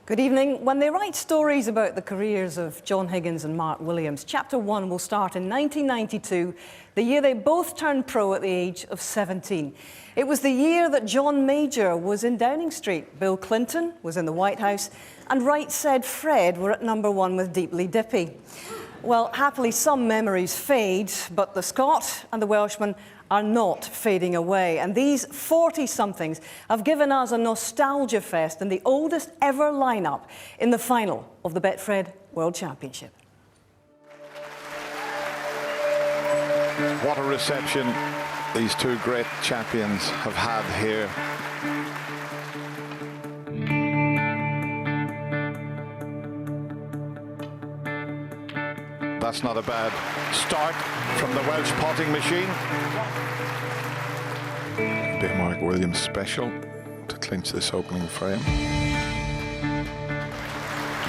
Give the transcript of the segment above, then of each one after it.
Good evening. When they write stories about the careers of John Higgins and Mark Williams, Chapter 1 will start in 1992, the year they both turned pro at the age of 17. It was the year that John Major was in Downing Street, Bill Clinton was in the White House, and Right Said Fred were at #1 with Deeply Dippy. Well, happily, some memories fade, but the Scot and the Welshman are not fading away. And these 40-somethings have given us a nostalgia fest and the oldest ever lineup in the final of the Betfred World Championship. What a reception these two great champions have had here. That's not a bad start from the Welsh potting machine. A bit Mark Williams special to clinch this opening frame.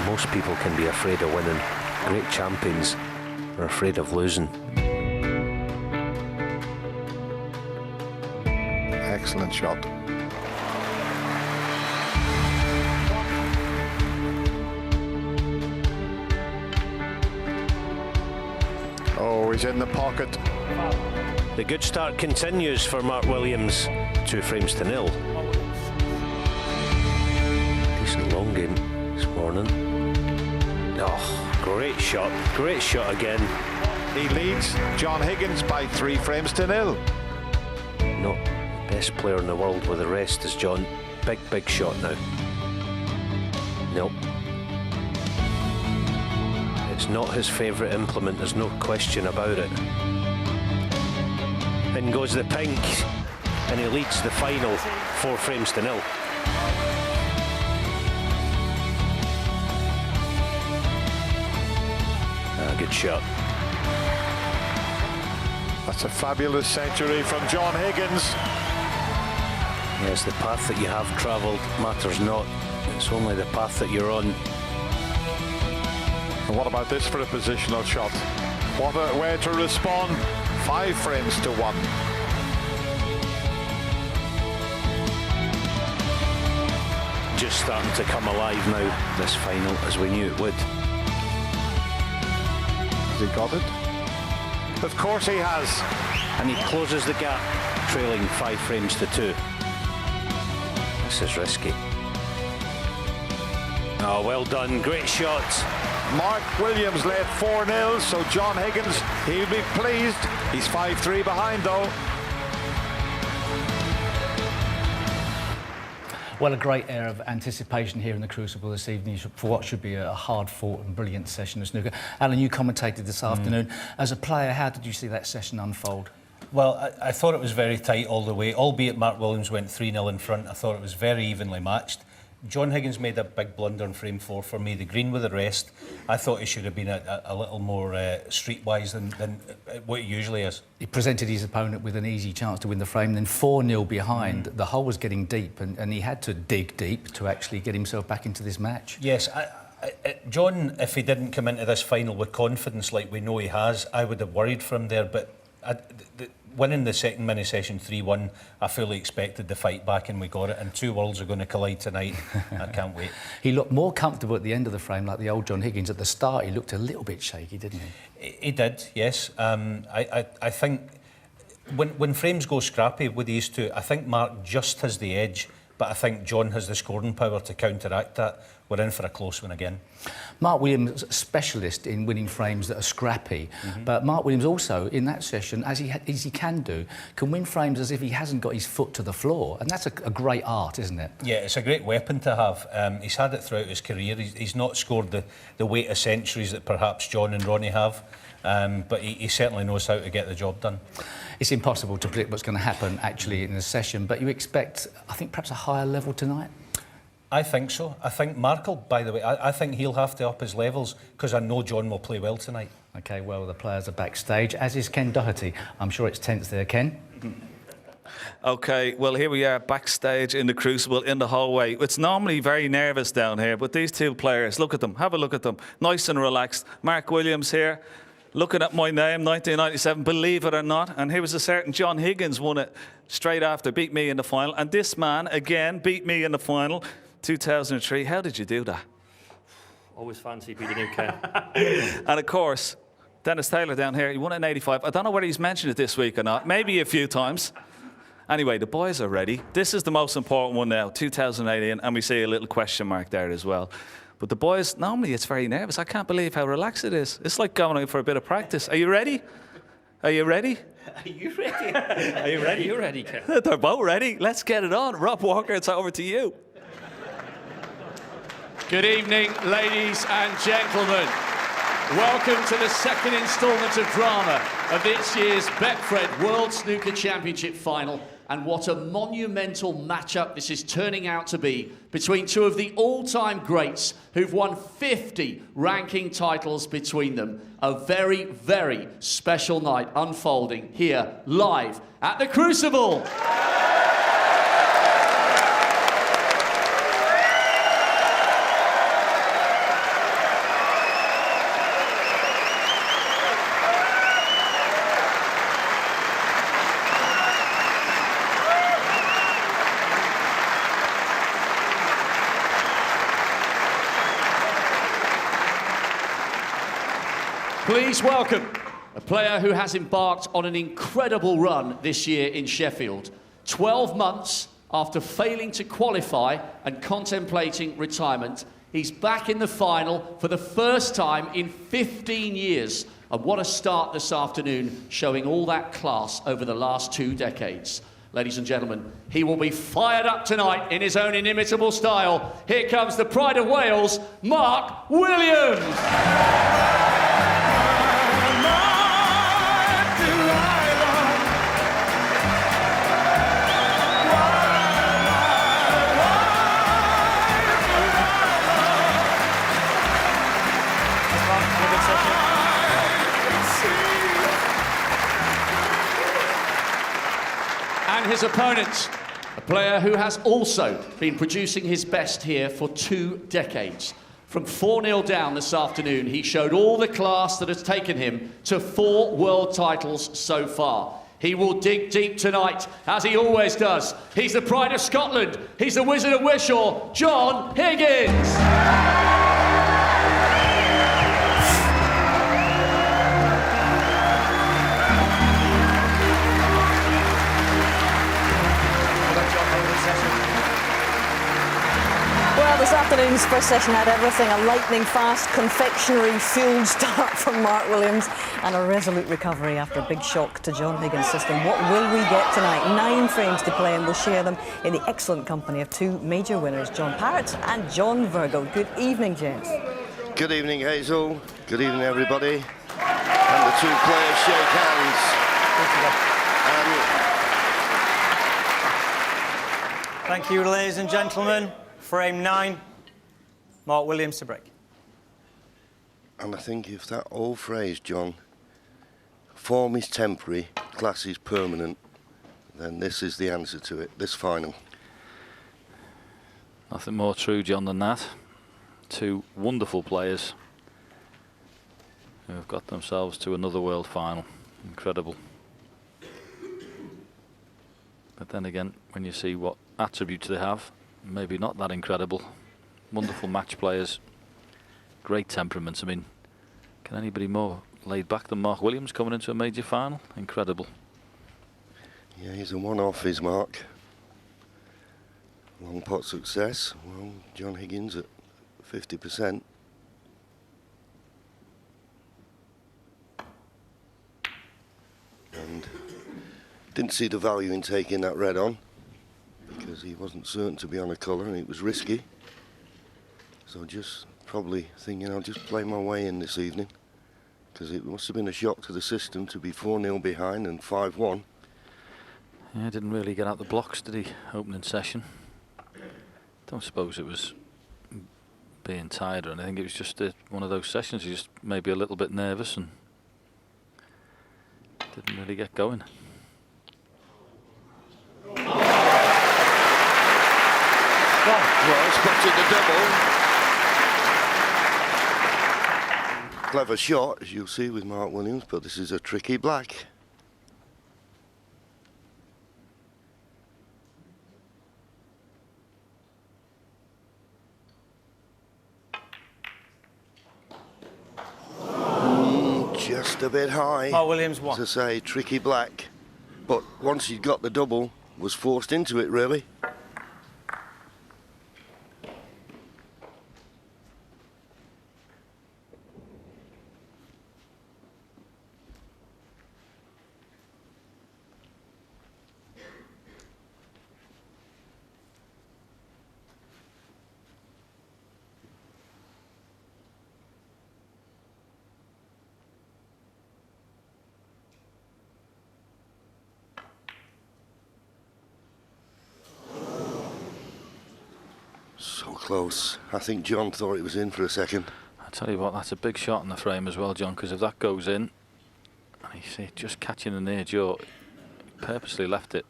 Most people can be afraid of winning. Great champions are afraid of losing. Excellent shot. Oh, he's in the pocket. The good start continues for Mark Williams. 2 frames to 0. Decent long game this morning. Oh, great shot again. He leads John Higgins by 3 frames to 0. Not the best player in the world with the rest is John. Big shot now. Nope. It's not his favourite implement, there's no question about it. In goes the pink, and he leads the final 4 frames to 0. Good shot. That's a fabulous century from John Higgins. Yes, the path that you have travelled matters not. It's only the path that you're on. And what about this for a positional shot? What a way to respond. 5 frames to 1. Just starting to come alive now, this final, as we knew it would. Has he got it? Of course he has. And he closes the gap, trailing 5 frames to 2. This is risky. Oh, well done, great shot. Mark Williams led 4-0, so John Higgins, he'll be pleased. He's 5-3 behind, though. Well, a great air of anticipation here in the Crucible this evening for what should be a hard-fought and brilliant session of snooker. Alan, you commentated this afternoon. As a player, how did you see that session unfold? Well, I thought it was very tight all the way, albeit Mark Williams went 3-0 in front. I thought it was very evenly matched. John Higgins made a big blunder in frame 4 for me. The green with the rest, I thought he should have been a little more streetwise than what he usually is. He presented his opponent with an easy chance to win the frame, then 4-0 behind. The hole was getting deep, and he had to dig deep to actually get himself back into this match. Yes, John, if he didn't come into this final with confidence like we know he has, I would have worried for him there, but winning the second mini session 3-1, I fully expected the fight back, and we got it. And 2 worlds are going to collide tonight. I can't wait. He looked more comfortable at the end of the frame, like the old John Higgins. At the start, he looked a little bit shaky, didn't he? He did, yes. I think when frames go scrappy with these two, I think Mark just has the edge, but I think John has the scoring power to counteract that. We're in for a close one again. Mark Williams, specialist in winning frames that are scrappy, but Mark Williams also, in that session, as he can do, can win frames as if he hasn't got his foot to the floor, and that's a great art, isn't it? Yeah, it's a great weapon to have. He's had it throughout his career. He's not scored the weight of centuries that perhaps John and Ronnie have, but he certainly knows how to get the job done. It's impossible to predict what's going to happen, actually, in the session, but you expect, I think, perhaps a higher level tonight? I think so. I think Markle, by the way, I think he'll have to up his levels, because I know John will play well tonight. OK, well, the players are backstage, as is Ken Doherty. I'm sure it's tense there, Ken. OK, well, here we are backstage in the Crucible, in the hallway. It's normally very nervous down here, but these two players, look at them, have a look at them. Nice and relaxed. Mark Williams here, looking at my name, 1997, believe it or not. And here was a certain John Higgins, won it straight after, beat me in the final. And this man, again, beat me in the final. 2003. How did you do that? Always fancy beating out Ken. And of course, Dennis Taylor down here, he won it in 85. I don't know whether he's mentioned it this week or not. Maybe a few times. Anyway, the boys are ready. This is the most important one now, 2018, and we see a little question mark there as well. But the boys, normally it's very nervous. I can't believe how relaxed it is. It's like going out for a bit of practice. Are you ready? Are you ready? Are you ready? Are you ready? You're ready, Ken. They're both ready. Let's get it on. Rob Walker, it's over to you. Good evening, ladies and gentlemen. Welcome to the second instalment of drama of this year's Betfred World Snooker Championship final. And what a monumental matchup this is turning out to be between two of the all-time greats who've won 50 ranking titles between them. A very, very special night unfolding here live at the Crucible. Please welcome a player who has embarked on an incredible run this year in Sheffield. 12 months after failing to qualify and contemplating retirement, he's back in the final for the first time in 15 years. And what a start this afternoon, showing all that class over the last 2 decades. Ladies and gentlemen, he will be fired up tonight in his own inimitable style. Here comes the pride of Wales, Mark Williams. And his opponent, a player who has also been producing his best here for 2 decades. From 4-0 down this afternoon, he showed all the class that has taken him to 4 world titles so far. He will dig deep tonight, as he always does. He's the pride of Scotland. He's the Wizard of Wishaw, John Higgins. Well, this afternoon's first session had everything. A lightning-fast, confectionery-fueled start from Mark Williams and a resolute recovery after a big shock to John Higgins' system. What will we get tonight? 9 frames to play, and we'll share them in the excellent company of 2 major winners, John Parrott and John Virgo. Good evening, gents. Good evening, Hazel. Good evening, everybody. And the 2 players shake hands. Thank you, ladies and gentlemen. Frame 9, Mark Williams to break. And I think if that old phrase, John, form is temporary, class is permanent, then this is the answer to it, this final. Nothing more true, John, than that. 2 wonderful players who have got themselves to another world final. Incredible. But then again, when you see what attributes they have, maybe not that incredible. Wonderful match players, great temperaments. I mean, can anybody more laid back than Mark Williams coming into a major final? Incredible. Yeah, he's a one-off, is Mark. Long pot success. Well, John Higgins at 50%. And didn't see the value in taking that red on, because he wasn't certain to be on a colour and it was risky. So just probably thinking I'll just play my way in this evening, because it must have been a shock to the system to be 4-0 behind and 5-1. Yeah, didn't really get out the blocks, did he, opening session? Don't suppose it was being tired or anything. It was just one of those sessions, he just maybe a little bit nervous and didn't really get going. Well, spotted the double. Clever shot, as you'll see with Mark Williams, but this is a tricky black. Just a bit high. Mark Williams, 1. As I say, tricky black. But once he'd got the double, was forced into it, really. So close. I think John thought it was in for a second. I tell you what, that's a big shot in the frame as well, John, because if that goes in, and you see it just catching the near jaw, he purposely left it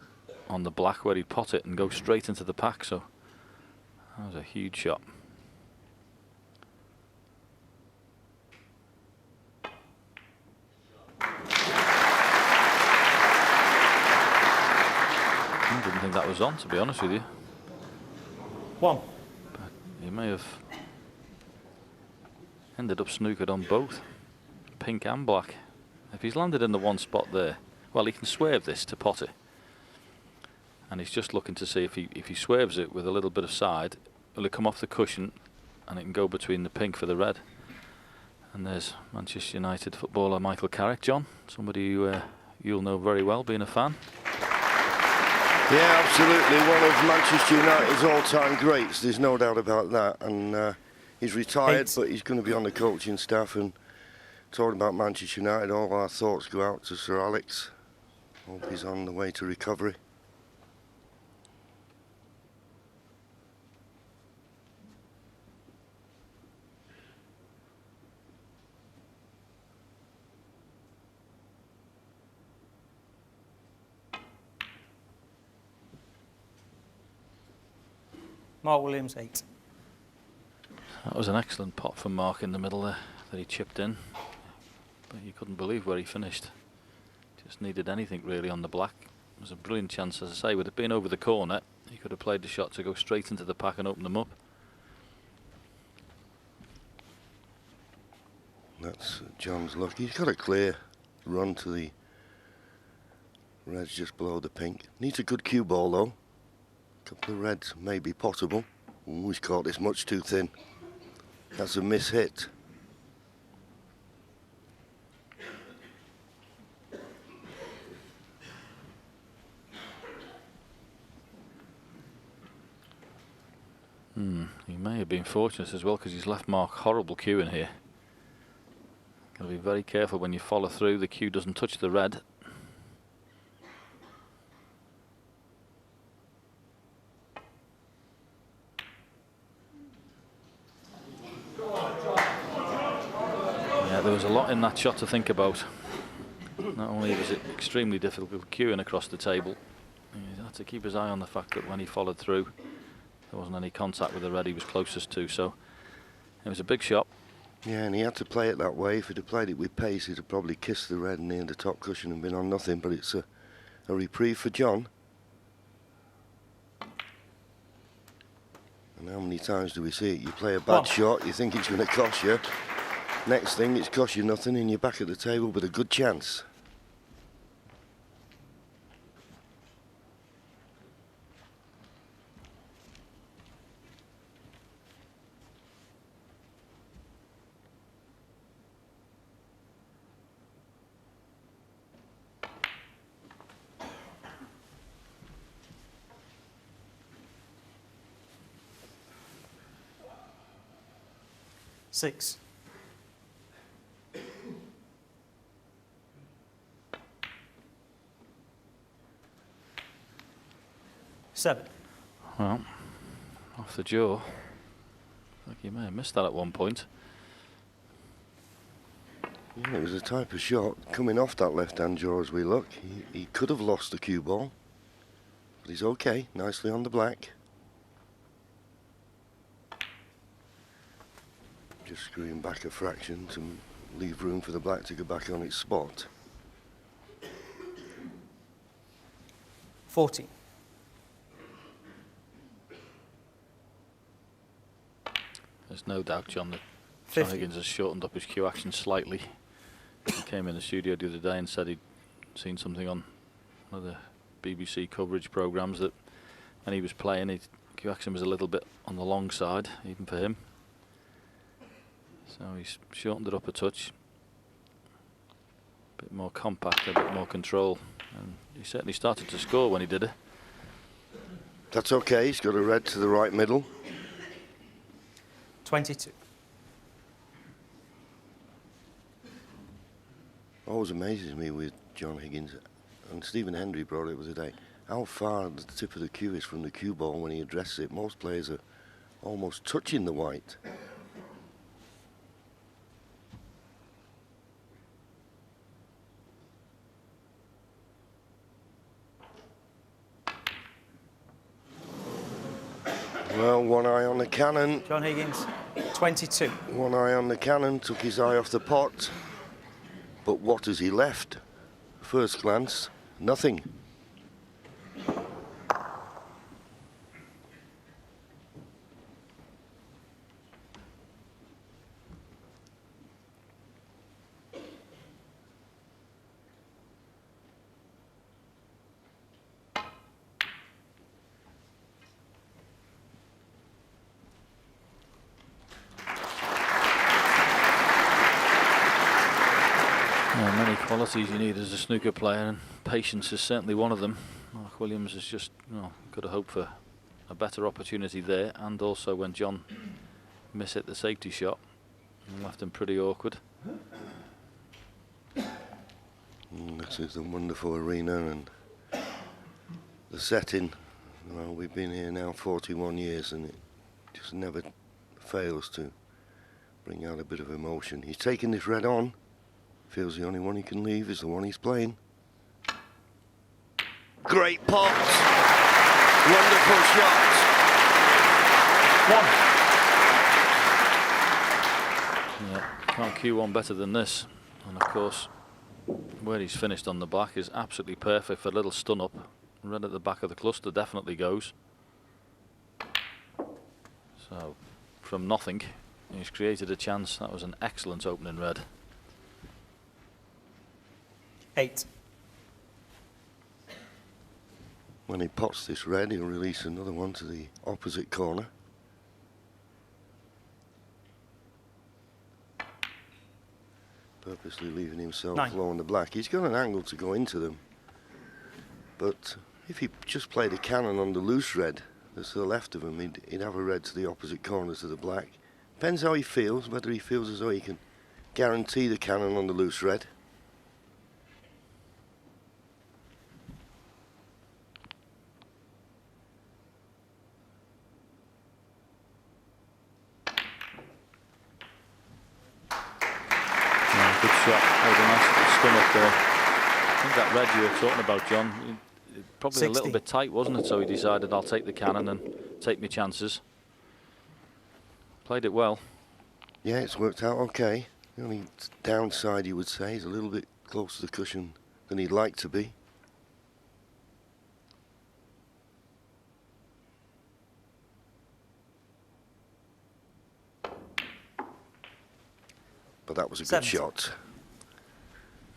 on the black where he'd pot it and go straight into the pack, so that was a huge shot. I didn't think that was on, to be honest with you. 1. He may have ended up snookered on both, pink and black. If he's landed in the one spot there, well, he can swerve this to pot it. And he's just looking to see if he swerves it with a little bit of side, will it come off the cushion and it can go between the pink for the red. And there's Manchester United footballer Michael Carrick, John, somebody who you'll know very well, being a fan. Yeah, absolutely. One of Manchester United's all-time greats. There's no doubt about that. And he's retired, but he's going to be on the coaching staff. And talking about Manchester United, all our thoughts go out to Sir Alex. Hope he's on the way to recovery. Mark Williams, 8. That was an excellent pot from Mark in the middle there that he chipped in, but you couldn't believe where he finished. Just needed anything really on the black. It was a brilliant chance, as I say, with it being over the corner, he could have played the shot to go straight into the pack and open them up. That's John's luck. He's got a clear run to the reds just below the pink. Needs a good cue ball though. A couple of reds may be possible. Ooh, he's caught this much too thin. That's a miss hit. He may have been fortunate as well, because he's left Mark horrible cue in here. Got to be very careful when you follow through, the cue doesn't touch the red. Yeah, there was a lot in that shot to think about. Not only was it extremely difficult cueing across the table, he had to keep his eye on the fact that when he followed through, there wasn't any contact with the red he was closest to, so it was a big shot. Yeah, and he had to play it that way. If he'd have played it with pace, he'd have probably kissed the red near the top cushion and been on nothing, but it's a reprieve for John. And how many times do we see it? You play a bad shot, you think it's going to cost you. Next thing, it's cost you nothing and you're back at the table with a good chance. Six. Seven. Well, off the jaw. Like you may have missed that at one point. Yeah, it was a type of shot coming off that left-hand jaw as we look. He could have lost the cue ball, but he's okay, nicely on the black. Just screwing back a fraction to leave room for the black to go back on its spot. 40. There's no doubt, John, that John Higgins has shortened up his cue action slightly He came in the studio the other day and said he'd seen something on one of the BBC coverage programmes that when he was playing, Jackson was a little bit on the long side, even for him. So he's shortened it up a touch. A bit more compact, a bit more control. And he certainly started to score when he did it. That's okay, he's got a red to the right middle. 22. Always amazes me with John Higgins, and Stephen Hendry brought it the other day, how far the tip of the cue is from the cue ball when he addresses it. Most players are almost touching the white. Well, one eye on the cannon. John Higgins, 22. One eye on the cannon, took his eye off the pot. But what has he left? First glance, nothing. Many qualities you need as a snooker player, and patience is certainly one of them. Mark Williams has just got to hope for a better opportunity there, and also when John mishit the safety shot and left him pretty awkward. This is a wonderful arena, and the setting, well, we've been here now 41 years and it just never fails to bring out a bit of emotion. He's taking this red on. Feels the only one he can leave is the one he's playing. Great pot. Wonderful shot. Yeah, can't cue one better than this. And of course, where he's finished on the back is absolutely perfect for a little stun up. Red at the back of the cluster definitely goes. So, from nothing, he's created a chance. That was an excellent opening red. 8. When he pots this red, he'll release another one to the opposite corner. Purposely leaving himself 9. low on the black. He's got an angle to go into them. But if he just played a cannon on the loose red that's to the left of him, he'd have a red to the opposite corner to the black. Depends how he feels, whether he feels as though he can guarantee the cannon on the loose red. Good shot. That was a nice little spin up there. I think that red you were talking about, John, probably 60. a little bit tight, wasn't it? So he decided, I'll take the cannon and take my chances. Played it well. Yeah, it's worked out okay. The only downside, you would say, is a little bit closer to the cushion than he'd like to be. But that was a good 70. shot.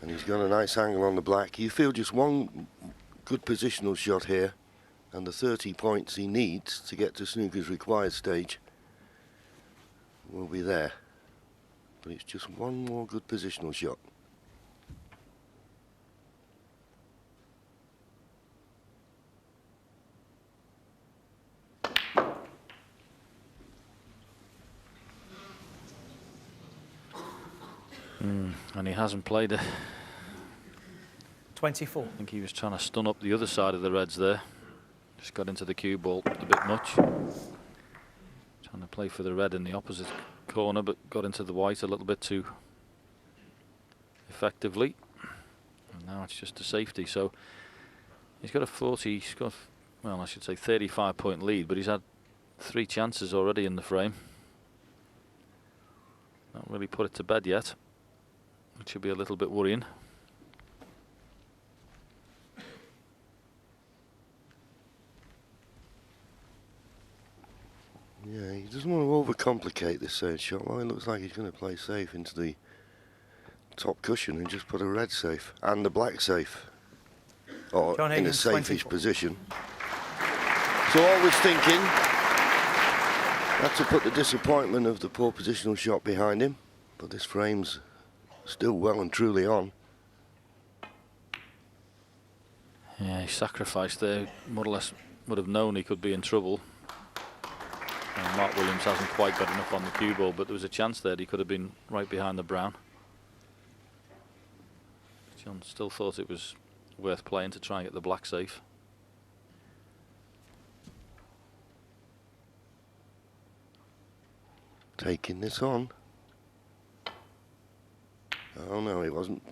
And he's got a nice angle on the black. You feel just one good positional shot here, and the 30 points he needs to get to snooker's required stage will be there. But it's just one more good positional shot. And he hasn't played it. 24. I think he was trying to stun up the other side of the reds there. Just got into the cue ball a bit much. Trying to play for the red in the opposite corner, but got into the white a little bit too effectively. And now it's just a safety. So he's got a 40, he's got, well, I should say 35-point lead, but he's had 3 chances already in the frame. Not really put it to bed yet. It should be a little bit worrying. Yeah, he doesn't want to overcomplicate this third shot. Well, it looks like he's going to play safe into the top cushion and just put a red safe and the black safe, or John in a Higgins, safe-ish 24. position. So always thinking not to put the disappointment of the poor positional shot behind him, but this frame's still well and truly on. Yeah, he sacrificed there. More or less would have known he could be in trouble. And Mark Williams hasn't quite got enough on the cue ball, but there was a chance there he could have been right behind the brown. John still thought it was worth playing to try and get the black safe. Taking this on. Oh no, he wasn't.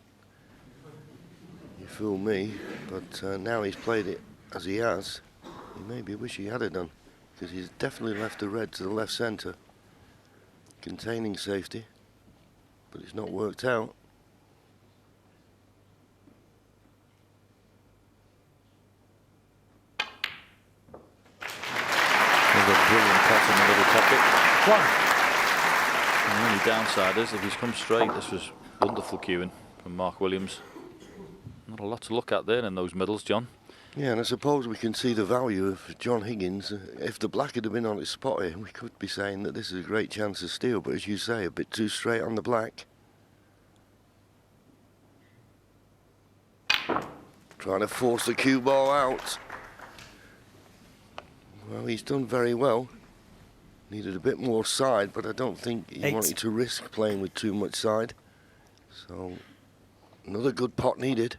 You fooled me, but now he's played it as he has. He maybe wish he had it done, because he's definitely left the red to the left centre, containing safety, but it's not worked out. There's a brilliant pot in the middle pocket. One. And the only downside is if he's come straight, this was wonderful cueing from Mark Williams. Not a lot to look at there in those middles, John. Yeah, and I suppose we can see the value of John Higgins. If the black had been on his spot here, we could be saying that this is a great chance of steal, but as you say, a bit too straight on the black. Trying to force the cue ball out. Well, he's done very well. Needed a bit more side, but I don't think he wanted to risk playing with too much side. So, another good pot needed.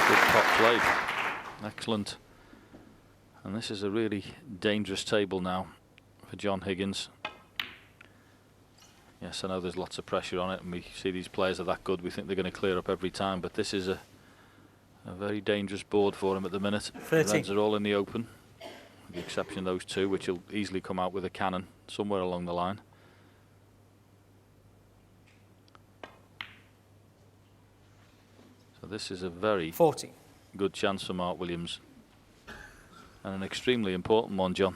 Good pot played. Excellent. And this is a really dangerous table now for John Higgins. Yes, I know there's lots of pressure on it, and we see these players are that good, we think they're going to clear up every time, but this is a very dangerous board for him at the minute. 30. The reds are all in the open, with the exception of those two, which will easily come out with a cannon somewhere along the line. So this is a very 40. good chance for Mark Williams, and an extremely important one, John.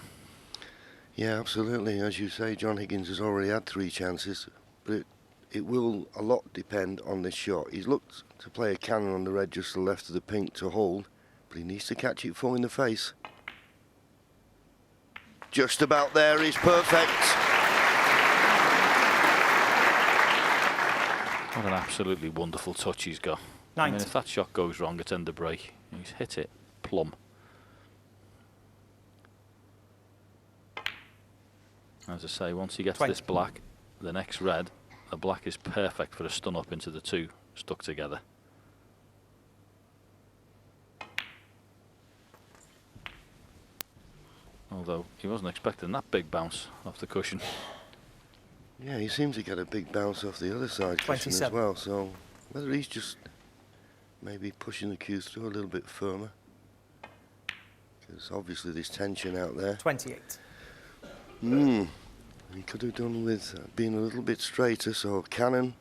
Yeah, absolutely. As you say, John Higgins has already had 3 chances, but it will a lot depend on this shot. He's looked to play a cannon on the red just to the left of the pink to hold, but he needs to catch it full in the face. Just about there, he's perfect. What an absolutely wonderful touch he's got. 90. I mean, if that shot goes wrong at end of break, he's hit it plumb. As I say, once he gets 20. this black, the next red, the black is perfect for a stun up into the two stuck together. Although he wasn't expecting that big bounce off the cushion. Yeah, he seems to get a big bounce off the other side cushion as 27. well, so whether he's just maybe pushing the cues through a little bit firmer, because obviously there's tension out there. 28. He could have done with being a little bit straighter, so cannon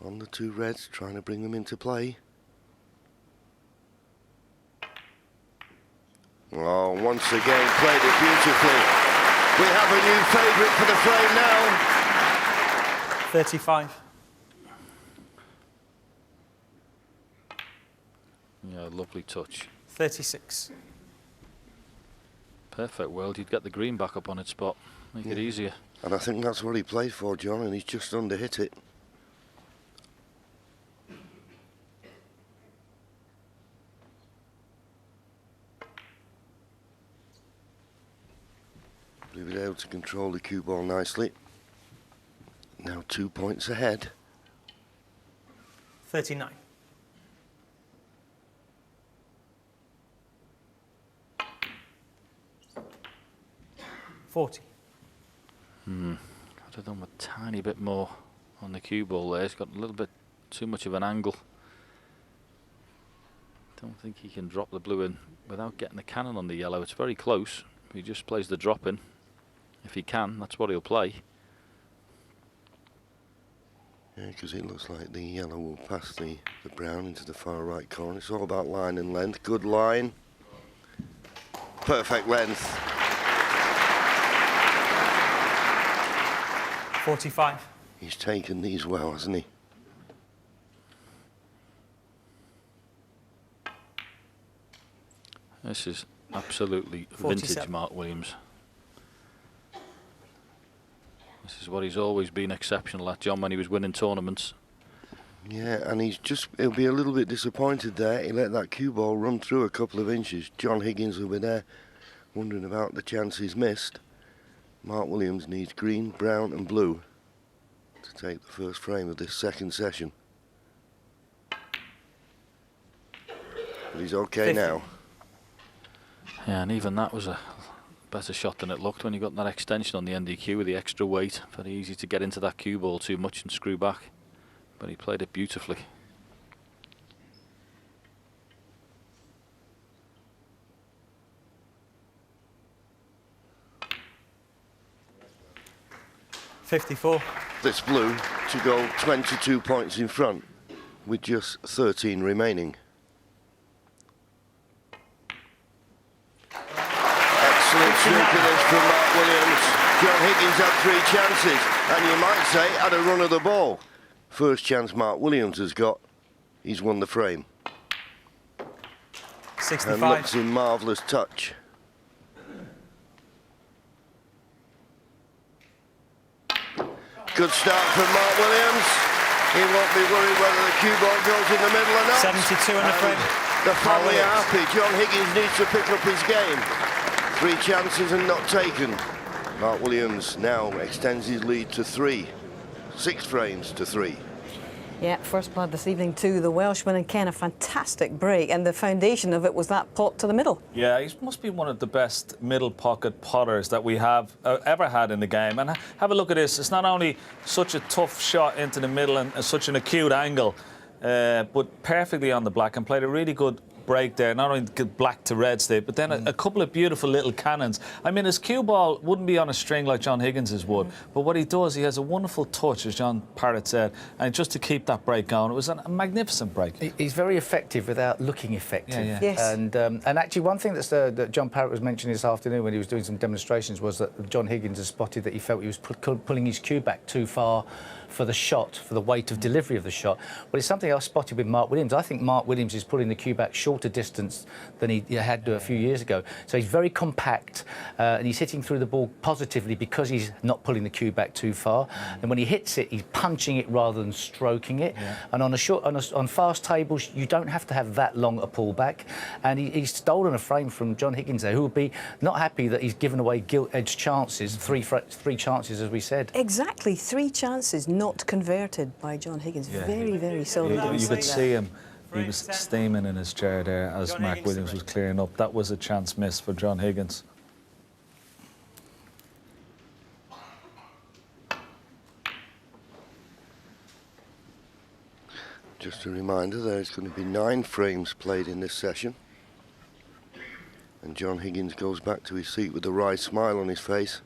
on the 2 reds, trying to bring them into play. Oh, once again played it beautifully. We have a new favourite for the frame now. 35. Yeah, lovely touch. 36. Perfect world, you'd get the green back up on its spot, make it easier. And I think that's what he played for, John, and he's just under-hit it. He was able to control the cue ball nicely. Now 2 points ahead. 39. Could have done a tiny bit more on the cue ball there. He's got a little bit too much of an angle. Don't think he can drop the blue in without getting the cannon on the yellow. It's very close. He just plays the drop in. If he can, that's what he'll play. Yeah, because it looks like the yellow will pass the brown into the far right corner. It's all about line and length. Good line. Perfect length. 45. He's taken these well, hasn't he? This is absolutely 47. vintage Mark Williams. This is what he's always been exceptional at, John, when he was winning tournaments. Yeah, and he'll be a little bit disappointed there. He let that cue ball run through a couple of inches. John Higgins will be there wondering about the chance he's missed. Mark Williams needs green, brown and blue to take the first frame of this second session. But he's okay 50. now. Yeah, and even that was a better shot than it looked when you got that extension on the NDQ with the extra weight. Very easy to get into that cue ball too much and screw back. But he played it beautifully. $54. This blue to go 22 points in front with just 13 remaining. Excellent snooker this from Mark Williams. John Higgins had 3 chances, and you might say had a run of the ball. First chance Mark Williams has got, he's won the frame. 65. And looks in marvellous touch. Good start from Mark Williams. He won't be worried whether the cue ball goes in the middle or not. 72 in the frame. The family are happy. John Higgins needs to pick up his game. 3 chances and not taken. Mark Williams now extends his lead to 3. 6 frames to 3. Yeah, first blood this evening too. The Welshman and Ken, a fantastic break, and the foundation of it was that pot to the middle. Yeah, he must be one of the best middle pocket putters that we have ever had in the game. And have a look at this. It's not only such a tough shot into the middle and such an acute angle, but perfectly on the black, and played a really good break there. Not only get black to red state, but then a couple of beautiful little cannons. I mean, his cue ball wouldn't be on a string like John Higgins's would, but what he does, he has a wonderful touch, as John Parrott said, and just to keep that break going, it was a magnificent break. He's very effective without looking effective. Yeah, yeah. Yes. And actually, one thing that John Parrott was mentioning this afternoon when he was doing some demonstrations was that John Higgins has spotted that he felt he was pulling his cue back too far for the shot, for the weight of delivery of the shot. But it's something I spotted with Mark Williams. I think Mark Williams is pulling the cue back shorter distance than he had to a few years ago. So he's very compact, and he's hitting through the ball positively because he's not pulling the cue back too far. And when he hits it, he's punching it rather than stroking it. Yeah. And on fast tables, you don't have to have that long a pullback. And he's stolen a frame from John Higgins there, who would be not happy that he's given away gilt-edged chances, three chances, as we said. Exactly, 3 chances not converted by John Higgins. Yeah. Very, very seldom. You could see him. He was steaming in his chair there as Mark Williams was clearing up. That was a chance missed for John Higgins. Just a reminder, there's going to be 9 frames played in this session. And John Higgins goes back to his seat with a wry smile on his face.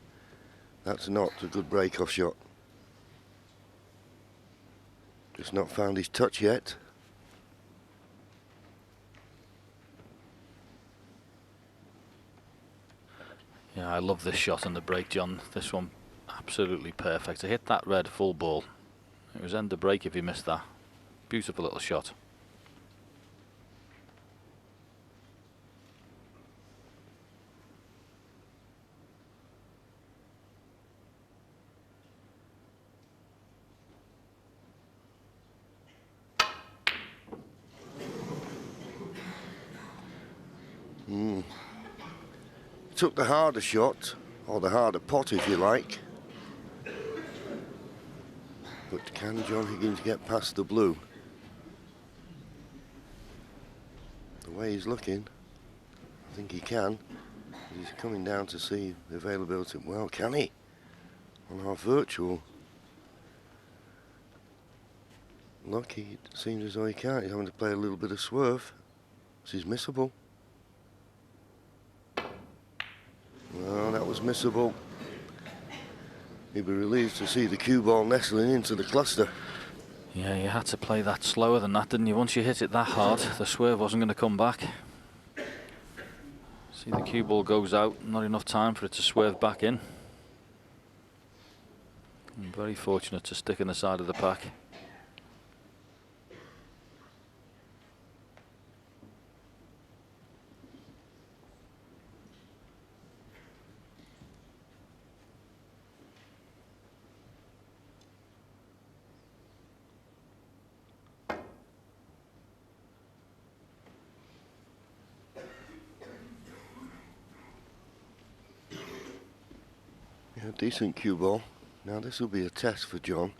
That's not a good break-off shot. Just not found his touch yet. Yeah, I love this shot and the break, John. This one, absolutely perfect. To hit that red full ball, it was end the break if he missed that. Beautiful little shot. Took the harder shot, or the harder pot if you like. But can John Higgins get past the blue? The way he's looking, I think he can. He's coming down to see the availability. Well, can he? On our virtual look, it seems as though he can't. He's having to play a little bit of swerve. This is missable. Well, that was missable. He'd be relieved to see the cue ball nestling into the cluster. Yeah, you had to play that slower than that, didn't you? Once you hit it that hard, the swerve wasn't going to come back. See, the cue ball goes out, not enough time for it to swerve back in. I'm very fortunate to stick in the side of the pack. Yeah, decent cue ball. Now this will be a test for John,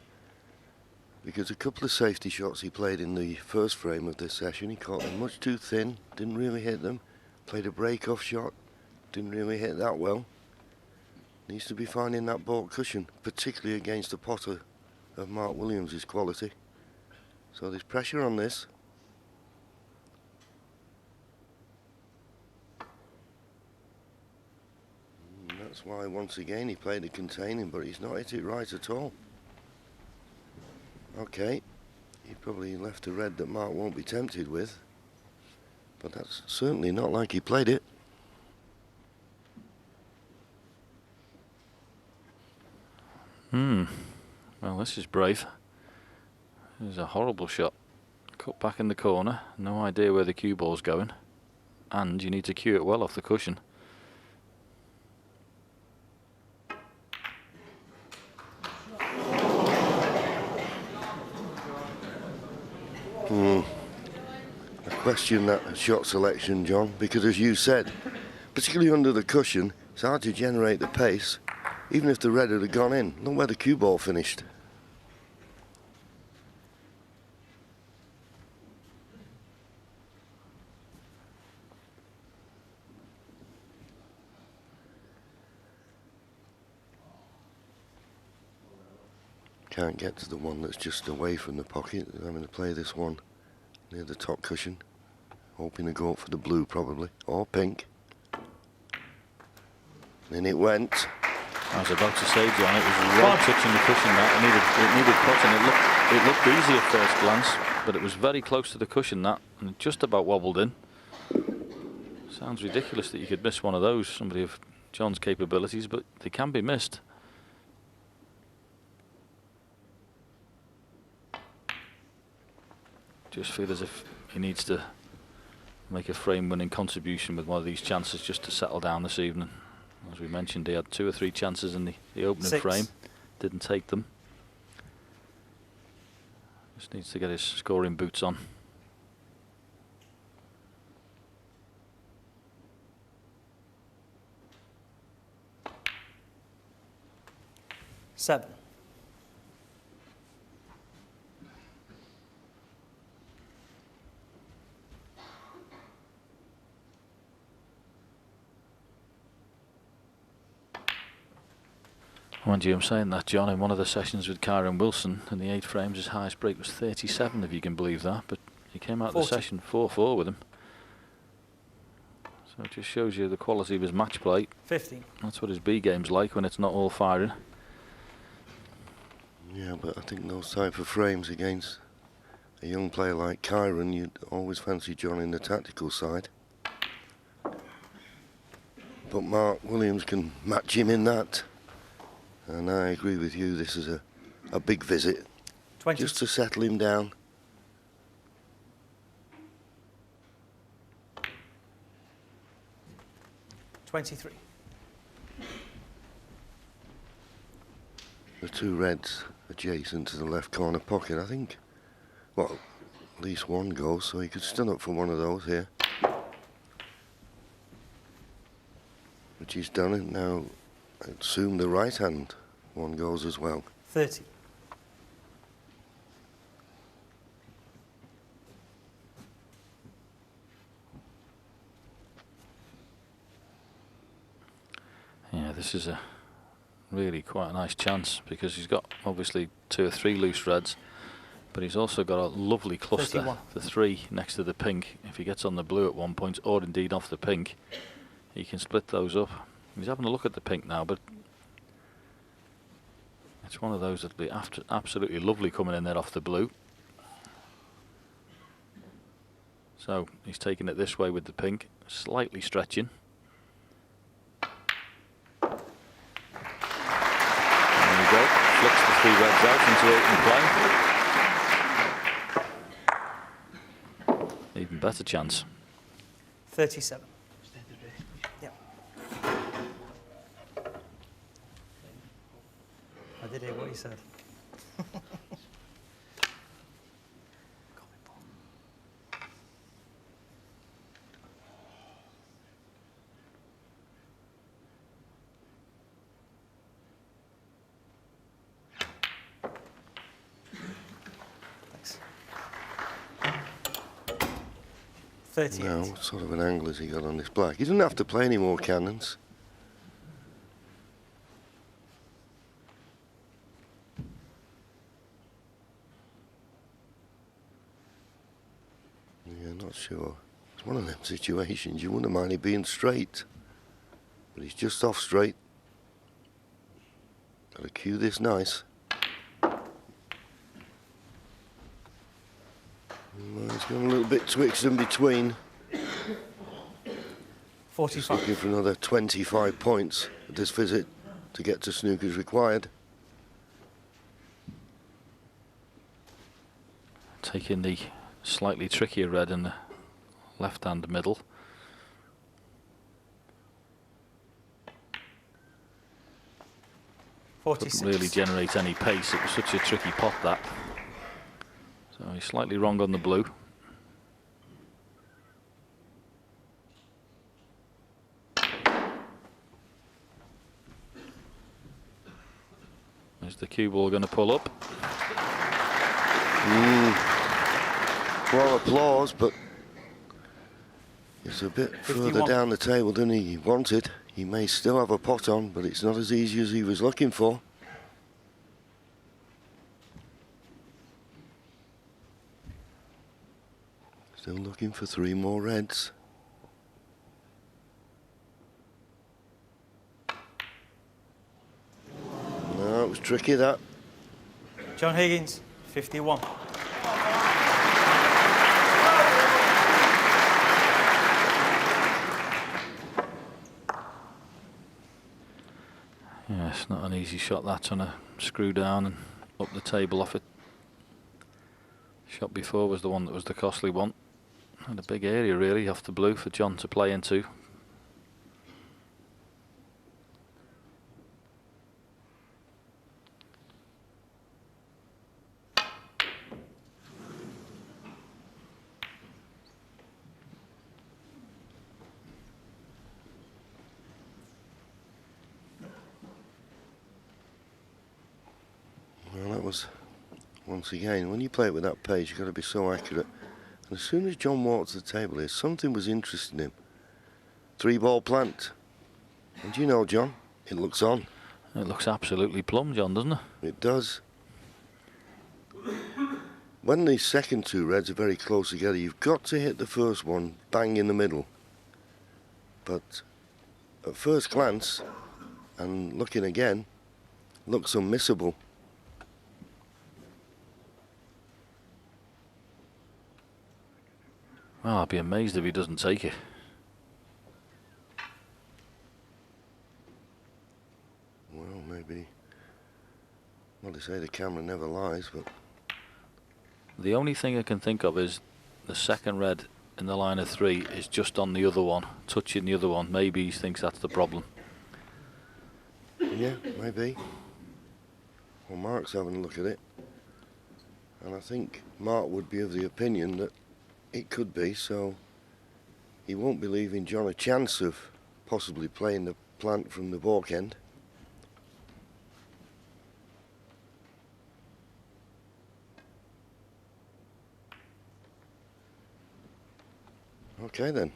because a couple of safety shots he played in the first frame of this session, he caught them much too thin, didn't really hit them. Played a break-off shot, didn't really hit that well. Needs to be finding that baulk cushion, particularly against a potter of Mark Williams' quality. So there's pressure on this. And that's why once again he played it containing, but he's not hit it right at all. Okay, he probably left a red that Mark won't be tempted with, but that's certainly not like he played it. Well, this is brave. This is a horrible shot. Cut back in the corner, no idea where the cue ball's going, and you need to cue it well off the cushion. I question that shot selection, John, because as you said, particularly under the cushion, it's hard to generate the pace, even if the red had gone in. Look where the cue ball finished. Can't get to the one that's just away from the pocket. I'm going to play this one near the top cushion, hoping to go up for the blue probably, or pink. And it went. I was about to say, John, it was right touching the cushion that. It needed putting. It looked easy at first glance, but it was very close to the cushion that, and it just about wobbled in. Sounds ridiculous that you could miss one of those, somebody of John's capabilities, but they can be missed. Just feel as if he needs to make a frame-winning contribution with one of these chances just to settle down this evening. As we mentioned, he had 2 or 3 chances in the opening 6. frame, didn't take them. Just needs to get his scoring boots on. Seven. Mind you, I'm saying that, John, in one of the sessions with Kyron Wilson, in the 8 frames, his highest break was 37, if you can believe that. But he came out of the session 4-4 with him. So it just shows you the quality of his match play. 15. That's what his B game's like when it's not all firing. Yeah, but I think those type of frames against a young player like Kyron, you'd always fancy John in the tactical side. But Mark Williams can match him in that. And I agree with you, this is a big visit. 20. Just to settle him down. $23. The 2 reds adjacent to the left corner pocket, I think. Well, at least one goes, so he could stand up for one of those here. Which he's done it now. I assume the right hand one goes as well. 30. Yeah, this is a really quite a nice chance because he's got obviously 2 or 3 loose reds, but he's also got a lovely cluster, 31. the 3 next to the pink. If he gets on the blue at one point, or indeed off the pink, he can split those up. He's having a look at the pink now, but it's one of those that'll be absolutely lovely coming in there off the blue. So he's taking it this way with the pink, slightly stretching. There you go, flicks the 3 reds out into open play. Even better chance. 37. Yeah. I did hear what he said. Now, what sort of an angle has he got on this black? He doesn't have to play any more cannons. Yeah, not sure. It's one of them situations you wouldn't mind it being straight. But he's just off straight. Got to cue this nice. He's got a little bit twixt in between. 45. Just looking for another 25 points at this visit to get to snooker's required. Taking the slightly trickier red in the left-hand middle. Couldn't really generate any pace. It was such a tricky pot, that. So he's slightly wrong on the blue. Is the cue ball going to pull up? Well, applause, but it's a bit 51. further down the table than he wanted. He may still have a pot on, but it's not as easy as he was looking for. Still looking for 3 more reds. No, it was tricky, that. John Higgins, 51. Yeah, it's not an easy shot, that, trying to screw down and up the table off it. Shot before was the one that was the costly one. And a big area really off the blue for John to play into. Well, that was, once again, when you play it with that page, you've got to be so accurate. And as soon as John walked to the table here, something was interesting him. 3-ball plant. And you know, John, it looks on. It looks absolutely plumb, John, doesn't it? It does. When the second 2 reds are very close together, you've got to hit the first one bang in the middle. But at first glance, and looking again, looks unmissable. Well, I'd be amazed if he doesn't take it. Well, maybe. Well, they say the camera never lies, but... The only thing I can think of is the second red in the line of 3 is just on the other one, touching the other one. Maybe he thinks that's the problem. Yeah, maybe. Well, Mark's having a look at it. And I think Mark would be of the opinion that it could be, so he won't be leaving John a chance of possibly playing the plant from the balk end. Okay then.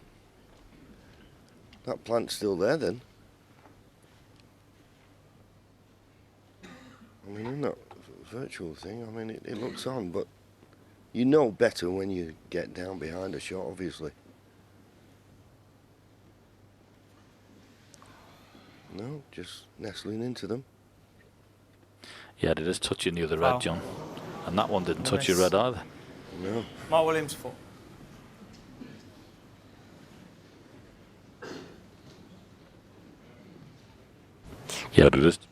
That plant's still there then. I mean, in that virtual thing, I mean, it looks on, but you know better when you get down behind a shot, obviously. No, just nestling into them. Yeah, it is touching the other red, John. And that one didn't touch your red either. No. Mark Williams, 4. Ja, du ist.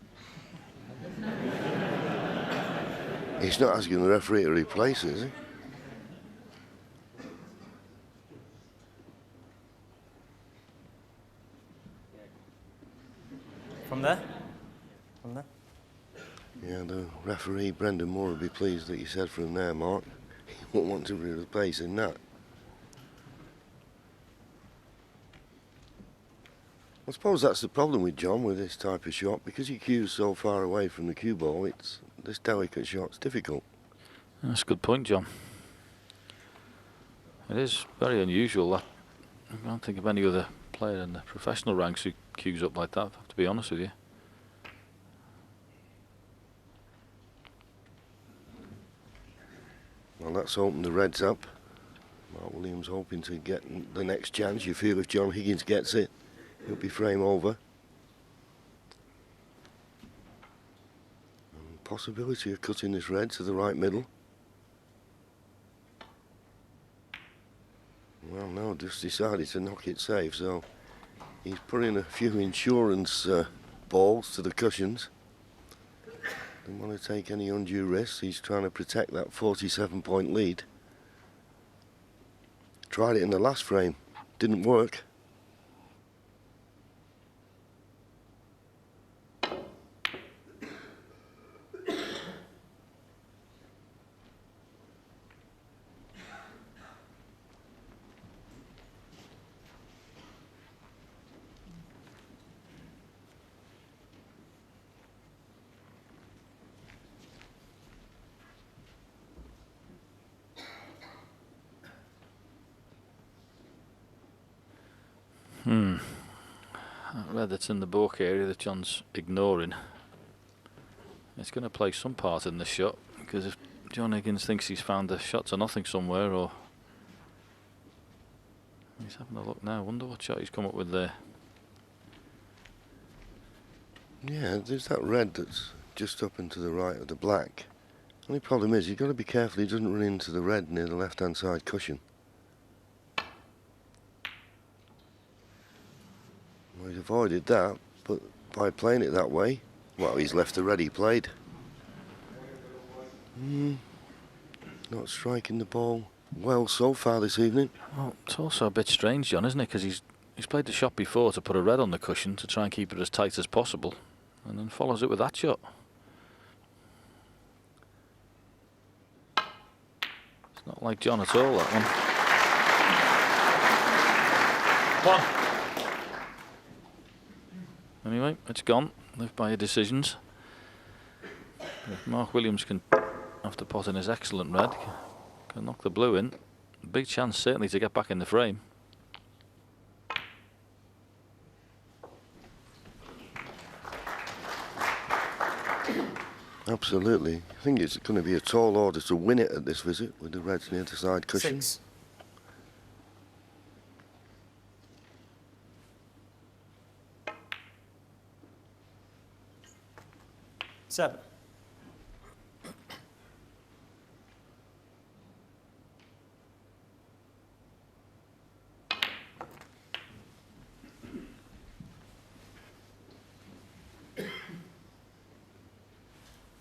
He's not asking the referee to replace it, is he? From there? From there? Yeah, the referee, Brendan Moore, would be pleased that you said from there, Mark. He won't want to replace in that. I suppose that's the problem with John with this type of shot, because he cues so far away from the cue ball. It's this delicate shot's difficult. That's a good point, John. It is very unusual. That I can't think of any other player in the professional ranks who cues up like that, I have to be honest with you. Well, that's opened the Reds up. Mark Williams hoping to get the next chance. You feel if John Higgins gets it, he'll be frame over. And possibility of cutting this red to the right middle. Well, no, just decided to knock it safe, so he's putting a few insurance balls to the cushions. Don't want to take any undue risks. He's trying to protect that 47-point lead. Tried it in the last frame, didn't work. That red that's in the balk area that John's ignoring. It's going to play some part in this shot, because if John Higgins thinks he's found a shot to nothing somewhere, or he's having a look now, I wonder what shot he's come up with there. Yeah, there's that red that's just up and to the right of the black. Only problem is you've got to be careful he doesn't run into the red near the left-hand side cushion. Well, he's avoided that, but by playing it that way, well, he's left the red he played. Not striking the ball well so far this evening. Well, it's also a bit strange, John, isn't it? Because he's played the shot before to put a red on the cushion to try and keep it as tight as possible, and then follows it with that shot. It's not like John at all, that one. One. Anyway, it's gone. Left by your decisions. If Mark Williams can, after potting his excellent red, can knock the blue in, big chance certainly to get back in the frame. Absolutely. I think it's going to be a tall order to win it at this visit with the reds near the side cushion. 6. 7.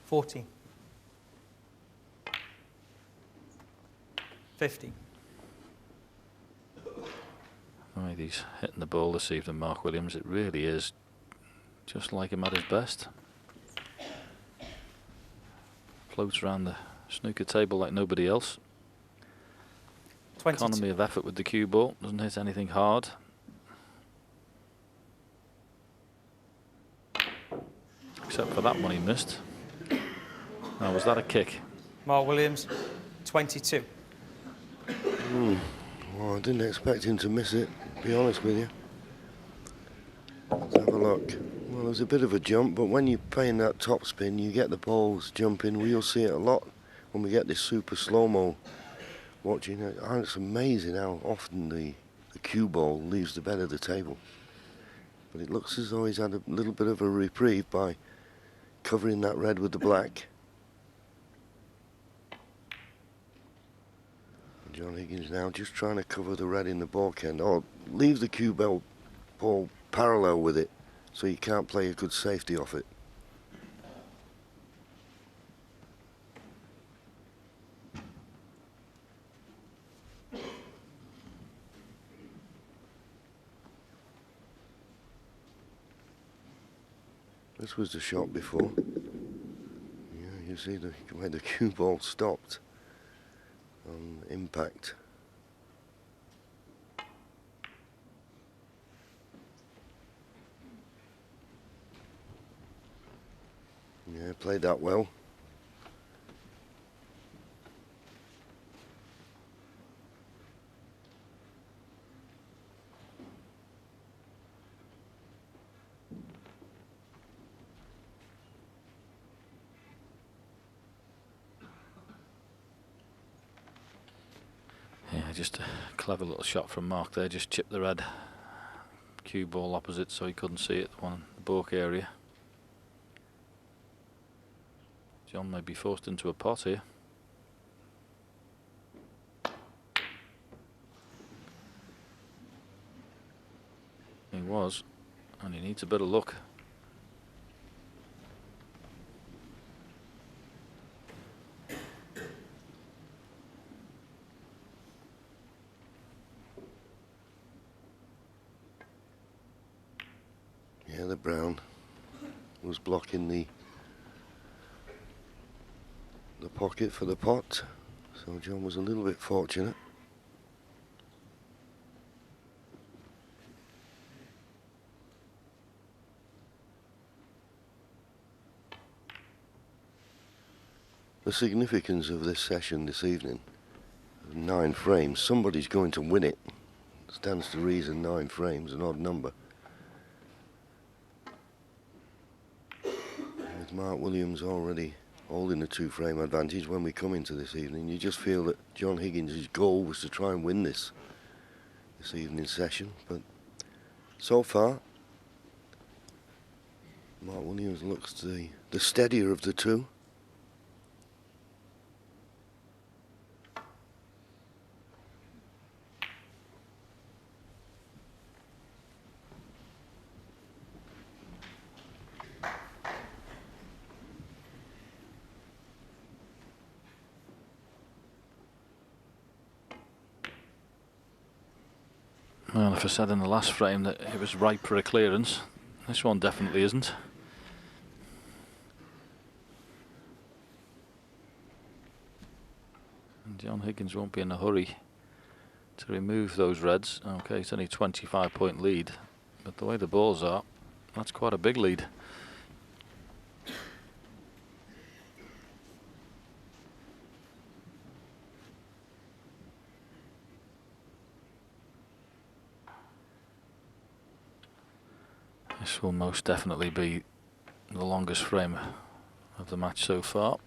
14. 15. Right, he's hitting the ball this evening, Mark Williams. It really is just like him at his best. Floats around the snooker table like nobody else. 22. Economy of effort with the cue ball. Doesn't hit anything hard. Except for that one he missed. Now, was that a kick? Mark Williams, 22. Well, I didn't expect him to miss it, to be honest with you. Let's have a look. Well, there's a bit of a jump, but when you're playing that top spin, you get the balls jumping. We'll see it a lot when we get this super slow-mo watching it. It's amazing how often the cue ball leaves the bed of the table. But it looks as though he's had a little bit of a reprieve by covering that red with the black. John Higgins now just trying to cover the red in the balk end, or leave the cue ball parallel with it so you can't play a good safety off it. This was the shot before. Yeah, you see where the cue ball stopped on impact. Yeah, played that well. Yeah, just a clever little shot from Mark there. Just chipped the red cue ball opposite so he couldn't see it, the one in the baulk area. John may be forced into a pot here. He was, and he needs a bit of luck. Yeah, the brown was blocking the pocket for the pot, so John was a little bit fortunate. The significance of this session this evening, 9 frames, somebody's going to win it. Stands to reason 9 frames, an odd number. With Mark Williams already holding a 2-frame advantage when we come into this evening, you just feel that John Higgins' goal was to try and win this evening's session, but so far Mark Williams looks the steadier of the two. Well, if I said in the last frame that it was ripe for a clearance, this one definitely isn't. And John Higgins won't be in a hurry to remove those reds. Okay, it's only a 25-point lead, but the way the balls are, that's quite a big lead. This will most definitely be the longest frame of the match so far.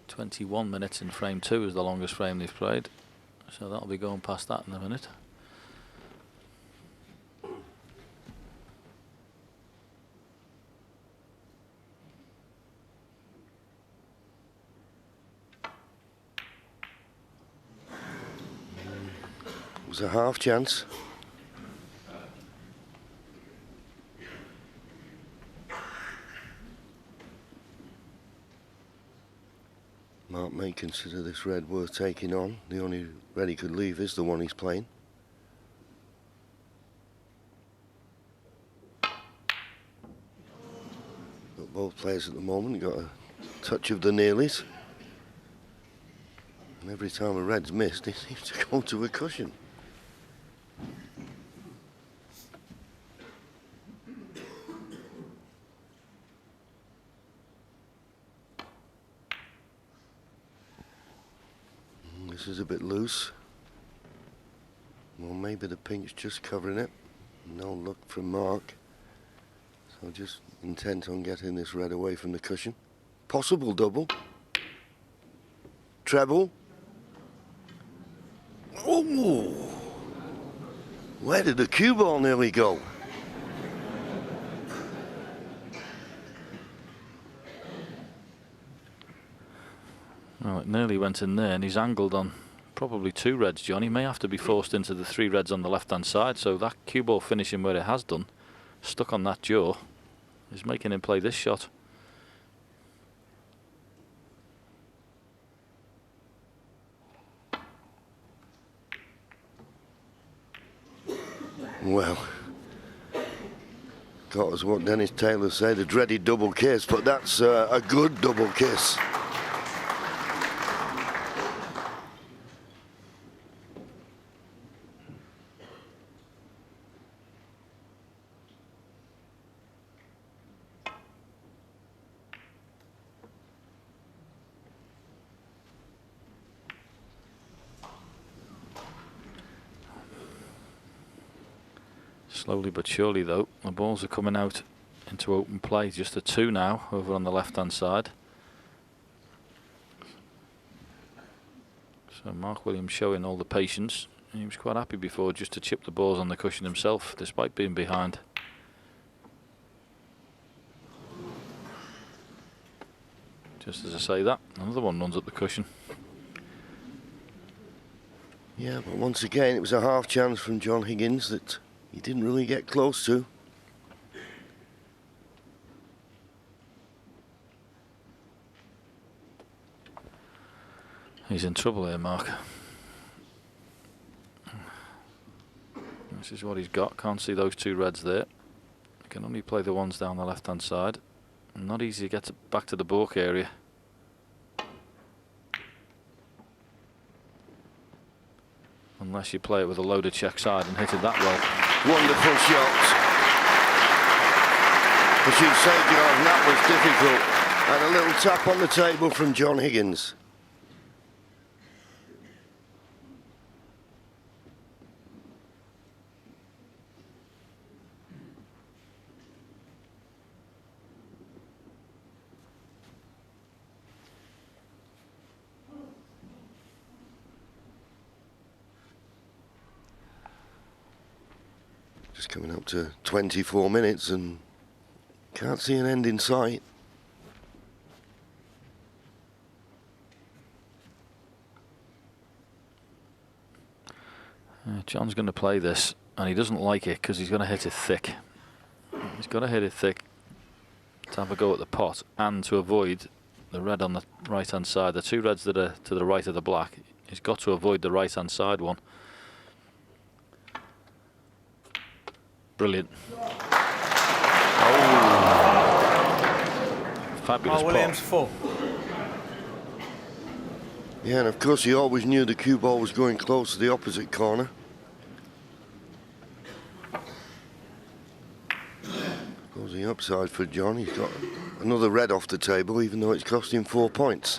21 minutes in frame 2 is the longest frame they've played, so that'll be going past that in a minute. It was a half chance. Mark may consider this red worth taking on. The only red he could leave is the one he's playing. But both players at the moment got a touch of the nearlies. And every time a red's missed, he seems to go to a cushion. This is a bit loose. Well, maybe the pink's just covering it. No luck from Mark. So just intent on getting this red away from the cushion. Possible double. Treble. Oh! Where did the cue ball nearly go? Well, it nearly went in there, and he's angled on probably 2 reds, John. He may have to be forced into the 3 reds on the left-hand side, so that cue ball finishing where it has done, stuck on that jaw, is making him play this shot. Well, got us what Dennis Taylor said, a dreaded double kiss, but that's a good double kiss. Slowly but surely, though, the balls are coming out into open play. Just a 2 now over on the left-hand side. So Mark Williams showing all the patience. He was quite happy before just to chip the balls on the cushion himself, despite being behind. Just as I say that, another one runs up the cushion. Yeah, but once again, it was a half chance from John Higgins that he didn't really get close to. He's in trouble here, Mark. This is what he's got. Can't see those 2 reds there. He can only play the ones down the left-hand side. Not easy to get back to the balk area. Unless you play it with a loaded check side and hit it that well. Wonderful shot. As you say, John, that was difficult. And a little tap on the table from John Higgins. Just coming up to 24 minutes and can't see an end in sight. John's going to play this, and he doesn't like it because he's going to hit it thick. He's got to hit it thick to have a go at the pot and to avoid the red on the right-hand side. The 2 reds that are to the right of the black, he's got to avoid the right-hand side one. Brilliant. Oh. Fabulous Williams pot. full. Yeah, and of course he always knew the cue ball was going close to the opposite corner. Goes the upside for John. He's got another red off the table, even though it's cost him 4 points.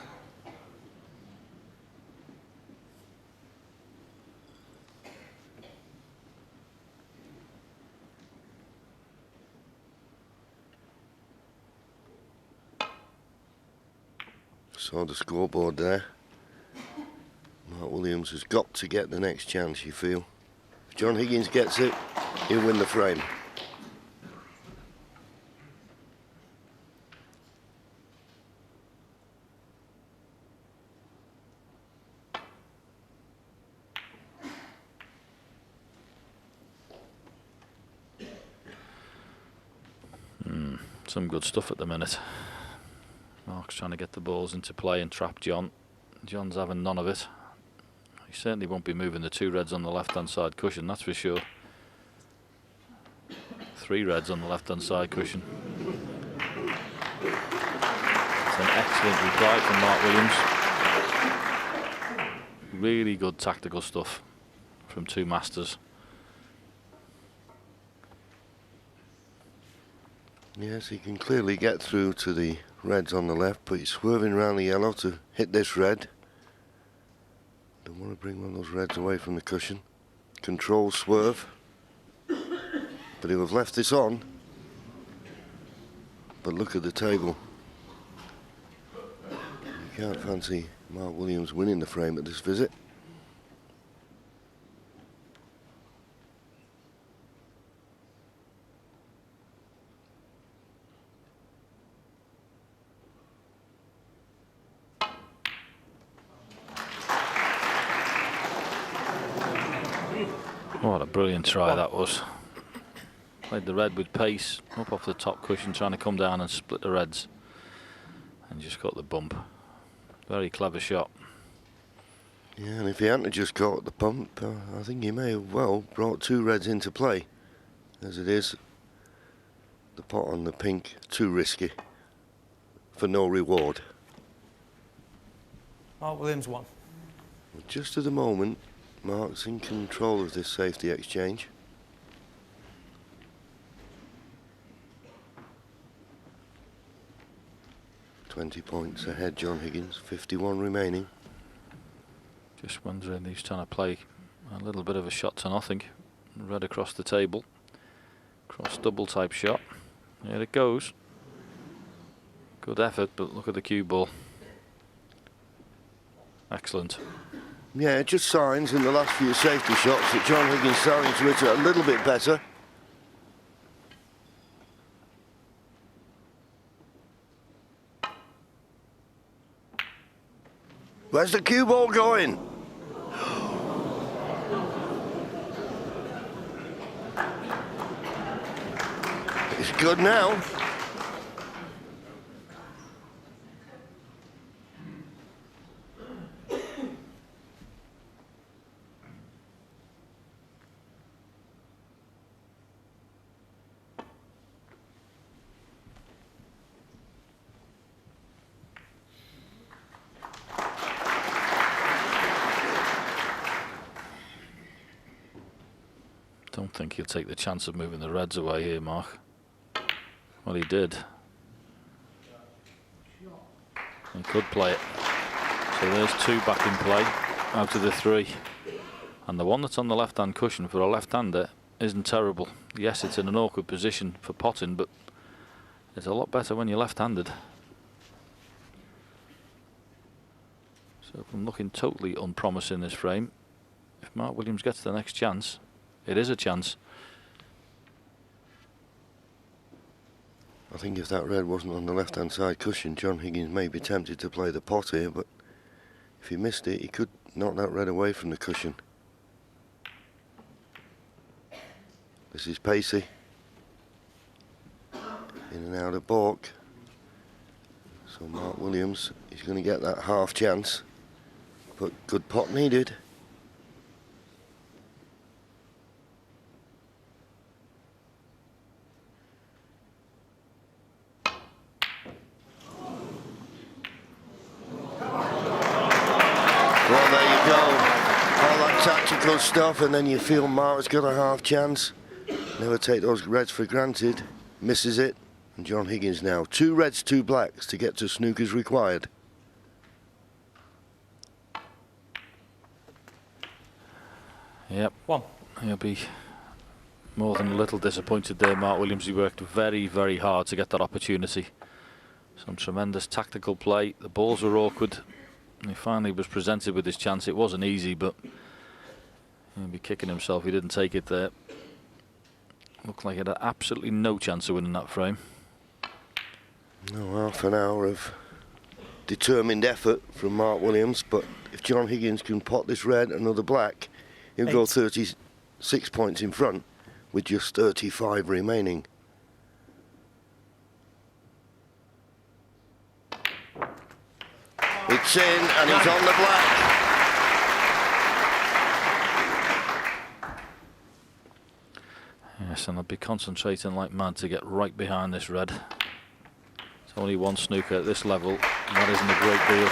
Saw the scoreboard there. Mark Williams has got to get the next chance, you feel. If John Higgins gets it, he'll win the frame. Some good stuff at the minute. Mark's trying to get the balls into play and trap John. John's having none of it. He certainly won't be moving the 2 reds on the left-hand side cushion, that's for sure. 3 reds on the left-hand side cushion. It's an excellent reply from Mark Williams. Really good tactical stuff from 2 masters. Yes, he can clearly get through to the reds on the left, but he's swerving around the yellow to hit this red. Don't want to bring one of those reds away from the cushion. Control swerve. But he'll have left this on. But look at the table. You can't fancy Mark Williams winning the frame at this visit. What a brilliant try that was. Played the red with pace, up off the top cushion, trying to come down and split the reds. And just got the bump. Very clever shot. Yeah, and if he hadn't just caught the bump, I think he may have well brought 2 reds into play. As it is, the pot on the pink, too risky for no reward. Mark Williams 1. Just at the moment, Mark's in control of this safety exchange. $20 points ahead, John Higgins, 51 remaining. Just wondering, he's trying to play a little bit of a shot to nothing. Red across the table. Cross double type shot. Here it goes. Good effort, but look at the cue ball. Excellent. Yeah, it just signs in the last few safety shots that John Higgins starting to hit it a little bit better. Where's the cue ball going? It's good now. Don't think he'll take the chance of moving the reds away here, Mark. Well, he did. He could play it. So there's 2 back in play out of the 3. And the one that's on the left-hand cushion for a left-hander isn't terrible. Yes, it's in an awkward position for potting, but it's a lot better when you're left-handed. So from looking totally unpromising this frame, if Mark Williams gets the next chance, it is a chance. I think if that red wasn't on the left-hand side cushion, John Higgins may be tempted to play the pot here, but if he missed it, he could knock that red away from the cushion. This is pacey. In and out of balk. So Mark Williams is going to get that half chance, but good pot needed. Well, there you go. All that tactical stuff, and then you feel Mark's got a half chance. Never take those reds for granted. Misses it. And John Higgins now. 2 reds, 2 blacks to get to Snooker's required. Yep. 1. He'll be more than a little disappointed there, Mark Williams. He worked very, very hard to get that opportunity. Some tremendous tactical play. The balls were awkward. And he finally was presented with his chance. It wasn't easy, but he'll be kicking himself he didn't take it there. Looked like he had absolutely no chance of winning that frame. No, half an hour of determined effort from Mark Williams, but if John Higgins can pot this red, another black, he'll go 36 points in front with just 35 remaining. It's in, and he's on the black. Yes, and I'll be concentrating like mad to get right behind this red. It's only 1 snooker at this level, and that isn't a great deal.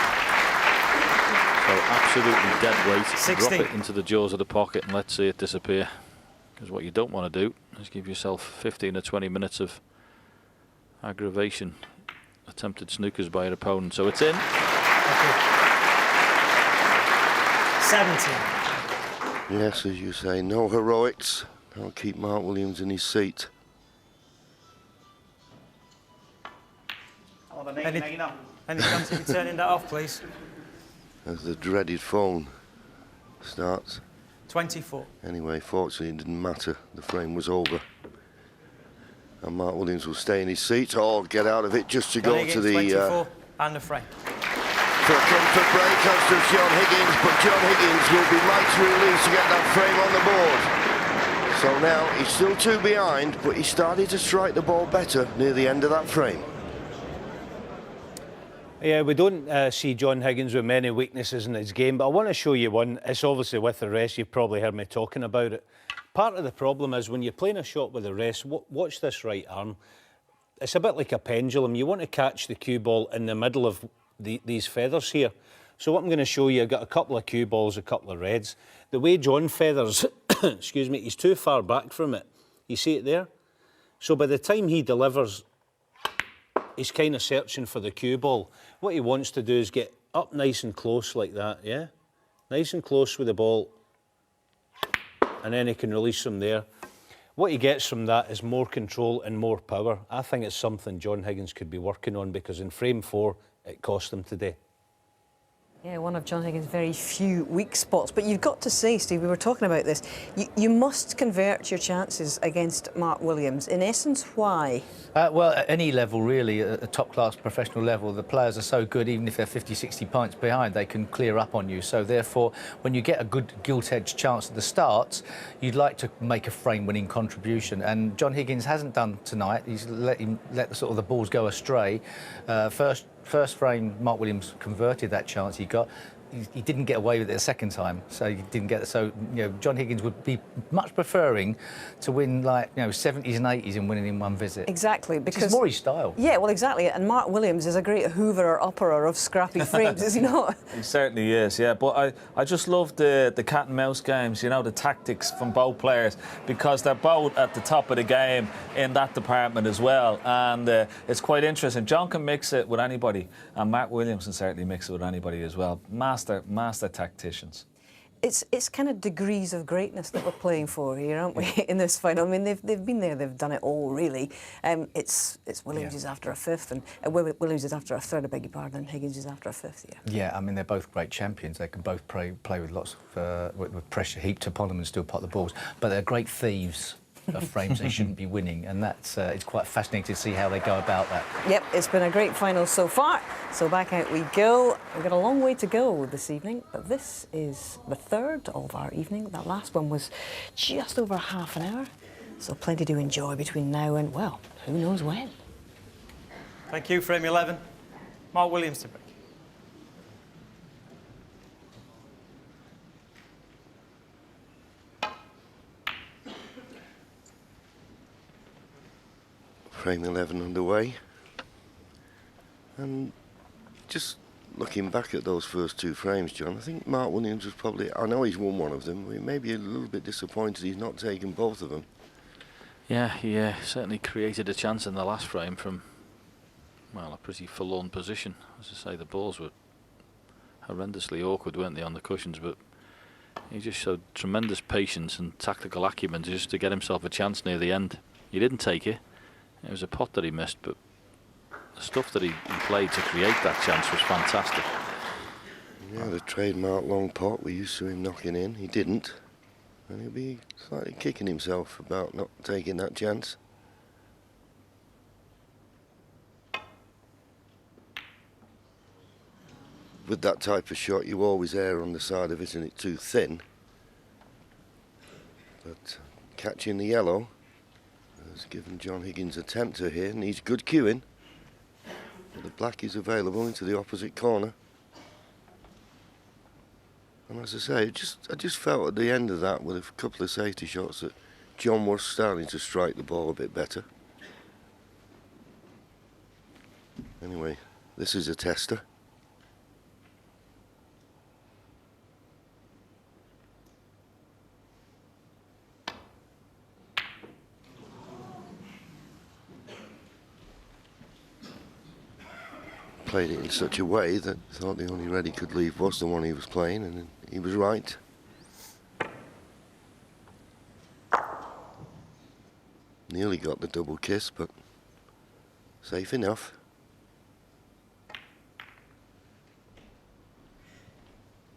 So absolutely dead weight. 60. Drop it into the jaws of the pocket and let's see it disappear. Because what you don't want to do is give yourself 15 or 20 minutes of aggravation. Attempted snookers by your opponent. So it's in. 17. Yes, as you say, no heroics. That'll keep Mark Williams in his seat. Any chance of you turning that off, please? As the dreaded phone starts. 24. Anyway, fortunately it didn't matter. The frame was over. And Mark Williams will stay in his seat or get out of it just to go to the... 24 and the frame. For a comfort break, as does John Higgins, but John Higgins will be mighty relieved to get that frame on the board. So now he's still 2 behind, but he started to strike the ball better near the end of that frame. Yeah, we don't see John Higgins with many weaknesses in his game, but I want to show you one. It's obviously with the rest. You've probably heard me talking about it. Part of the problem is when you're playing a shot with the rest, watch this right arm. It's a bit like a pendulum. You want to catch the cue ball in the middle of these feathers here. So what I'm going to show you, I've got a couple of cue balls, a couple of reds. The way John feathers, excuse me, he's too far back from it. You see it there? So by the time he delivers, he's kind of searching for the cue ball. What he wants to do is get up nice and close like that, yeah? Nice and close with the ball. And then he can release them there. What he gets from that is more control and more power. I think it's something John Higgins could be working on, because in frame 4, it cost him today. Yeah, one of John Higgins' very few weak spots. But you've got to say, Steve, we were talking about this, you must convert your chances against Mark Williams. In essence, why? Well, at any level, really, at a top-class professional level, the players are so good, even if they're 50, 60 points behind, they can clear up on you. So, therefore, when you get a good gilt-edged chance at the start, you'd like to make a frame-winning contribution. And John Higgins hasn't done tonight. He's let the balls go astray. First frame, Mark Williams converted that chance he got. He didn't get away with it a second time, so he didn't get it. So, you know, John Higgins would be much preferring to win, like, you know, 70s and 80s and winning in one visit. Exactly, because it's more his style. Yeah, well, exactly. And Mark Williams is a great hooverer-upperer of scrappy frames, is he not? He certainly is, yeah. But I just love the cat and mouse games, you know, the tactics from both players, because they're both at the top of the game in that department as well. And it's quite interesting. John can mix it with anybody, and Mark Williams can certainly mix it with anybody as well. Master tacticians. It's kind of degrees of greatness that we're playing for here, aren't we, in this final? I mean, they've been there, they've done it all, really. It's Williams is after a fifth, and Williams is after a third, I beg your pardon, and Higgins is after a fifth, yeah. Yeah, I mean, they're both great champions. They can both play with lots of with pressure heaped upon them and still pot the balls. But they're great thieves of frames they shouldn't be winning, and that's it's quite fascinating to see how they go about that. Yep, it's been a great final so far. So back out we go. We've got a long way to go this evening, but this is the third of our evening. That last one was just over half an hour, so plenty to enjoy between now and, well, who knows when. Thank you, frame 11. Mark Williams to break. Frame 11 underway, and just looking back at those first 2 frames, John, I think Mark Williams was probably, I know he's won one of them, but he may be a little bit disappointed he's not taken both of them. Yeah, he certainly created a chance in the last frame from, well, a pretty forlorn position. As I say, the balls were horrendously awkward, weren't they, on the cushions, but he just showed tremendous patience and tactical acumen just to get himself a chance near the end. He didn't take it. It was a pot that he missed, but the stuff that he played to create that chance was fantastic. Yeah, the trademark long pot, we're used to him knocking in. He didn't. And he'll be slightly kicking himself about not taking that chance. With that type of shot, you always err on the side of hitting it too thin. But catching the yellow has given John Higgins a tempter here. Needs good cueing. But the black is available into the opposite corner. And as I say, I just felt at the end of that, with a couple of safety shots, that John was starting to strike the ball a bit better. Anyway, this is a tester. Played it in such a way that thought the only red he could leave was the one he was playing, and he was right. Nearly got the double kiss, but safe enough.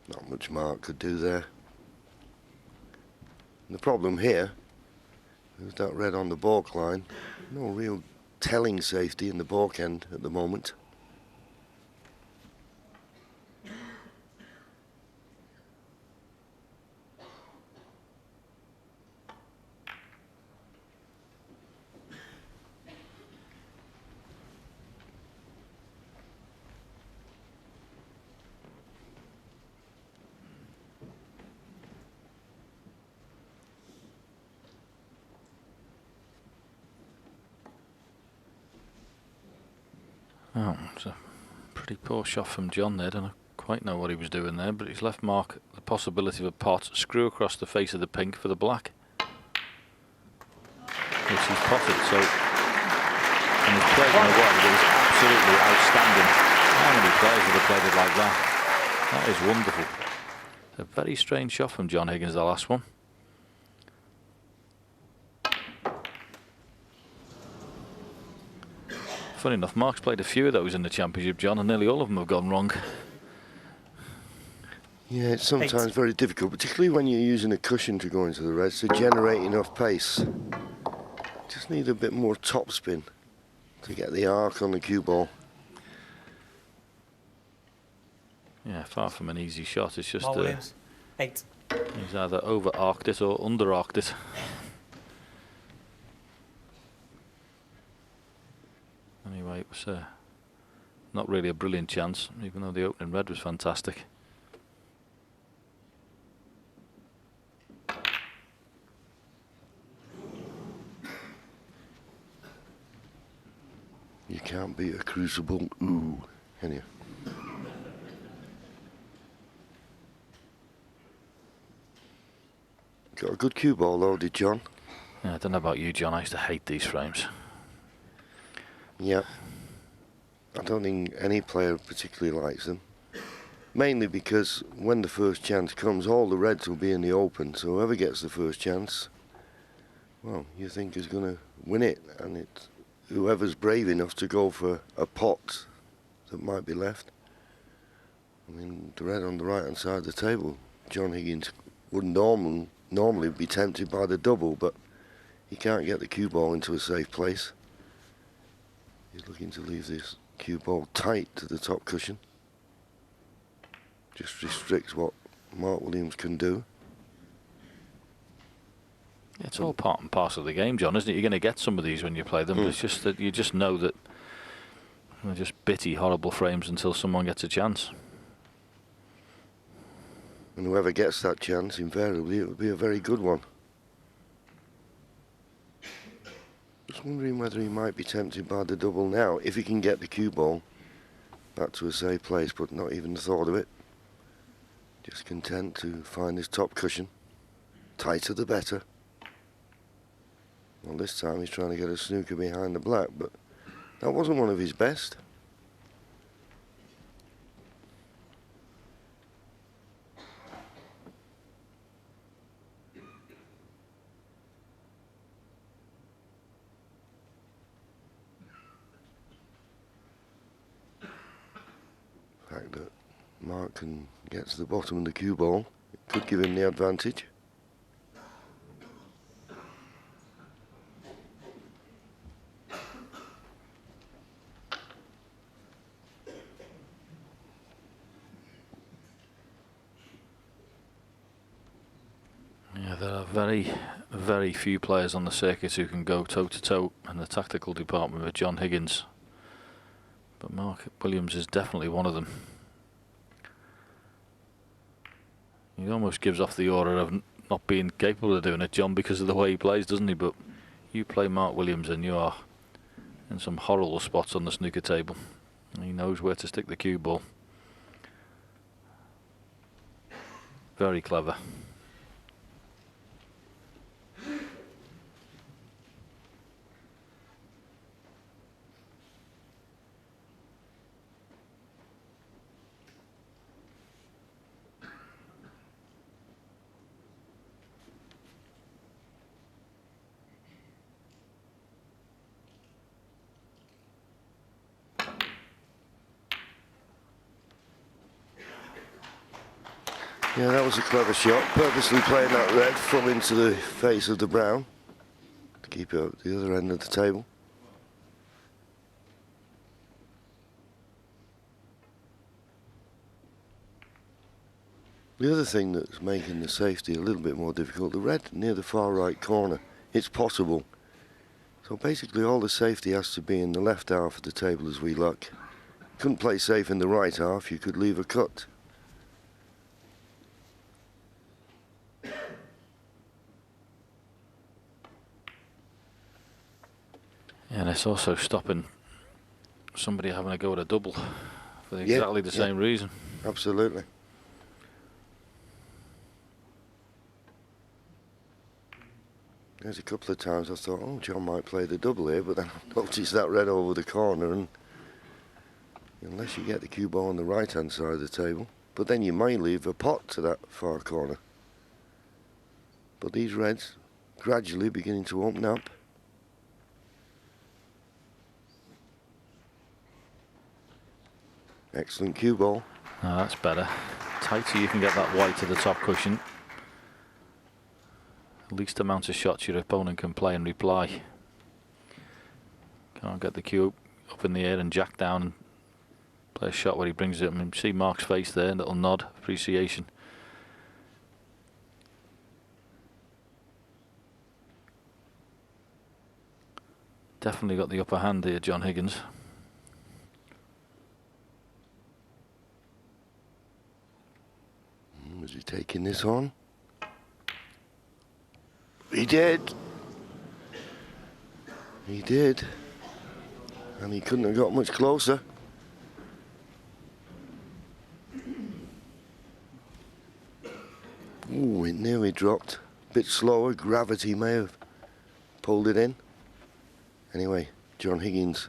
Not much Mark could do there. And the problem here is that red on the balk line. No real telling safety in the balk end at the moment. Oh, it's a pretty poor shot from John there. Don't quite know what he was doing there, but he's left Mark the possibility of a pot. Screw across the face of the pink for the black, which he's potted. So, and he's played in a way that is absolutely outstanding. How many players would have played it like that? That is wonderful. It's a very strange shot from John Higgins, the last one. Funny enough, Mark's played a few of those in the Championship, John, and nearly all of them have gone wrong. Yeah, it's sometimes very difficult, particularly when you're using a cushion to go into the reds, to generate enough pace. Just need a bit more topspin to get the arc on the cue ball. Yeah, far from an easy shot. It's just Williams, 8. He's either over-arced it or under-arced it. Anyway, it was not really a brilliant chance, even though the opening red was fantastic. You can't beat a crucible, ooh, can you? Got a good cue ball though, did John? Yeah, I don't know about you, John. I used to hate these frames. Yeah. I don't think any player particularly likes them. Mainly because when the first chance comes, all the reds will be in the open, so whoever gets the first chance, well, you think is going to win it, and it's whoever's brave enough to go for a pot that might be left. I mean, the red on the right-hand side of the table, John Higgins would normally be tempted by the double, but he can't get the cue ball into a safe place. He's looking to leave this cue ball tight to the top cushion. Just restricts what Mark Williams can do. It's all part and parcel of the game, John, isn't it? You're going to get some of these when you play them. It's just that you just know that they're just bitty, horrible frames until someone gets a chance. And whoever gets that chance, invariably, it would be a very good one. Just wondering whether he might be tempted by the double now, if he can get the cue ball back to a safe place, but not even thought of it. Just content to find his top cushion. Tighter the better. Well, this time he's trying to get a snooker behind the black, but that wasn't one of his best. The fact that Mark can get to the bottom of the cue ball, it could give him the advantage. Yeah, there are very, very few players on the circuit who can go toe-to-toe in the tactical department with John Higgins. But Mark Williams is definitely one of them. He almost gives off the aura of not being capable of doing it, John, because of the way he plays, doesn't he? But you play Mark Williams and you are in some horrible spots on the snooker table. He knows where to stick the cue ball. Very clever. Yeah, that was a clever shot. Purposely playing that red full into the face of the brown to keep it at the other end of the table. The other thing that's making the safety a little bit more difficult, the red near the far right corner, it's possible. So basically all the safety has to be in the left half of the table as we look. Couldn't play safe in the right half, you could leave a cut. And it's also stopping somebody having a go at a double for exactly the same reason. Absolutely. There's a couple of times I thought, oh, John might play the double here, but then I noticed that red over the corner, and unless you get the cue ball on the right-hand side of the table, but then you may leave a pot to that far corner. But these reds gradually beginning to open up. Excellent cue ball. Oh, that's better. Tighter you can get that white to the top cushion, least amount of shots your opponent can play and reply. Can't get the cue up in the air and jack down and play a shot where he brings it. I mean, see Mark's face there, little nod, appreciation. Definitely got the upper hand here, John Higgins. Was he taking this on? He did. He did. And he couldn't have got much closer. Ooh, it nearly dropped. A bit slower. Gravity may have pulled it in. Anyway, John Higgins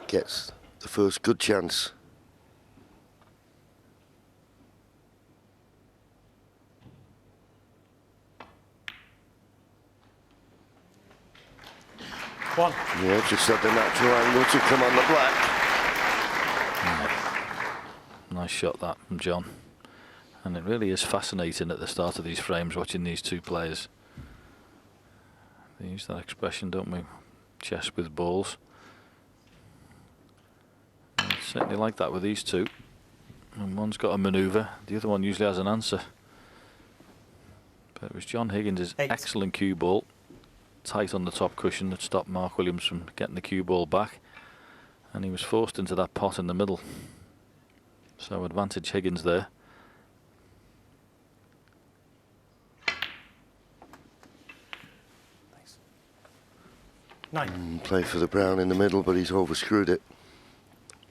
gets the first good chance. One. Yeah, just had the natural angle to come on the black. Nice shot that from John. And it really is fascinating at the start of these frames watching these two players. They use that expression, don't we? Chess with balls. And it's certainly like that with these two. And one's got a manoeuvre, the other one usually has an answer. But it was John Higgins' excellent cue ball, tight on the top cushion, that stopped Mark Williams from getting the cue ball back, and he was forced into that pot in the middle. So advantage Higgins there. Nine. Play for the brown in the middle, but he's overscrewed it.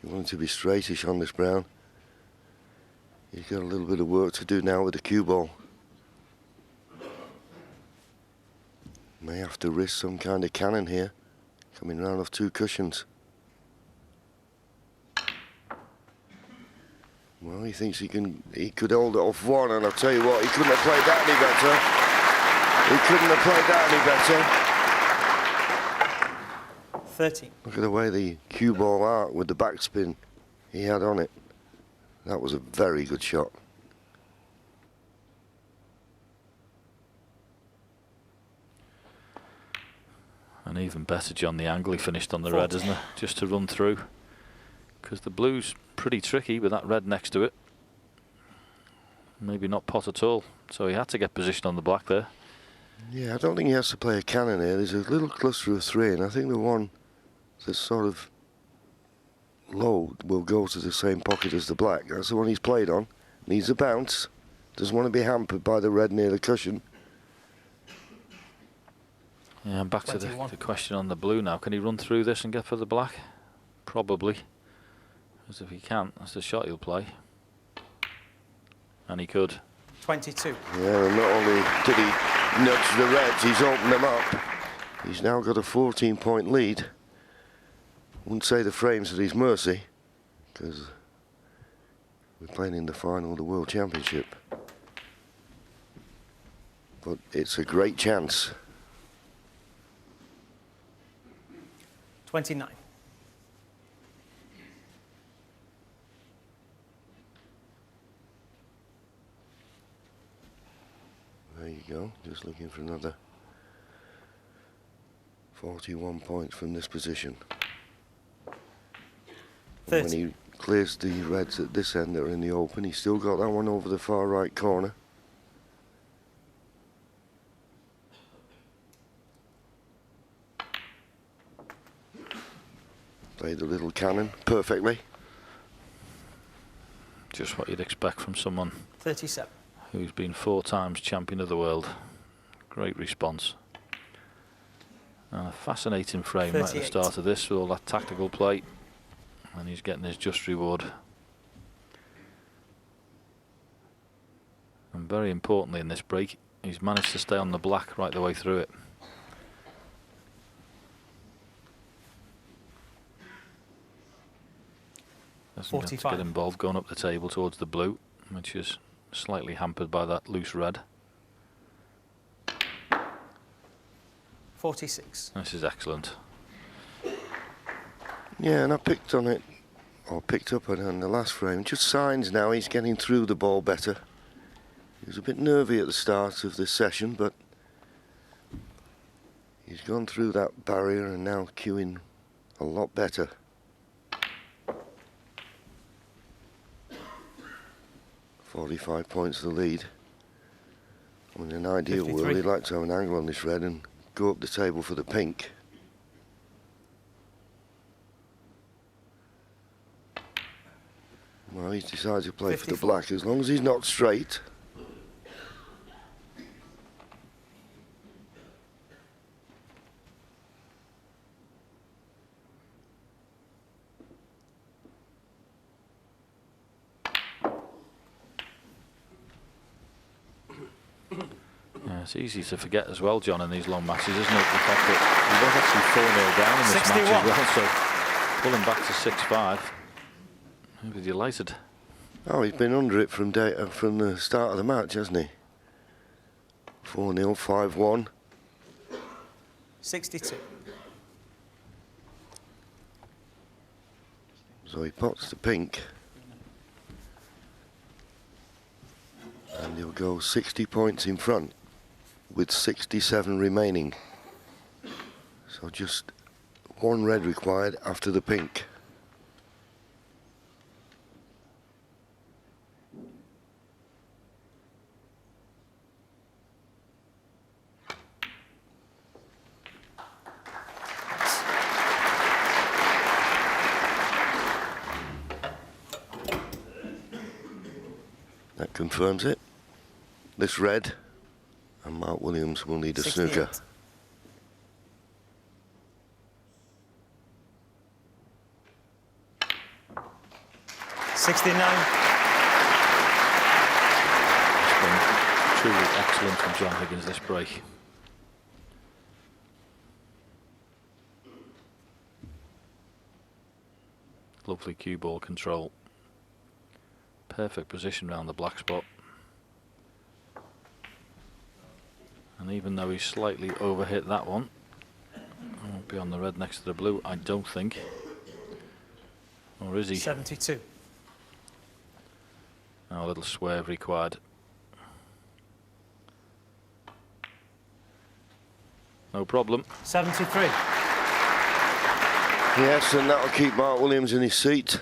He wanted to be straightish on this brown. He's got a little bit of work to do now with the cue ball. May have to risk some kind of cannon here, coming round off two cushions. Well, he thinks he could hold it off one, and I'll tell you what, he couldn't have played that any better. He couldn't have played that any better. 13. Look at the way the cue ball out with the backspin he had on it. That was a very good shot. And even better, John, the angle he finished on the red, isn't it? Just to run through. Because the blue's pretty tricky with that red next to it. Maybe not pot at all. So he had to get position on the black there. Yeah, I don't think he has to play a cannon here. There's a little cluster of three, and I think the one that's sort of low will go to the same pocket as the black. That's the one he's played on. Needs a bounce. Doesn't want to be hampered by the red near the cushion. Yeah, and back to the question on the blue now. Can he run through this and get for the black? Probably. Because if he can't, that's the shot he'll play. And he could. 22. Yeah, and not only did he nudge the reds, he's opened them up. He's now got a 14-point lead. Wouldn't say the frame's at his mercy, because we're playing in the final of the World Championship. But it's a great chance. 29. There you go, just looking for another 41 points from this position. When he clears the reds at this end that are in the open, he's still got that one over the far right corner. Played the little cannon perfectly. Just what you'd expect from someone 37. who's been 4 times champion of the world. Great response. And a fascinating frame right at the start of this with all that tactical play. And he's getting his just reward. And very importantly in this break, he's managed to stay on the black right the way through it. Doesn't have to 45. get involved going up the table towards the blue, which is slightly hampered by that loose red. 46. This is excellent. Yeah, and I picked on it, or picked up on it in the last frame. Just signs now he's getting through the ball better. He was a bit nervy at the start of this session, but he's gone through that barrier and now cueing a lot better. .45 points the lead. In an ideal 53. world, he'd like to have an angle on this red and go up the table for the pink. Well, he's decided to play 54. for the black as long as he's not straight. Yeah, it's easy to forget as well, John, in these long matches, isn't it? The fact that he was actually 4-0 down in this 61. match as well, so pulling back to 6-5. He'll be delighted. Oh, he's been under it from the start of the match, hasn't he? 4-0, 5-1. 62. So he pots the pink. And he'll go 60 points in front with 67 remaining. So just one red required after the pink. That confirms it. This red, and Mark Williams will need a 68. snooker. Truly excellent from John Higgins this break. Lovely cue ball control. Perfect position round the black spot. And even though he's slightly overhit that one, won't be on the red next to the blue, I don't think. Or is he? 72. Oh, a little swerve required. No problem. 73. Yes, and that'll keep Mark Williams in his seat.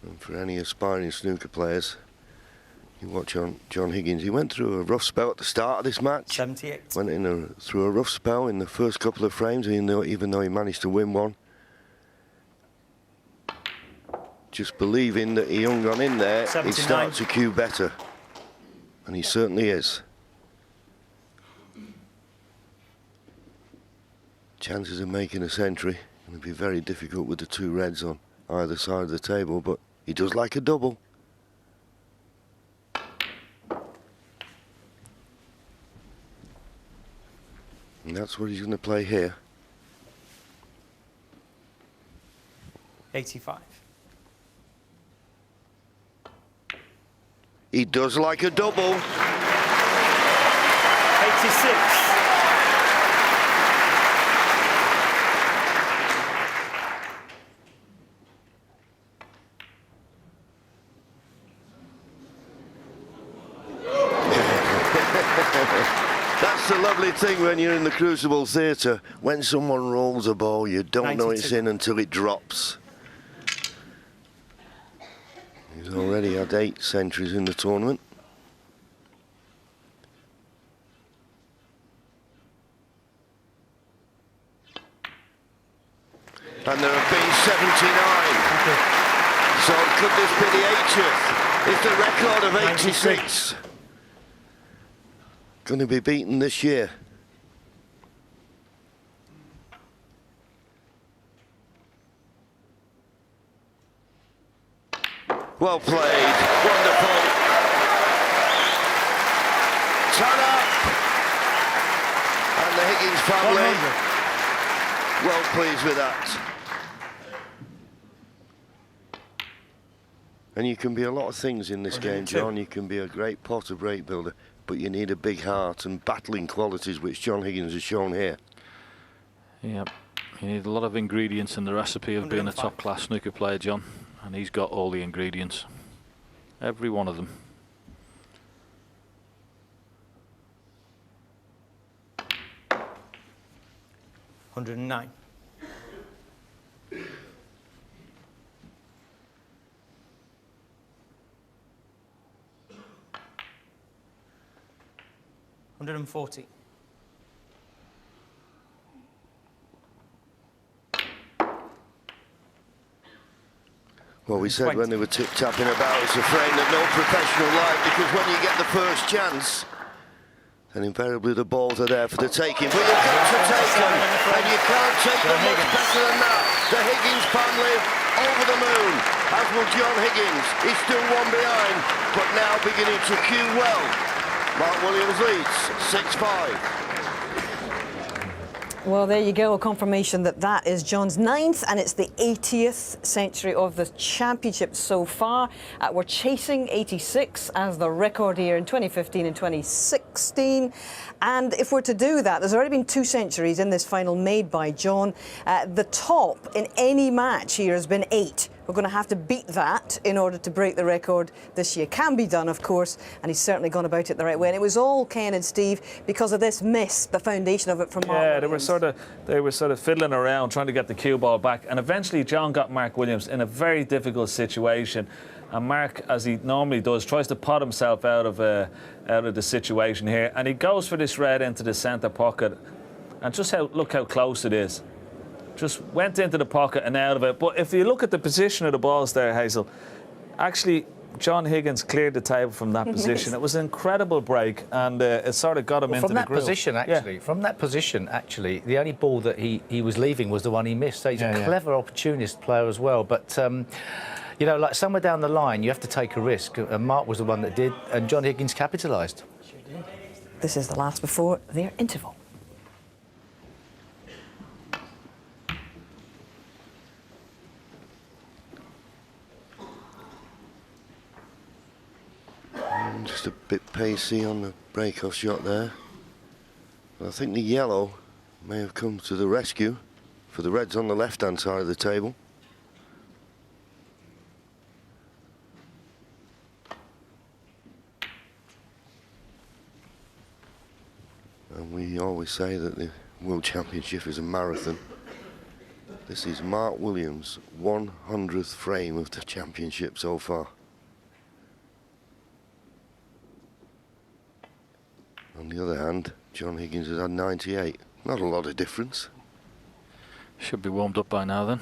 And for any aspiring snooker players, you watch on John Higgins. He went through a rough spell at the start of this match. 78. Went in through a rough spell in the first couple of frames, even though he managed to win one. Just believing that he hung on in there, 79. he starts to cue better. And he certainly is. Chances of making a century. Going to be very difficult with the two reds on either side of the table, but he does like a double. And that's what he's going to play here. 85. He does like a double. 86. That's the lovely thing when you're in the Crucible Theatre. When someone rolls a ball, you don't know it's 92. in until it drops. He's already had 8 centuries in the tournament. And there have been 79. So could this be the 80th? Is the record of 86 going to be beaten this year? Well played. Wonderful. Turn up. And the Higgins family well pleased with that. And you can be a lot of things in this game, John. You can be a great pot of break builder, but you need a big heart and battling qualities, which John Higgins has shown here. Yep. You need a lot of ingredients in the recipe of being a top-class snooker player, John. And he's got all the ingredients. Every one of them. $109. $140. Well, we said when they were tip-tapping about, it's a frame that no professional like, because when you get the first chance, then invariably the balls are there for the taking. But you've got to take them, and you can't take them much better than that. The Higgins family over the moon, as will John Higgins. He's still one behind, but now beginning to cue well. Mark Williams leads 6-5. Well, there you go, a confirmation that that is John's 9th, and it's the 80th century of the championship so far. We're chasing 86 as the record here in 2015 and 2016. And if we're to do that, there's already been 2 centuries in this final made by John. The top in any match here has been 8. We're going to have to beat that in order to break the record this year. Can be done, of course, and he's certainly gone about it the right way. And it was all Ken and Steve because of this miss, the foundation of it from Mark Williams. they were sort of fiddling around trying to get the cue ball back, and eventually John got Mark Williams in a very difficult situation. And Mark, as he normally does, tries to pot himself out of the situation here, and he goes for this red into the centre pocket, and just look how close it is. Just went into the pocket and out of it. But if you look at the position of the balls there, Hazel, actually John Higgins cleared the table from that position. It was an incredible break, and it sort of got him into the groove. From that position, actually, the only ball that he was leaving was the one he missed. So he's a clever opportunist player as well. But you know, like somewhere down the line, you have to take a risk. And Mark was the one that did, and John Higgins capitalised. This is the last before their interval. Just a bit pacey on the break-off shot there. But I think the yellow may have come to the rescue for the reds on the left-hand side of the table. And we always say that the World Championship is a marathon. This is Mark Williams' 100th frame of the championship so far. On the other hand, John Higgins has had 98. Not a lot of difference. Should be warmed up by now then.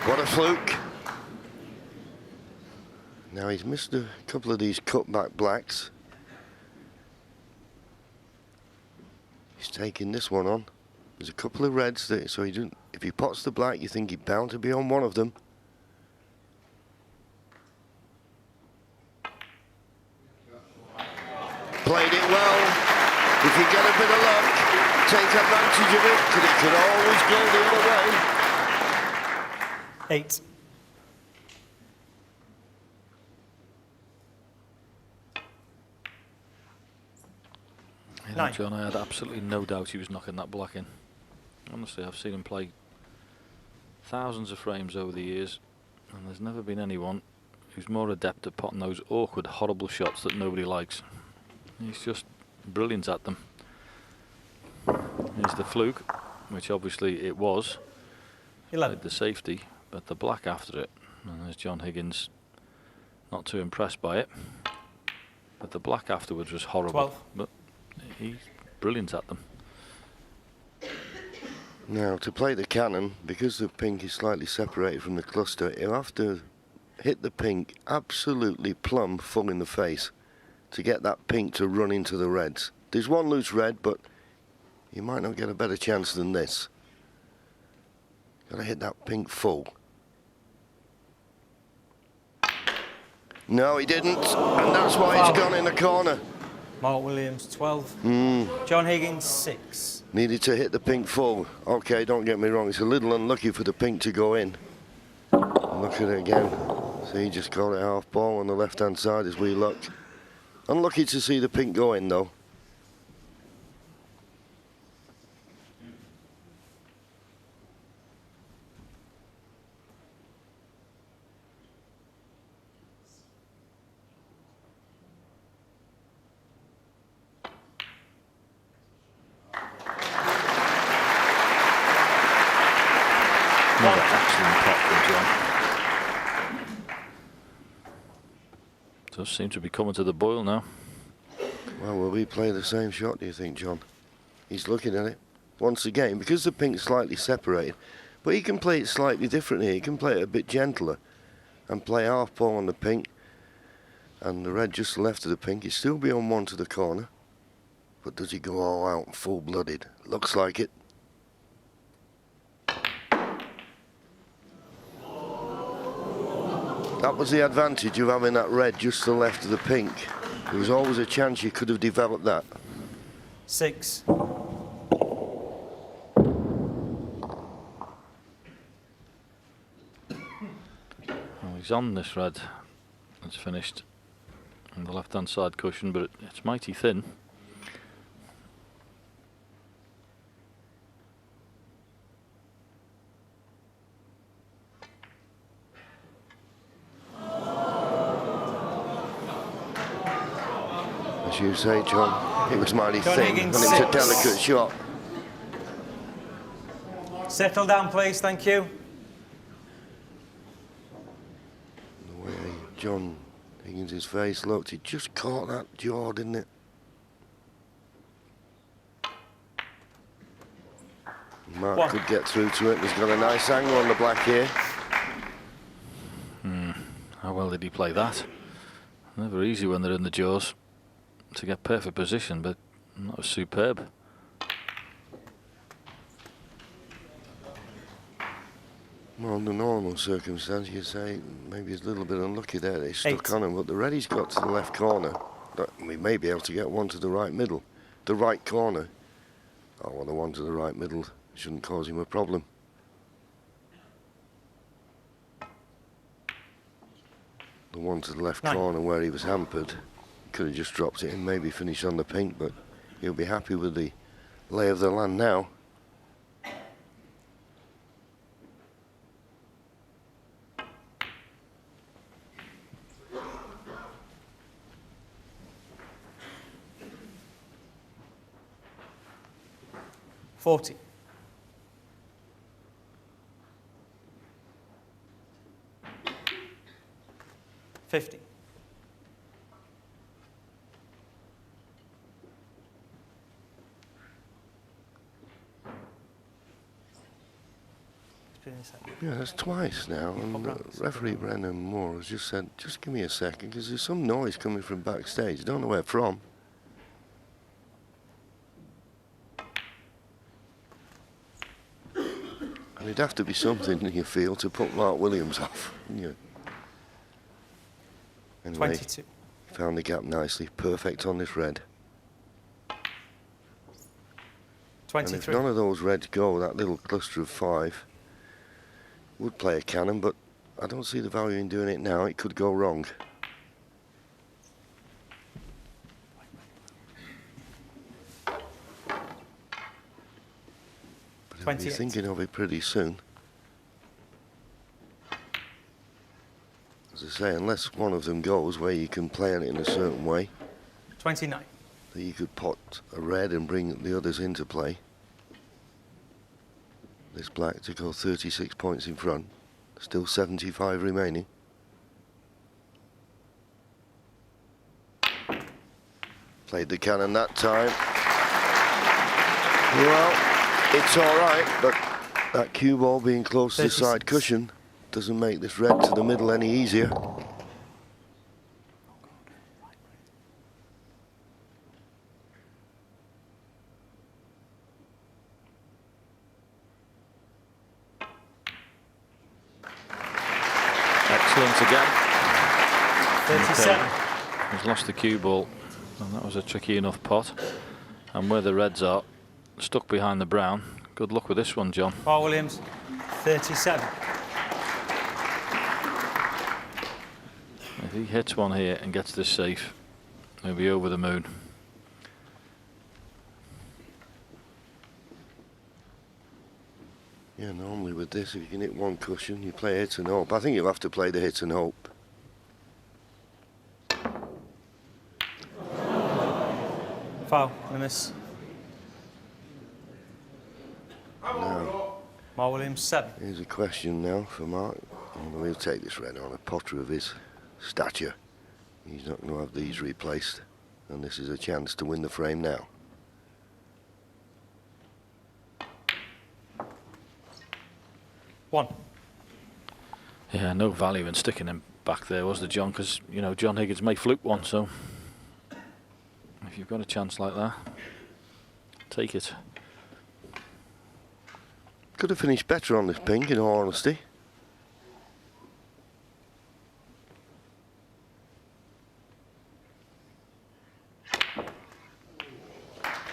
What a fluke. Now he's missed a couple of these cutback blacks. He's taking this one on. There's a couple of reds that, so he didn't, if he pots the black, you think he's bound to be on one of them. Played it well. If you get a bit of luck, take advantage of it, because it could always go the other way. 8. You know, John, I had absolutely no doubt he was knocking that black in. Honestly, I've seen him play thousands of frames over the years, and there's never been anyone who's more adept at potting those awkward, horrible shots that nobody likes. He's just brilliant at them. Here's the fluke, which obviously it was. 11. The safety, but the black after it. And there's John Higgins Not too impressed by it. But the black afterwards was horrible. 12. But he's brilliant at them. Now, to play the cannon, because the pink is slightly separated from the cluster, he'll have to hit the pink absolutely plumb full in the face to get that pink to run into the reds. There's one loose red, but you might not get a better chance than this. Gotta hit that pink full. No, he didn't, and that's why he's gone in the corner. Mark Williams, 12. John Higgins, 6. Needed to hit the pink full. Okay, don't get me wrong, it's a little unlucky for the pink to go in. Look at it again. See, he just caught it half ball on the left-hand side as we look. Unlucky to see the pink go in, though. Another excellent pot from John. Does seem to be coming to the boil now. Well, will we play the same shot, do you think, John? He's looking at it. Once again, because the pink's slightly separated, but he can play it slightly differently. He can play it a bit gentler and play half ball on the pink and the red just left of the pink. He'd still be on one to the corner. But does he go all out full-blooded? Looks like it. That was the advantage of having that red just to the left of the pink. There was always a chance you could have developed that. 6. Well, he's on this red. It's finished on the left-hand side cushion, but it's mighty thin. As you say, John, it was mighty John thin, Higgins, and it was a 6. delicate shot. Settle down, please, thank you. The way John Higgins' face looked, he just caught that jaw, didn't it? Mark One. could get through to it. He's got a nice angle on the black here. How well did he play that? Never easy when they're in the jaws to get perfect position, but that was superb. Well, under normal circumstances, you'd say maybe he's a little bit unlucky there. They stuck 8. on him, but the red he's got to the left corner. We may be able to get one to the right middle. The right corner. Oh, well, the one to the right middle shouldn't cause him a problem. The one to the left 9. corner where he was hampered, could have just dropped it and maybe finished on the pink, but he'll be happy with the lay of the land now. $40. 50. 2. Yeah, that's twice now, and referee Brendan Moore has just said, just give me a second, because there's some noise coming from backstage. Don't know where from. And it'd have to be something, you feel, to put Mark Williams off. Yeah. Anyway, 22. found the gap nicely. Perfect on this red. And if 23. none of those reds go, that little cluster of 5 would play a cannon, but I don't see the value in doing it now. It could go wrong. But he'll be 28. thinking of it pretty soon. As I say, unless one of them goes where you can play on it in a certain way, 29. that you could pot a red and bring the others into play. This black to go 36 points in front. Still 75 remaining. Played the cannon that time. Well, it's all right, but that cue ball being close to the side cushion doesn't make this red to the middle any easier. Excellent again. 37. He's lost the cue ball, and that was a tricky enough pot. And where the reds are, stuck behind the brown. Good luck with this one, John. Mark Williams, 37. If he hits one here and gets this safe, he'll be over the moon. Yeah, normally with this, if you can hit one cushion, you play hit and hope. I think you'll have to play the hit and hope. Foul, and a miss. Now, Mark Williams, 7. here's a question now for Mark. Although he'll take this red on. A potter of his stature, he's not going to have these replaced. And this is a chance to win the frame now. One. Yeah, no value in sticking him back there, was there, John? Because, you know, John Higgins may fluke one, so if you've got a chance like that, take it. Could have finished better on this pink, in all honesty.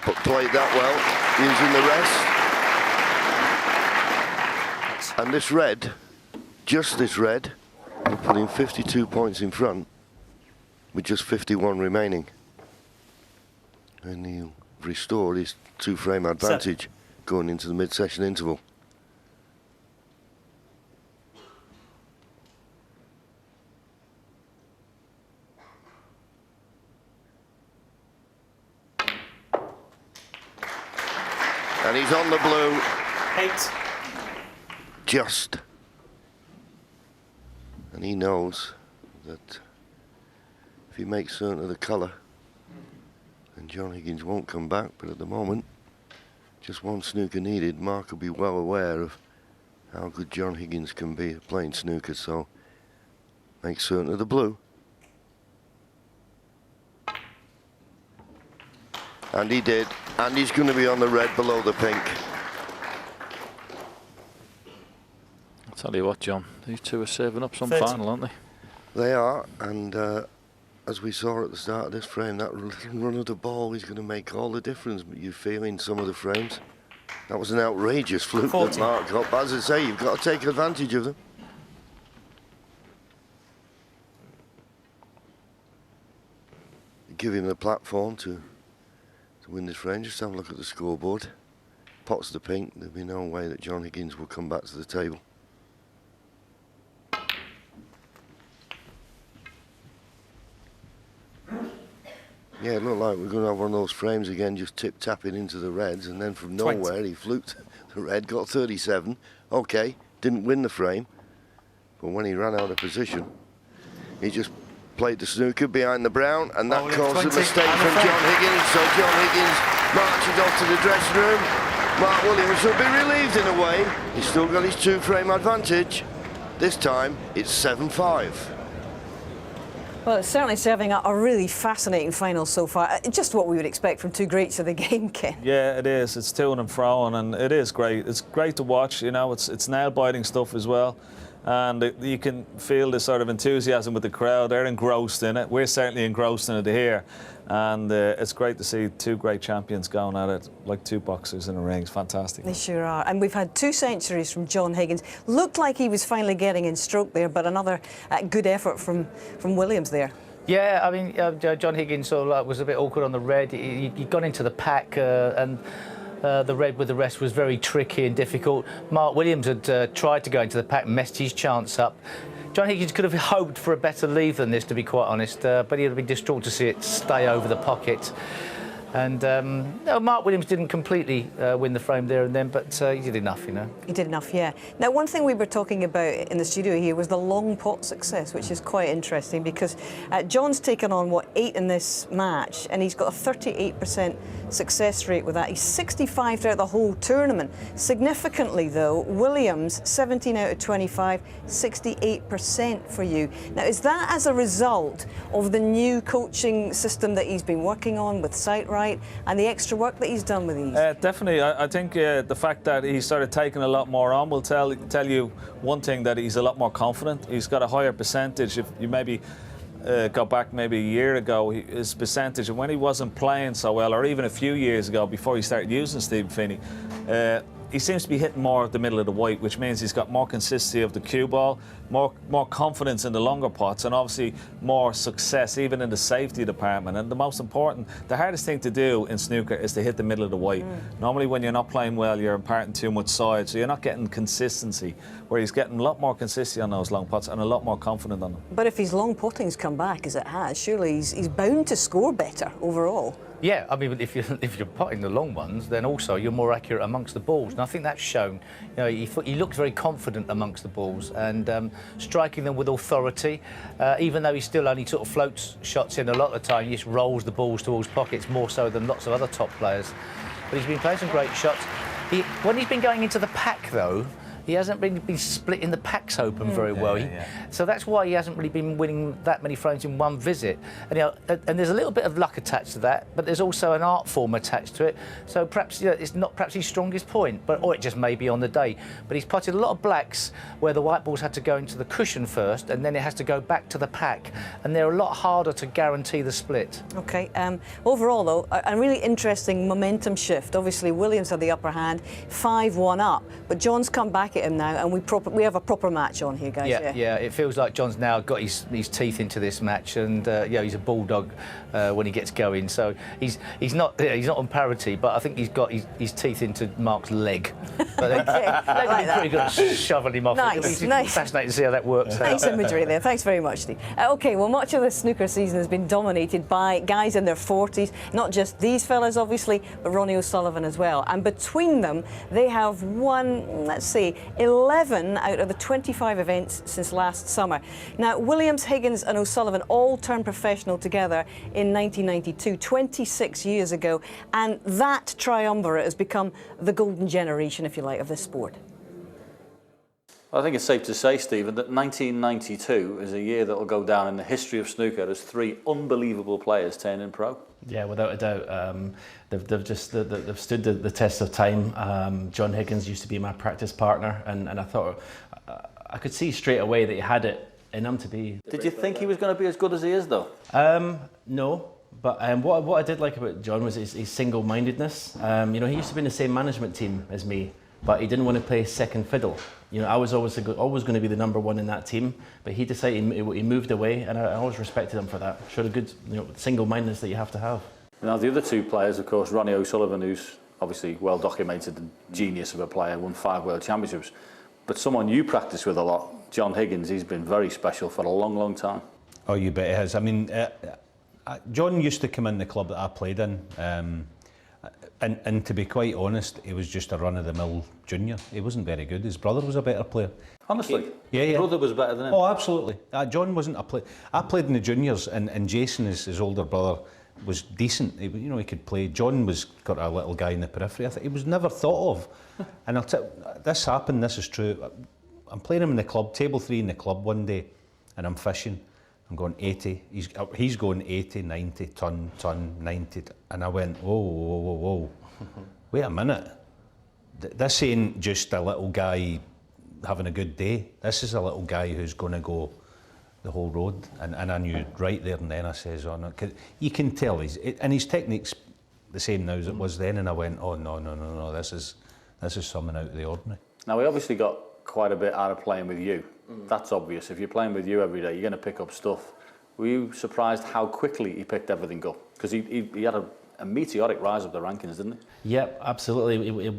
But played that well, using the rest. And this red, just this red, will put him 52 points in front with just 51 remaining. And he'll restore his 2-frame advantage going into the mid-session interval. And he's on the blue. 8. Just. And he knows that if he makes certain of the colour, then John Higgins won't come back. But at the moment, just one snooker needed. Mark will be well aware of how good John Higgins can be at playing snooker, so make certain of the blue. And he did. And he's going to be on the red below the pink. I'll tell you what, John, these two are saving up some 30. final, aren't they? They are, and as we saw at the start of this frame, that run of the ball is going to make all the difference. But you feel in some of the frames, that was an outrageous fluke 40. that Mark got. But as I say, you've got to take advantage of them. Give him the platform to win this frame. Just have a look at the scoreboard. Pots the pink. There'll be no way that John Higgins will come back to the table. Yeah, it looked like we're going to have one of those frames again, just tip-tapping into the reds, and then from 20. nowhere he fluked the red, got 37. OK, didn't win the frame, but when he ran out of position, he just played the snooker behind the brown, and that caused a mistake from John Higgins. So John Higgins marches off to the dressing room. Mark Williams will be relieved in a way. He's still got his 2-frame advantage. This time, it's 7-5. Well, it's certainly serving up a really fascinating final so far. Just what we would expect from two greats of the game, Ken. Yeah, it is. It's to and fro, and it is great. It's great to watch. You know, it's nail-biting stuff as well. And you can feel the sort of enthusiasm with the crowd. They're engrossed in it. We're certainly engrossed in it here. And it's great to see two great champions going at it like two boxers in a ring. It's fantastic. They sure are. And we've had 2 centuries from John Higgins. Looked like he was finally getting in stroke there, but another good effort from Williams there. Yeah, I mean, John Higgins sort of was a bit awkward on the red. He got into the pack and the red with the rest was very tricky and difficult. Mark Williams had tried to go into the pack, messed his chance up. John Higgins could have hoped for a better leave than this, to be quite honest, but he'd have been distraught to see it stay over the pocket. And no, Mark Williams didn't completely win the frame there and then, but he did enough, you know. He did enough, yeah. Now, one thing we were talking about in the studio here was the long pot success, which is quite interesting because John's taken on, 8 in this match, and he's got a 38% success rate with that. He's 65 throughout the whole tournament. Significantly, though, Williams, 17 out of 25, 68% for you. Now, is that as a result of the new coaching system that he's been working on with Sightright and the extra work that he's done with these? Definitely. I think the fact that he started taking a lot more on will tell you one thing, that he's a lot more confident. He's got a higher percentage. If you maybe go back maybe a year ago, his percentage, and when he wasn't playing so well, or even a few years ago before he started using Stephen Feeney, he seems to be hitting more of the middle of the white, which means he's got more consistency of the cue ball, more confidence in the longer pots, and obviously more success even in the safety department. And the most important, the hardest thing to do in snooker is to hit the middle of the white. Normally when you're not playing well, you're imparting too much side, so you're not getting consistency, where he's getting a lot more consistency on those long pots and a lot more confident on them. But if his long potting's come back, as it has, surely he's bound to score better overall. Yeah, I mean, if you're potting the long ones, then also you're more accurate amongst the balls, and I think that's shown. You know, he looked very confident amongst the balls and striking them with authority. Even though he still only sort of floats shots in a lot of the time, he just rolls the balls towards pockets more so than lots of other top players. But he's been playing some great shots. When he's been going into the pack, though, he hasn't been splitting the packs open very well. So that's why he hasn't really been winning that many frames in one visit. And, you know, and there's a little bit of luck attached to that, but there's also an art form attached to it. So perhaps, you know, it's not perhaps his strongest point, or it just may be on the day. But he's potted a lot of blacks where the white balls had to go into the cushion first, and then it has to go back to the pack. And they're a lot harder to guarantee the split. OK. Overall, though, a really interesting momentum shift. Obviously, Williams had the upper hand, 5-1 up, but John's come back at him now, and we have a proper match on here, guys. Yeah. It feels like John's now got his teeth into this match, and yeah, he's a bulldog when he gets going. So he's not on parity, but I think he's got his teeth into Mark's leg. But they're pretty good at shoveling him off. Nice. Fascinating to see how that works. Nice imagery there. Thanks very much, Steve. OK, well, much of the snooker season has been dominated by guys in their 40s, not just these fellas, obviously, but Ronnie O'Sullivan as well. And between them, they have won, let's see, 11 out of the 25 events since last summer. Now, Williams, Higgins and O'Sullivan all turned professional together in 1992, 26 years ago, and that triumvirate has become the golden generation, if you like, of this sport. I think it's safe to say, Stephen, that 1992 is a year that will go down in the history of snooker as 3 unbelievable players turning pro. Yeah, without a doubt. They've stood the test of time. John Higgins used to be my practice partner, and I thought I could see straight away that he had it in him to be. Did you think he was going to be as good as he is, though? No. But what I did like about John was his single-mindedness. You know, he used to be in the same management team as me, but he didn't want to play second fiddle. You know, I was always going to be the number one in that team, but he decided he moved away, and I always respected him for that. Showed a good, you know, single-mindedness that you have to have. Now, the other 2 players, of course, Ronnie O'Sullivan, who's obviously well-documented and genius of a player, won 5 World Championships. But someone you practice with a lot, John Higgins, he's been very special for a long, long time. Oh, you bet he has. I mean, John used to come in the club that I played in, and to be quite honest, he was just a run-of-the-mill junior. He wasn't very good. His brother was a better player. Honestly? Yeah. His brother was better than him? Oh, absolutely. John wasn't a player. I played in the juniors, and Jason, his older brother, was decent. He could play. John was got a little guy in the periphery. He was never thought of. And I'll tell you, this happened, this is true. I'm playing him in the club, table 3 in the club one day, and I'm fishing. I'm going 80. He's going 80, 90, ton, 90. And I went, whoa. Wait a minute. This ain't just a little guy having a good day. This is a little guy who's going to go the whole road. And I knew right there and then. I says, oh no, 'cause you can tell and his technique's the same now as it was then. And I went, oh no, this is something out of the ordinary. Now, he obviously got quite a bit out of playing with you. That's obvious. If you're playing with you every day, you're going to pick up stuff. Were you surprised how quickly he picked everything up? Because he had a meteoric rise of the rankings, didn't he? Yep, absolutely.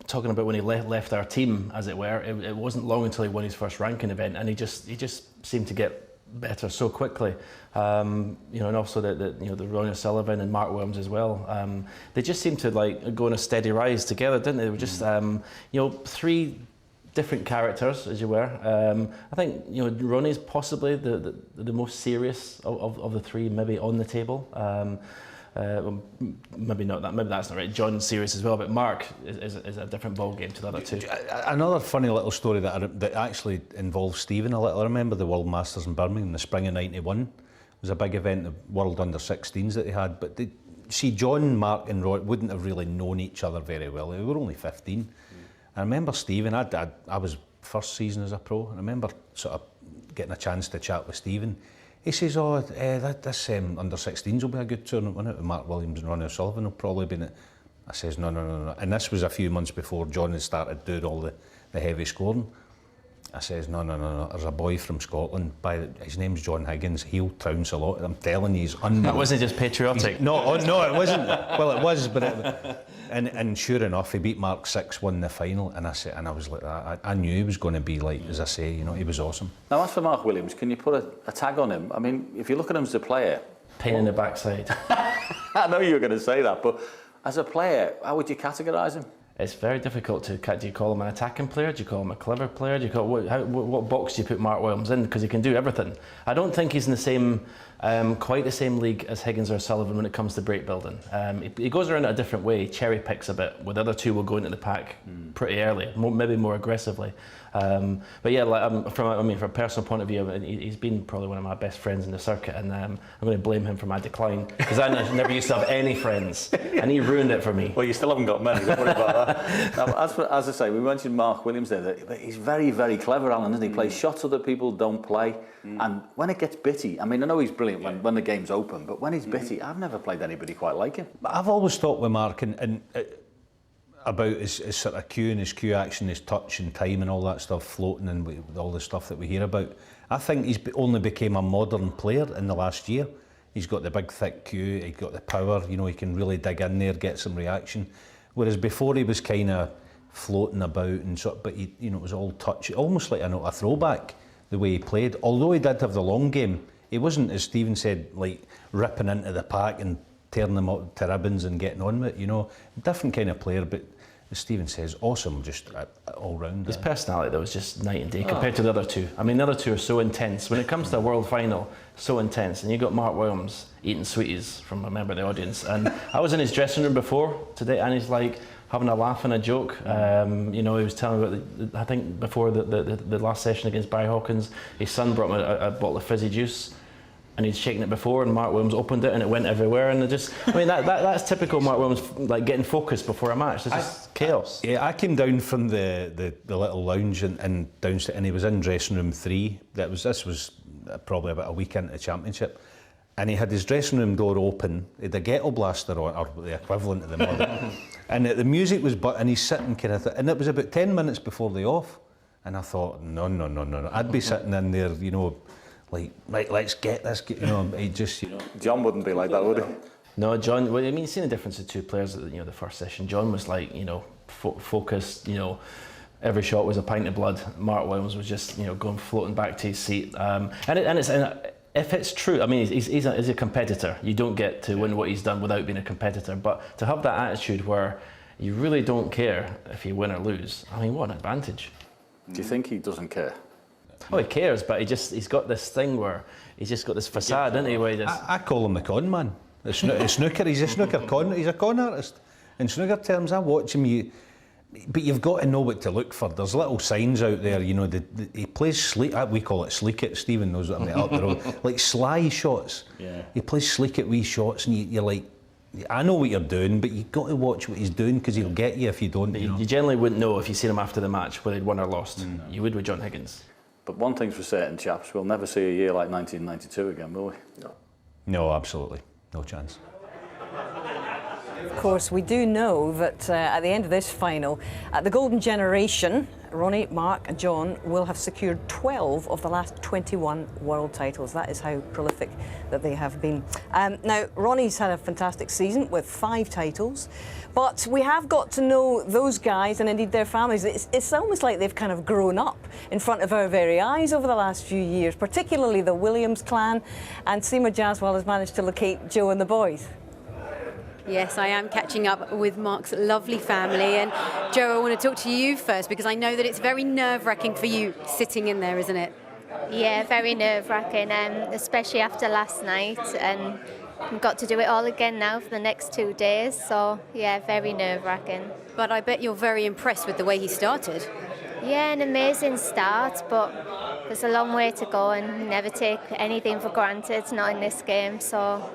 Talking about when he left our team, as it were, it wasn't long until he won his first ranking event, and he just seemed to get better so quickly. You know, and also the Ronnie O'Sullivan and Mark Williams as well. They just seemed to like go on a steady rise together, didn't they? They were just you know, three different characters, as you were. I think, you know, Ronnie's possibly the most serious of the three, maybe on the table. Maybe not that. Maybe that's not right. John's serious as well, but Mark is a different ball game to the other two. Another funny little story that actually involves Stephen a little. I remember the World Masters in Birmingham in the spring of '91. It was a big event, the World Under-16s that they had. But see, John, Mark, and Roy wouldn't have really known each other very well. They were only 15. I remember Stephen. I was first season as a pro. And I remember sort of getting a chance to chat with Stephen. He says, "Oh, this under-16s will be a good tournament, won't it? With Mark Williams and Ronnie O'Sullivan will probably be in it." I says, no. And this was a few months before John had started doing all the heavy scoring. I says, no. There's a boy from Scotland. His name's John Higgins. He'll trounce a lot. I'm telling you, he's unreal. That wasn't just patriotic. No, it wasn't. Well, it was, but and sure enough, he beat Mark 6-1 in the final. And I was like that. I knew he was going to be like, as I say, you know, he was awesome. Now, as for Mark Williams, can you put a tag on him? I mean, if you look at him as a player, pain in the backside. I know you were going to say that, but as a player, how would you categorise him? It's very difficult to. Do you call him an attacking player? Do you call him a clever player? Do you call what box do you put Mark Williams in? Because he can do everything. I don't think he's in the same, quite the same league as Higgins or Sullivan when it comes to break building. He goes around it a different way. He cherry picks a bit. Where the other two will go into the pack pretty early, maybe more aggressively. But yeah, like, from a personal point of view, he's been probably one of my best friends in the circuit, and I'm going to blame him for my decline because I never used to have any friends, and he ruined it for me. Well, you still haven't got many. Don't worry about that. Now, as I say, we mentioned Mark Williams there, but he's very, very clever, Alan, isn't he? Plays shots other people don't play, and when it gets bitty, I mean, I know he's brilliant when the game's open, but when he's bitty, I've never played anybody quite like him. I've always thought with Mark and about his sort of cue and his cue action, his touch and time and all that stuff floating and with all the stuff that we hear about. I think he's only became a modern player in the last year. He's got the big thick cue, he's got the power, you know, he can really dig in there, get some reaction. Whereas before he was kind of floating about and sort of, but he, you know, it was all touch, almost like a throwback, the way he played. Although he did have the long game, he wasn't, as Stephen said, like ripping into the pack and tearing them up to ribbons and getting on with it, you know. Different kind of player, but as Stephen says, awesome, just all round. His personality, though, was just night and day compared to the other two. I mean, the other two are so intense. When it comes to a world final, so intense. And you got Mark Williams eating sweeties from a member of the audience. And I was in his dressing room before today, and he's like having a laugh and a joke. You know, he was telling me about, I think before the last session against Barry Hawkins, his son brought him a bottle of fizzy juice. And he'd shaken it before, and Mark Williams opened it, and it went everywhere. And I mean, that's typical Mark Williams, like getting focused before a match. It's just chaos. Yeah, I came down from the little lounge and downstairs, and he was in dressing room 3. This was probably about a week into the championship, and he had his dressing room door open. He had a ghetto blaster on, or the equivalent of the model, and the music was, and he's sitting kind of, and it was about 10 minutes before the off, and I thought, no, I'd be sitting in there, you know. Like, right, let's get this, you know, he just, you know. John wouldn't be like that, would he? No, John, well, I mean, you've seen the difference of two players, you know, the first session. John was like, you know, focused, you know, every shot was a pint of blood. Mark Williams was just, you know, going floating back to his seat. And if it's true, I mean, he's a competitor. You don't get to win what he's done without being a competitor. But to have that attitude where you really don't care if you win or lose, I mean, what an advantage. Do you think he doesn't care? Oh, he cares, but he's got this thing where he's just got this facade, isn't he? Where he just... I call him the con man. Snooker, he's a snooker con. He's a con artist. In snooker terms, I watch him. But you've got to know what to look for. There's little signs out there, you know. He plays sleek. We call it sleek it. Stephen knows what I mean. Up the road, like sly shots. Yeah. He plays sleek it wee shots, and you're like, I know what you're doing, but you've got to watch what he's doing because he'll get you if you don't. You generally wouldn't know if you seen him after the match whether he'd won or lost. You would with John Higgins. But one thing's for certain, chaps, we'll never see a year like 1992 again, will we? No, absolutely. No chance. Of course, we do know that at the end of this final, the golden generation, Ronnie, Mark and John, will have secured 12 of the last 21 world titles. That is how prolific that they have been. Now, Ronnie's had a fantastic season with 5 titles, but we have got to know those guys and indeed their families. It's almost like they've kind of grown up in front of our very eyes over the last few years, particularly the Williams clan, and Seema Jaswal has managed to locate Joe and the boys. Yes, I am catching up with Mark's lovely family. And Joe, I want to talk to you first because I know that it's very nerve-wracking for you sitting in there, isn't it? Yeah, very nerve-wracking, especially after last night. And I've got to do it all again now for the next 2 days. So, yeah, very nerve-wracking. But I bet you're very impressed with the way he started. Yeah, an amazing start, but there's a long way to go and never take anything for granted, not in this game. So,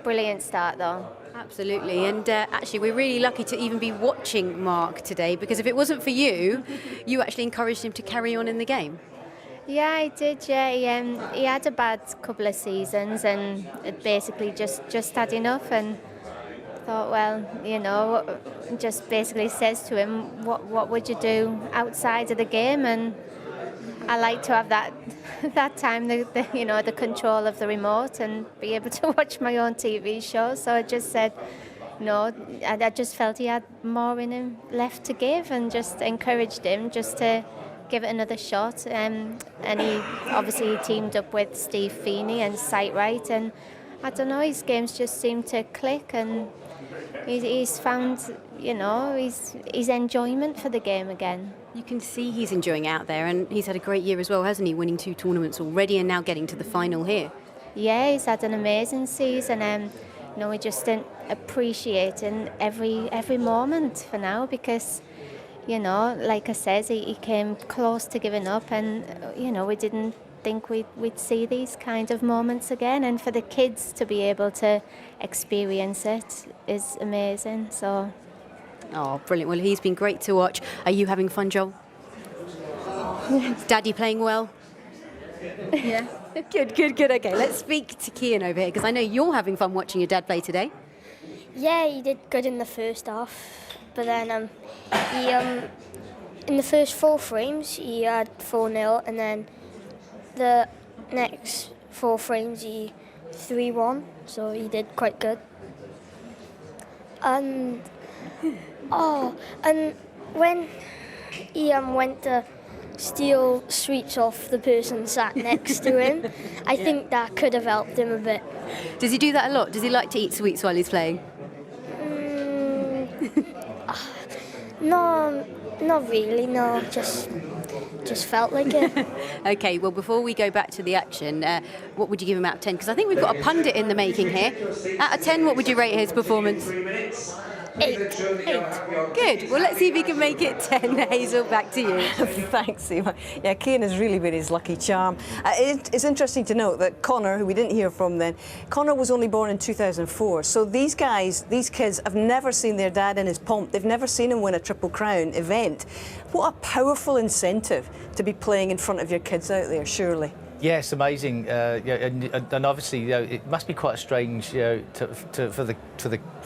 brilliant start, though. Absolutely, and actually we're really lucky to even be watching Mark today because if it wasn't for you, you actually encouraged him to carry on in the game. Yeah, I did, yeah. He had a bad couple of seasons and it basically just had enough and thought, well, you know, just basically says to him, what would you do outside of the game? And I like to have that time, the control of the remote and be able to watch my own TV show. So I just said, no, I just felt he had more in him left to give and just encouraged him just to give it another shot. And he obviously teamed up with Steve Feeney and Sightright, and I don't know, his games just seem to click and he's found, his enjoyment for the game again. You can see he's enjoying it out there, and he's had a great year as well, hasn't he? Winning 2 tournaments already and now getting to the final here. Yeah, he's had an amazing season. We're just appreciating every moment for now because, like I said, he came close to giving up and, we didn't think we'd see these kind of moments again. And for the kids to be able to experience it is amazing. So. Oh, brilliant. Well, he's been great to watch. Are you having fun, Joel? Daddy playing well? Yeah. Good. Okay, let's speak to Kian over here, because I know you're having fun watching your dad play today. Yeah, he did good in the first half. But then he in the first 4 frames, he had 4-0. And then the next 4 frames, he 3-1. So he did quite good. And when he went to steal sweets off the person sat next to him, I think that could have helped him a bit. Does he do that a lot? Does he like to eat sweets while he's playing? No, not really, no, just felt like it. Okay, well, before we go back to the action, what would you give him out of 10? Because I think we've got a pundit in the making here. Out of 10, what would you rate his performance? 8. Good. Well, let's see if he can make it 10. Hazel, back to you. Thanks, Seema. Yeah, Kian has really been his lucky charm. It's interesting to note that Connor, who we didn't hear from then, Connor was only born in 2004. So these kids have never seen their dad in his pomp. They've never seen him win a Triple Crown event. What a powerful incentive to be playing in front of your kids out there, surely. Yes, amazing, and obviously, it must be quite strange, for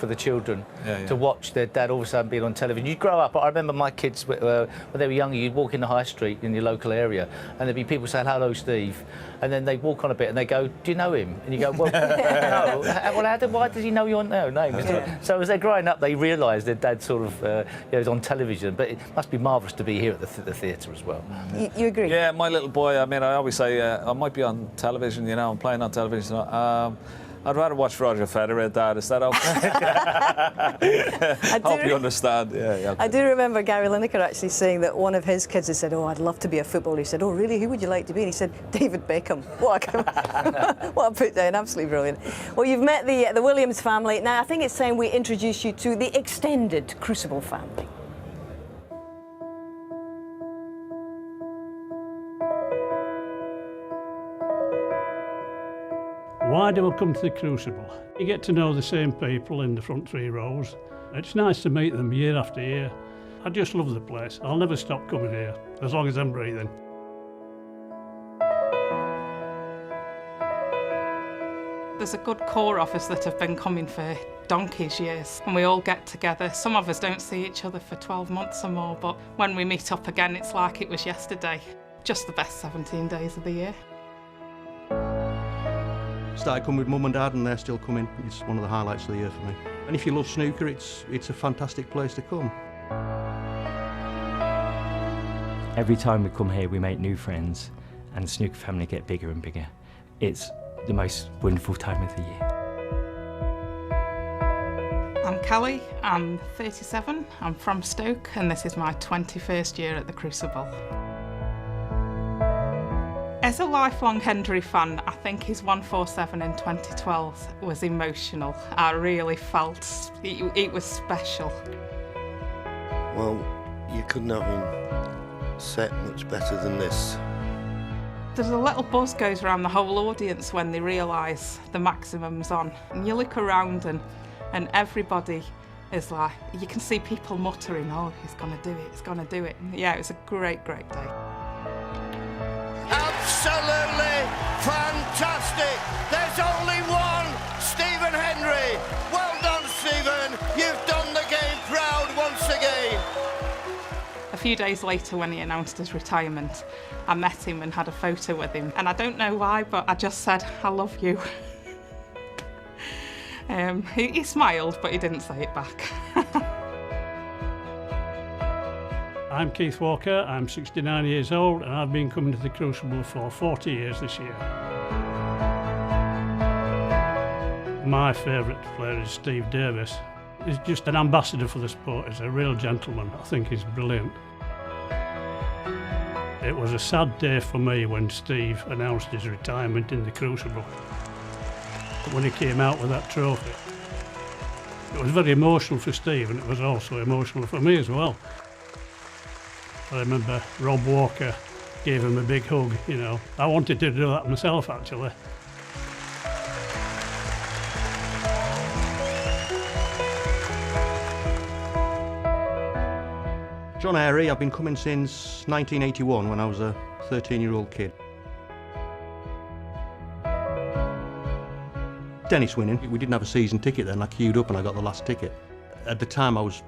the children to watch their dad all of a sudden being on television. You grow up. I remember my kids when they were younger. You'd walk in the high street in your local area, and there'd be people saying, "Hello, Steve," and then they'd walk on a bit and they go, "Do you know him?" And you go, "Well, no. Well, why does he know your name?" So as they're growing up, they realise their dad sort of is on television. But it must be marvellous to be here at the theatre as well. You agree? Yeah, my little boy. I mean, I always say I might be on television. I'm playing on television. I'd rather watch Roger Federer, Dad. Is that okay? Hope you understand. Yeah, okay. I do remember Gary Lineker actually saying that one of his kids had said, "Oh, I'd love to be a footballer." He said, "Oh, really? Who would you like to be?" And he said, "David Beckham." What a put down. Absolutely brilliant. Well, you've met the Williams family. Now, I think it's time we introduce you to the extended Crucible family. Why do I come to the Crucible? You get to know the same people in the front 3 rows. It's nice to meet them year after year. I just love the place. I'll never stop coming here, as long as I'm breathing. There's a good core of us that have been coming for donkey's years, and we all get together. Some of us don't see each other for 12 months or more, but when we meet up again, it's like it was yesterday. Just the best 17 days of the year. Started coming with mum and dad, and they're still coming. It's one of the highlights of the year for me. And if you love snooker, it's a fantastic place to come. Every time we come here, we make new friends, and the snooker family get bigger and bigger. It's the most wonderful time of the year. I'm Kelly, I'm 37, I'm from Stoke, and this is my 21st year at the Crucible. As a lifelong Hendry fan, I think his 147 in 2012 was emotional. I really felt it was special. Well, you couldn't have him set much better than this. There's a little buzz goes around the whole audience when they realise the maximum's on. And you look around and everybody is like, you can see people muttering, oh, he's going to do it, he's going to do it. And yeah, it was a great, great day. Absolutely fantastic. There's only one, Stephen Hendry. Well done, Stephen. You've done the game proud once again. A few days later, when he announced his retirement, I met him and had a photo with him. And I don't know why, but I just said, I love you. He smiled, but he didn't say it back. I'm Keith Walker, I'm 69 years old, and I've been coming to the Crucible for 40 years this year. My favourite player is Steve Davis. He's just an ambassador for the sport. He's a real gentleman. I think he's brilliant. It was a sad day for me when Steve announced his retirement in the Crucible. When he came out with that trophy. It was very emotional for Steve, and it was also emotional for me as well. I remember Rob Walker gave him a big hug, you know. I wanted to do that myself, actually. John Airy, I've been coming since 1981 when I was a 13-year-old kid. Dennis winning. We didn't have a season ticket then. I queued up and I got the last ticket. At the time I was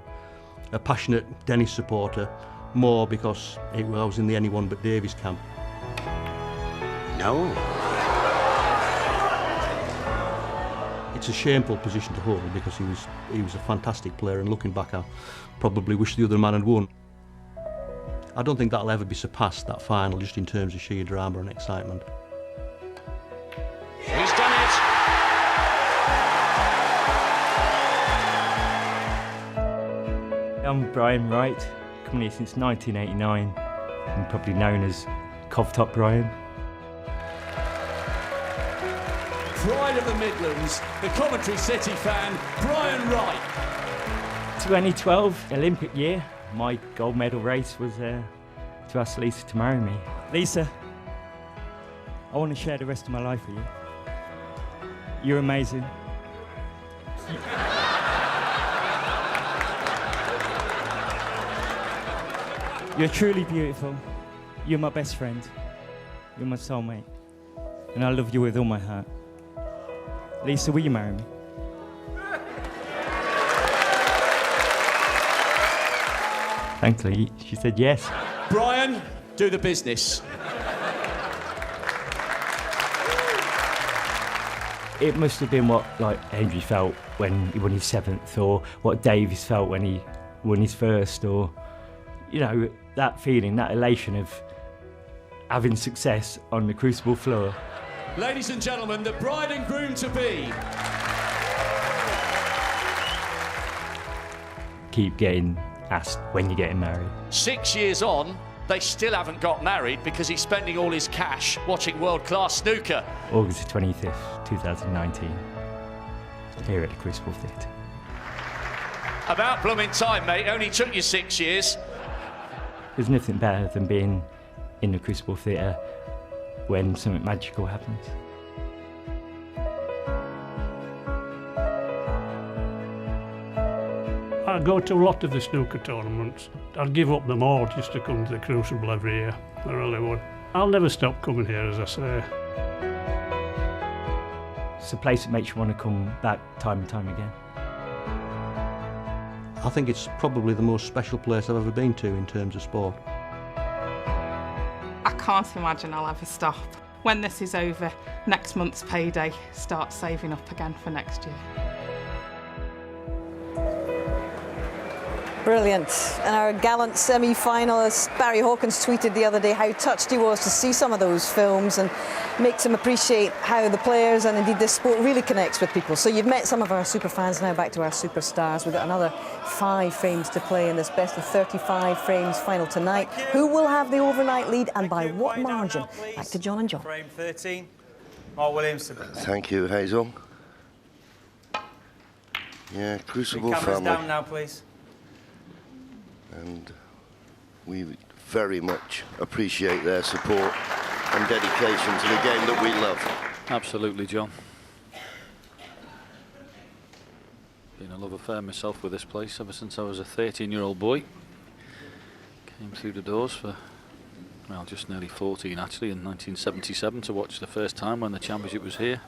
a passionate Dennis supporter, more because I was in the anyone but Davies camp. No. It's a shameful position to hold because he was a fantastic player, and looking back I probably wish the other man had won. I don't think that'll ever be surpassed, that final, just in terms of sheer drama and excitement. He's done it! I'm Brian Wright, coming here since 1989. I'm probably known as Cov-Top Brian. Pride of the Midlands, the Coventry City fan, Brian Wright. 2012 Olympic year, my gold medal race was to ask Lisa to marry me. Lisa, I want to share the rest of my life with you. You're amazing. You're truly beautiful. You're my best friend. You're my soulmate. And I love you with all my heart. Lisa, will you marry me? Thankfully, she said yes. Brian, do the business. It must have been what Hendry felt when he won his 7th, or what Davies felt when he won his 1st, or, you know, that feeling, that elation of having success on the Crucible floor. Ladies and gentlemen, the bride and groom-to-be. Keep getting asked when you're getting married. 6 years on, they still haven't got married because he's spending all his cash watching world-class snooker. August the 25th, 2019, here at the Crucible Theatre. About blooming time, mate. Only took you 6 years. There's nothing better than being in the Crucible Theatre when something magical happens. I go to a lot of the snooker tournaments. I'd give up them all just to come to the Crucible every year. I really would. I'll never stop coming here, as I say. It's a place that makes you want to come back time and time again. I think it's probably the most special place I've ever been to in terms of sport. I can't imagine I'll ever stop. When this is over, next month's payday, start saving up again for next year. Brilliant. And our gallant semi-finalist Barry Hawkins tweeted the other day how touched he was to see some of those films, and makes him appreciate how the players and indeed this sport really connects with people. So you've met some of our super fans, now back to our superstars. We've got another 5 frames to play in this best of 35 frames final tonight. Who will have the overnight lead and by what margin? Back to John and John. Frame 13, Mark Williams. Thank you, Hazel. Yeah, Crucible Cameras family. down now, please. And we very much appreciate their support and dedication to the game that we love. Absolutely, John. Been a love affair myself with this place ever since I was a 13-year-old boy. Came through the doors for, well, just nearly 14 actually, in 1977 to watch the first time when the championship was here.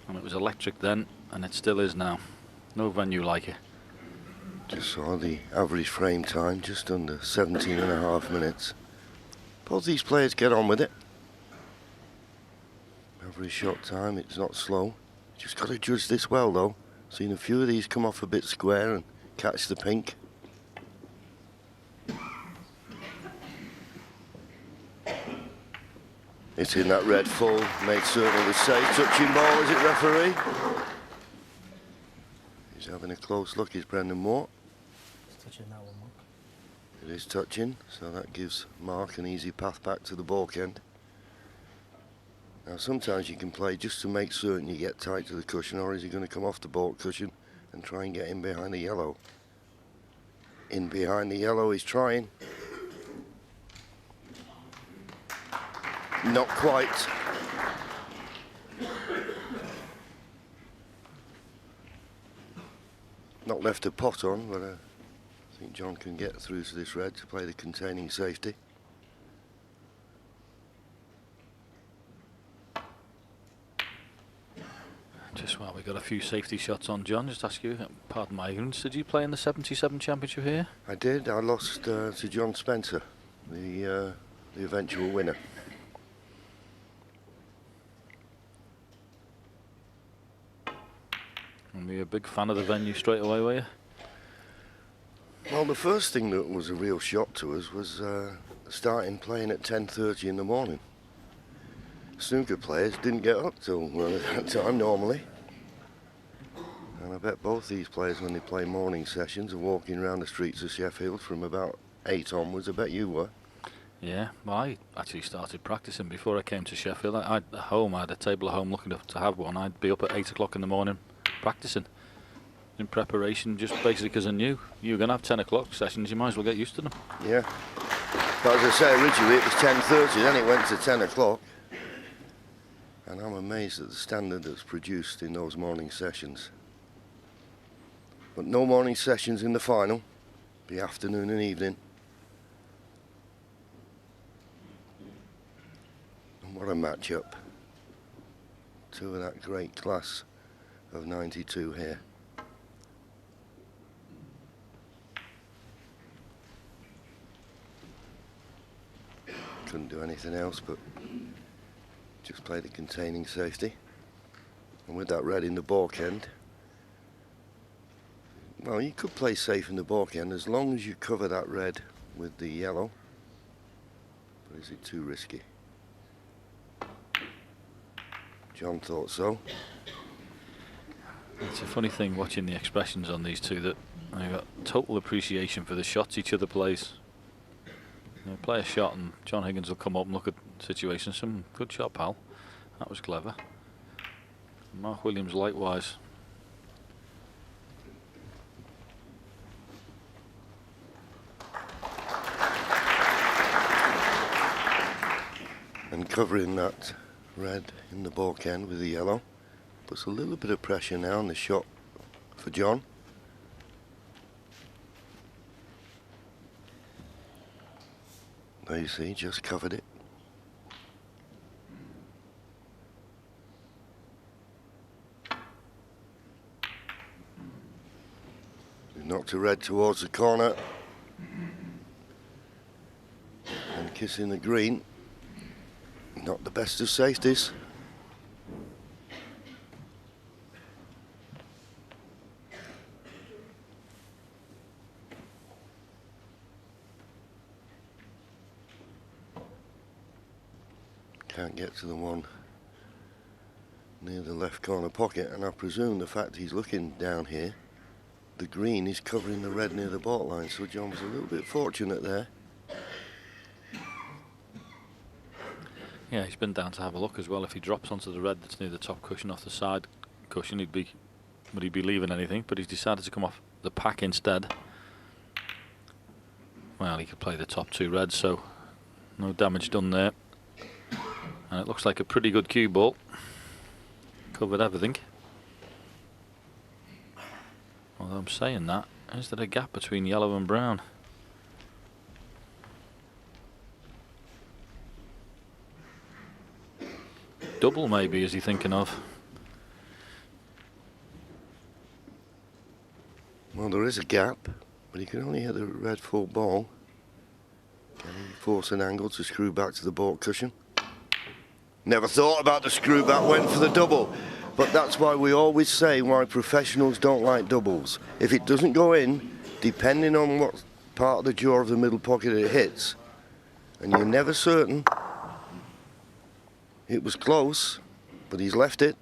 And it was electric then, and it still is now. No venue like it. Just saw the average frame time, just under 17.5 minutes. Both these players get on with it. Average shot time, it's not slow. Just got to judge this well though. Seen a few of these come off a bit square and catch the pink. It's in that red full, made certain it was safe. Touching ball, is it, referee? He's having a close look, is Brendan Moore. Touching that one, Mark. It is touching, so that gives Mark an easy path back to the balk end. Now sometimes you can play just to make certain you get tight to the cushion, or is he going to come off the balk cushion and try and get in behind the yellow? In behind the yellow, he's trying. Not quite. Not left a pot on, but I think John can get through to this red to play the containing safety. Just while we got a few safety shots on, John, just ask you, pardon my ignorance, did you play in the 77 championship here? I did. I lost to John Spencer, the eventual winner. And were you a big fan of the venue straight away, were you? Well, the first thing that was a real shock to us was starting playing at 10:30 in the morning. Snooker players didn't get up till that time normally. And I bet both these players, when they play morning sessions, are walking around the streets of Sheffield from about 8 onwards. I bet you were. Yeah, well, I actually started practicing before I came to Sheffield. I had a table at home looking to have one. I'd be up at 8 o'clock in the morning practicing in preparation, just basically because I knew you were going to have 10 o'clock sessions. You might as well get used to them. Yeah. But as I say, originally it was 10:30, then it went to 10 o'clock. And I'm amazed at the standard that's produced in those morning sessions. But no morning sessions in the final, the afternoon and evening. And what a match-up. Two of that great class of 92 here. Couldn't do anything else but just play the containing safety. And with that red in the balk end, well, you could play safe in the balk end as long as you cover that red with the yellow. But is it too risky? John thought so. It's a funny thing watching the expressions on these two, that they've got total appreciation for the shots each other plays. You know, play a shot and John Higgins will come up and look at situations. Some good shot, pal. That was clever. Mark Williams likewise. And covering that red in the balk end with the yellow puts a little bit of pressure now on the shot for John. There you see, just covered it. Knocked a red towards the corner. And kissing the green. Not the best of safeties. Can't get to the one near the left corner pocket, and I presume the fact he's looking down here, the green is covering the red near the baulk line, so John was a little bit fortunate there. Yeah, he's been down to have a look as well. If he drops onto the red that's near the top cushion off the side cushion, would he be leaving anything? But he's decided to come off the pack instead. Well, he could play the top 2 reds, so no damage done there. And it looks like a pretty good cue ball. Covered everything. Although I'm saying that, is there a gap between yellow and brown? Double maybe, is he thinking of? Well, there is a gap, but he can only hit the red full ball. Can he force an angle to screw back to the baulk cushion? Never thought about the screw back, went for the double. But that's why we always say why professionals don't like doubles. If it doesn't go in, depending on what part of the jaw of the middle pocket it hits, and you're never certain, it was close, but he's left it.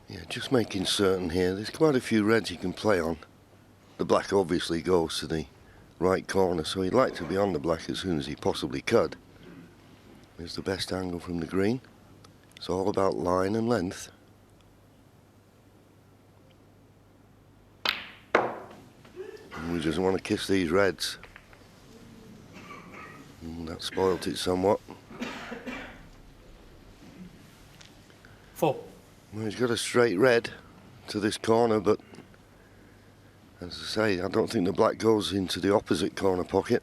Yeah, just making certain here. There's quite a few reds he can play on. The black obviously goes to the right corner, so he'd like to be on the black as soon as he possibly could. Here's the best angle from the green. It's all about line and length. And we just want to kiss these reds. And that spoilt it somewhat. 4. Well, he's got a straight red to this corner, but as I say, I don't think the black goes into the opposite corner pocket.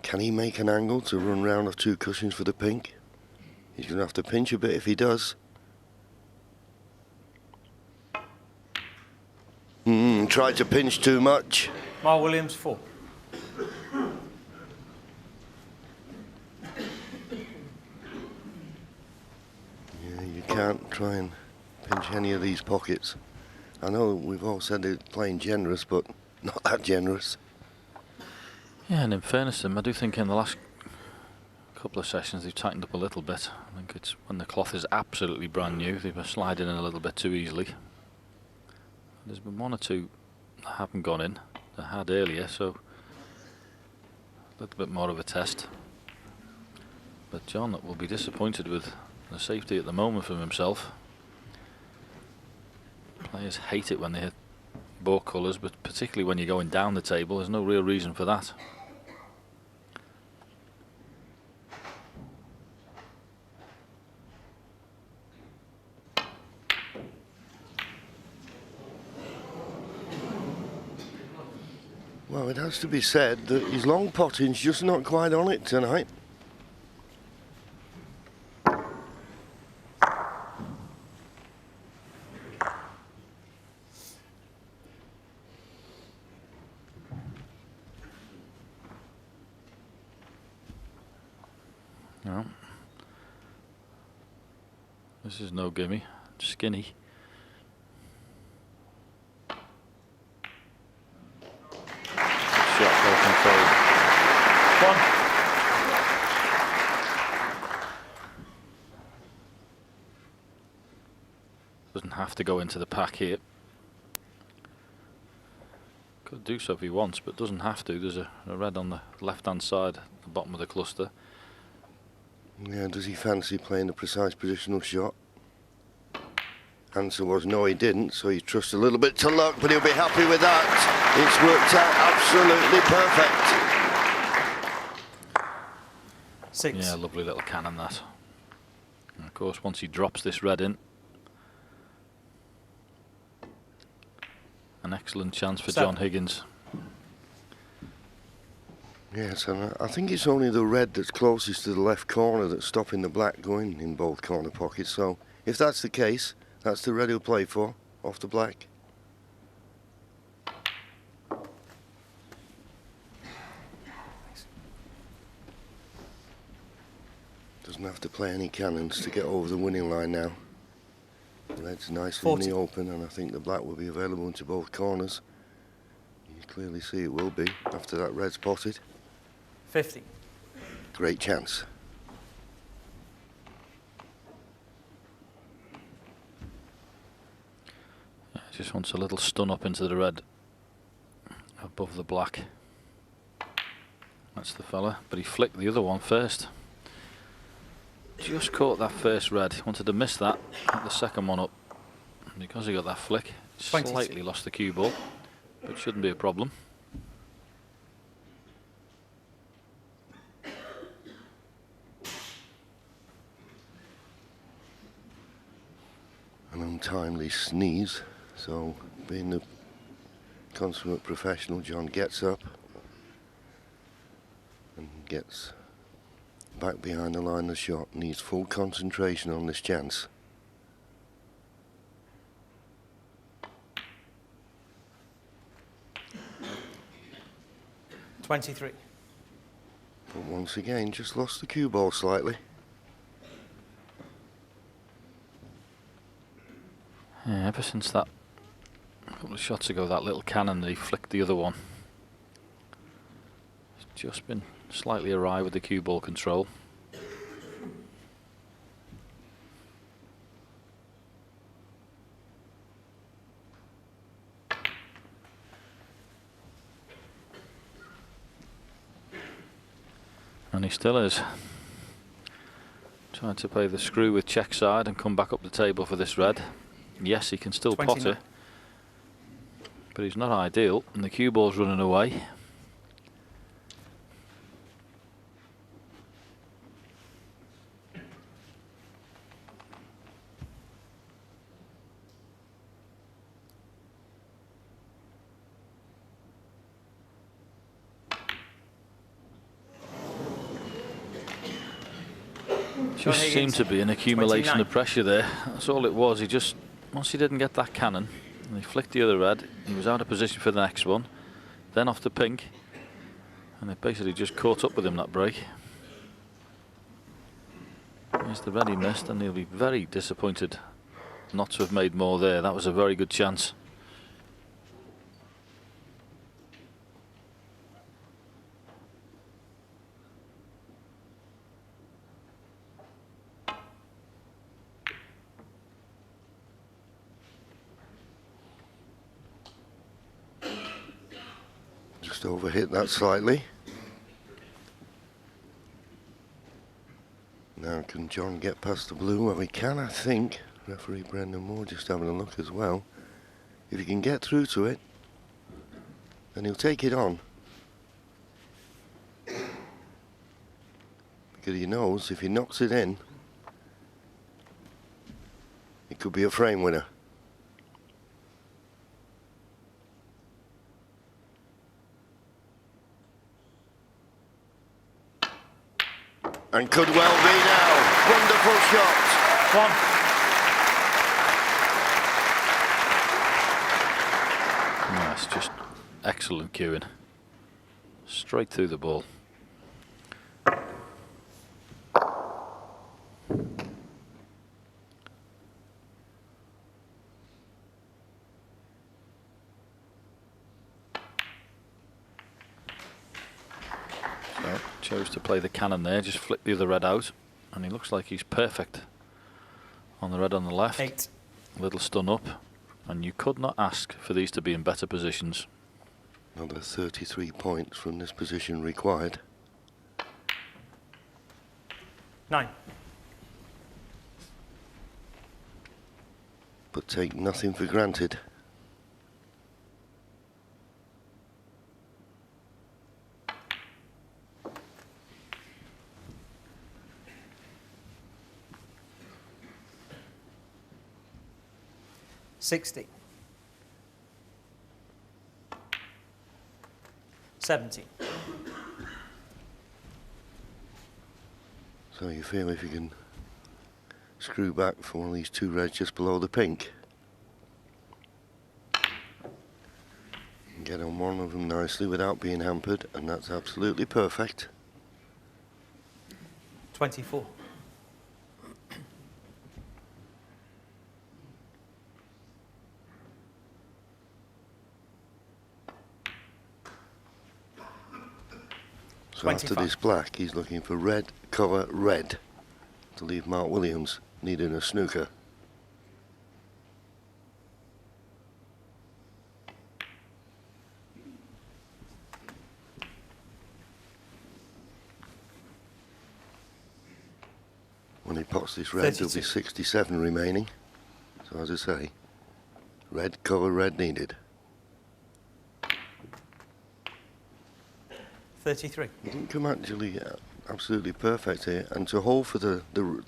Can he make an angle to run round of 2 cushions for the pink? He's going to have to pinch a bit if he does. Tried to pinch too much. Mark Williams, 4. You can't try and pinch any of these pockets. I know we've all said they're playing generous, but not that generous. Yeah, and in fairness to them, I do think in the last couple of sessions they've tightened up a little bit. I think it's when the cloth is absolutely brand new, they were sliding in a little bit too easily. There's been 1 or 2 that haven't gone in, that had earlier, so a little bit more of a test. But John will be disappointed with the safety at the moment from himself. Players hate it when they hit baulk colours, but particularly when you're going down the table, there's no real reason for that. Well, it has to be said that his long potting's just not quite on it tonight. No. This is no gimme. Skinny. Shot well controlled. 1. Doesn't have to go into the pack here. Could do so if he wants, but doesn't have to. There's a red on the left-hand side, the bottom of the cluster. Yeah, does he fancy playing a precise positional shot? Answer was no, he didn't, so he trusts a little bit to luck, but he'll be happy with that. It's worked out absolutely perfect. 6. Yeah, lovely little cannon that. And of course, once he drops this red in, an excellent chance for 7. John Higgins. Yes, and I think it's only the red that's closest to the left corner that's stopping the black going in both corner pockets. So if that's the case, that's the red he'll play for, off the black. Doesn't have to play any cannons to get over the winning line now. Red's nicely 40. in the open, and I think the black will be available into both corners. You clearly see it will be after that red spotted. 50. Great chance. Yeah, just wants a little stun up into the red above the black. That's the fella, but he flicked the other one first. Just caught that first red. He wanted to miss that, put the second one up. And because he got that flick, slightly lost the cue ball, but shouldn't be a problem. An untimely sneeze, so being the consummate professional, John gets up and gets back behind the line of the shot. Needs full concentration on this chance. $23. But once again, just lost the cue ball slightly. Yeah, ever since that couple of shots ago, that little cannon that he flicked the other one, it's just been slightly awry with the cue ball control. And he still is. Trying to play the screw with check side and come back up the table for this red. Yes, he can still 29. pot it, but he's not ideal, and the cue ball's running away. Just seemed to be an accumulation 29. of pressure there. That's all it was. He just, once he didn't get that cannon, and he flicked the other red, he was out of position for the next one, then off to pink, and it basically just caught up with him, that break. There's the red he missed, and he'll be very disappointed not to have made more there. That was a very good chance. Just overhit that slightly. Now can John get past the blue? Well, he can, I think. Referee Brendan Moore just having a look as well. If he can get through to it, then he'll take it on. Because he knows if he knocks it in, it could be a frame winner. And could well be now. Wonderful shot. 1. That's just excellent cueing. Straight through the ball. So, chose to play the cannon there, just flick the other red out, and he looks like he's perfect on the red on the left. 8. A little stun up, and you could not ask for these to be in better positions. Another 33 points from this position required. 9. But take nothing for granted. $60. 70. So you feel if you can screw back for one of these 2 reds just below the pink. And get on one of them nicely without being hampered, and that's absolutely perfect. 24. So after this black, he's looking for red, cover red, to leave Mark Williams needing a snooker. When he pots this red, 32. there'll be 67 remaining. So as I say, red, cover red needed. 33. He didn't come actually absolutely perfect here, and to hold for the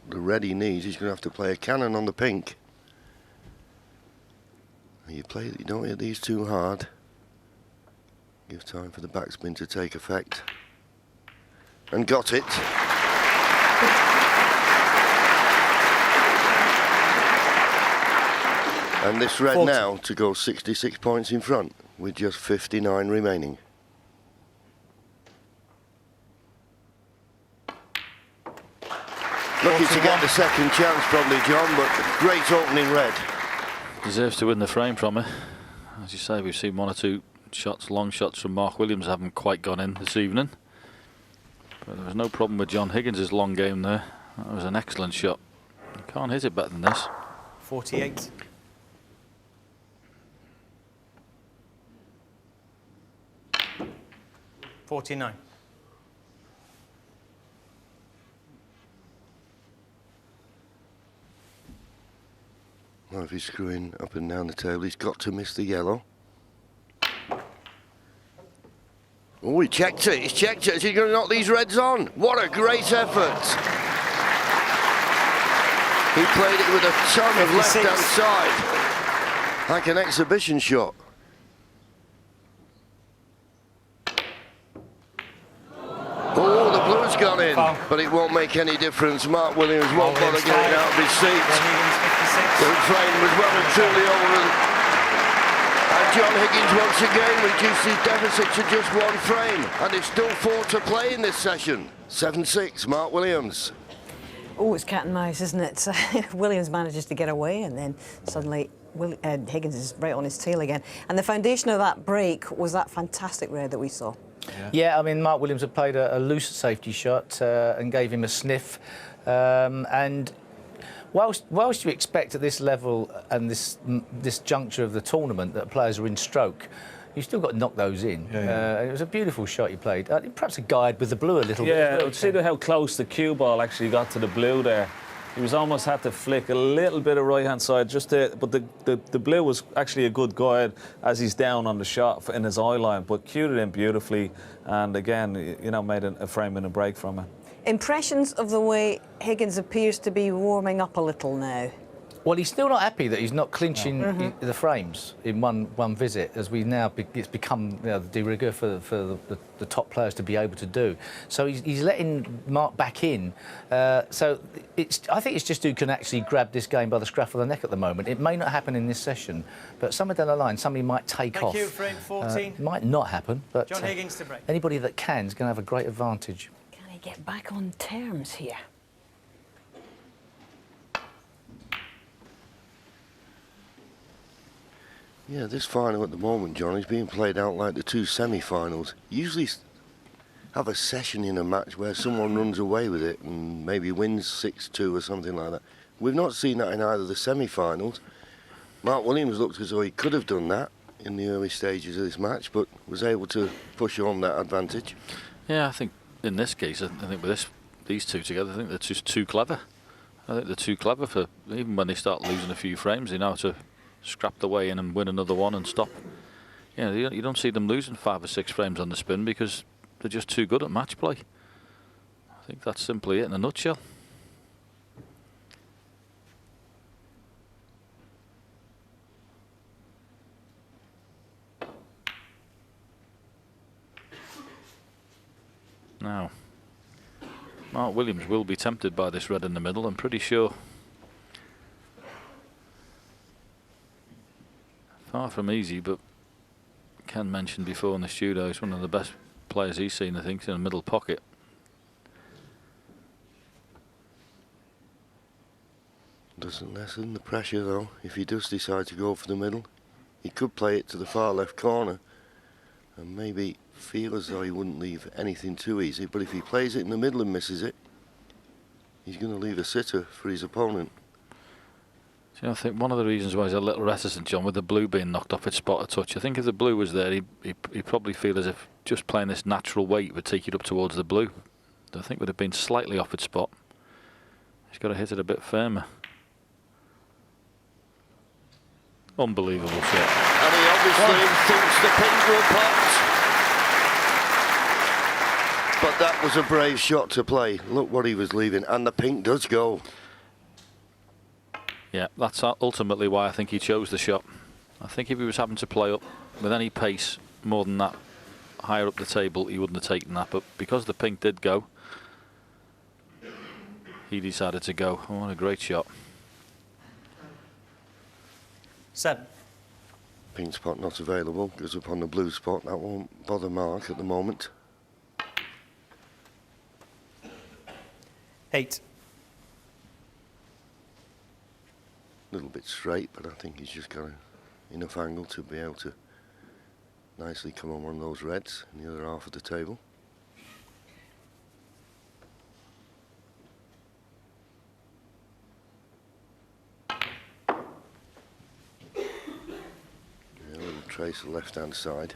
red he needs, he's going to have to play a cannon on the pink. And you don't hit these too hard. Give time for the backspin to take effect. And got it. And this red 40. now to go 66 points in front with just 59 remaining. Lucky to get the second chance probably, John, but great opening red. Deserves to win the frame from her. As you say, we've seen 1 or 2 shots, long shots from Mark Williams haven't quite gone in this evening. But there was no problem with John Higgins' long game there. That was an excellent shot. You can't hit it better than this. 48. 49. Well, if he's screwing up and down the table, he's got to miss the yellow. Oh, he checked it. He's checked it. Is he going to knock these reds on? What a great effort. He played it with a ton of 56. left-hand side. Like an exhibition shot. Oh, the blue's gone in, but it won't make any difference. Mark Williams won't bother getting out of his seat. The frame was well and truly over. And John Higgins once again reduced his deficit to just 1 frame. And it's still 4 to play in this session. 7-6, Mark Williams. Oh, it's cat and mouse, isn't it? Williams manages to get away, and then suddenly Higgins is right on his tail again. And the foundation of that break was that fantastic red that we saw. Yeah, I mean, Mark Williams had played a loose safety shot and gave him a sniff. And whilst you expect at this level and this juncture of the tournament that players are in stroke, you've still got to knock those in. It was a beautiful shot he played. Perhaps a guide with the blue a little bit. Yeah, see how close the cue ball actually got to the blue there. He was almost had to flick a little bit of right-hand side, but the blue was actually a good guide as he's down on the shot in his eye line, but cued it in beautifully, and again, you know, made a frame and a break from it. Impressions of the way Higgins appears to be warming up a little now? Well, he's still not happy that he's not clinching the frames in one visit, as we now it's become the de rigueur for the top players to be able to do. So he's letting Mark back in. So I think it's just who can actually grab this game by the scruff of the neck at the moment. It may not happen in this session, but somewhere down the line, somebody might take off. Thank you, frame 14. Might not happen, but John Higgins to break. anybody that can is going to have a great advantage. Can he get back on terms here? Yeah, this final at the moment, John, is being played out like the 2 semi-finals. Usually have a session in a match where someone runs away with it and maybe wins 6-2 or something like that. We've not seen that in either of the semi-finals. Mark Williams looked as though he could have done that. in the early stages of this match, but was able to push on that advantage. Yeah, I think in this case, I think with these two together, I think they're just too clever. I think they're too clever for, even when they start losing a few frames, they know how to scrap the way in and win another one and stop. You know, you don't see them losing 5 or 6 frames on the spin because they're just too good at match play. I think that's simply it in a nutshell. Now, Mark Williams will be tempted by this red in the middle, I'm pretty sure. Far from easy, but Ken mentioned before in the studio, he's one of the best players he's seen, I think, in the middle pocket. Doesn't lessen the pressure though. If he does decide to go for the middle, he could play it to the far left corner and maybe feel as though he wouldn't leave anything too easy, but if he plays it in the middle and misses it, he's going to leave a sitter for his opponent. So, you know, I think one of the reasons why he's a little reticent, John, with the blue being knocked off its spot a touch, I think if the blue was there, he'd probably feel as if just playing this natural weight would take it up towards the blue. I think would have been slightly off its spot. He's got to hit it a bit firmer. Unbelievable shot. And he obviously thinks the pins will pot. But that was a brave shot to play. Look what he was leaving, and the pink does go. Yeah, that's ultimately why I think he chose the shot. I think if he was having to play up with any pace more than that, higher up the table, he wouldn't have taken that. But because the pink did go, he decided to go. Oh, what a great shot. 7. Pink spot not available, goes up on the blue spot. That won't bother Mark at the moment. 8. A little bit straight, but I think he's just got enough angle to be able to nicely come on one of those reds in the other half of the table. Yeah, a little trace of the left-hand side.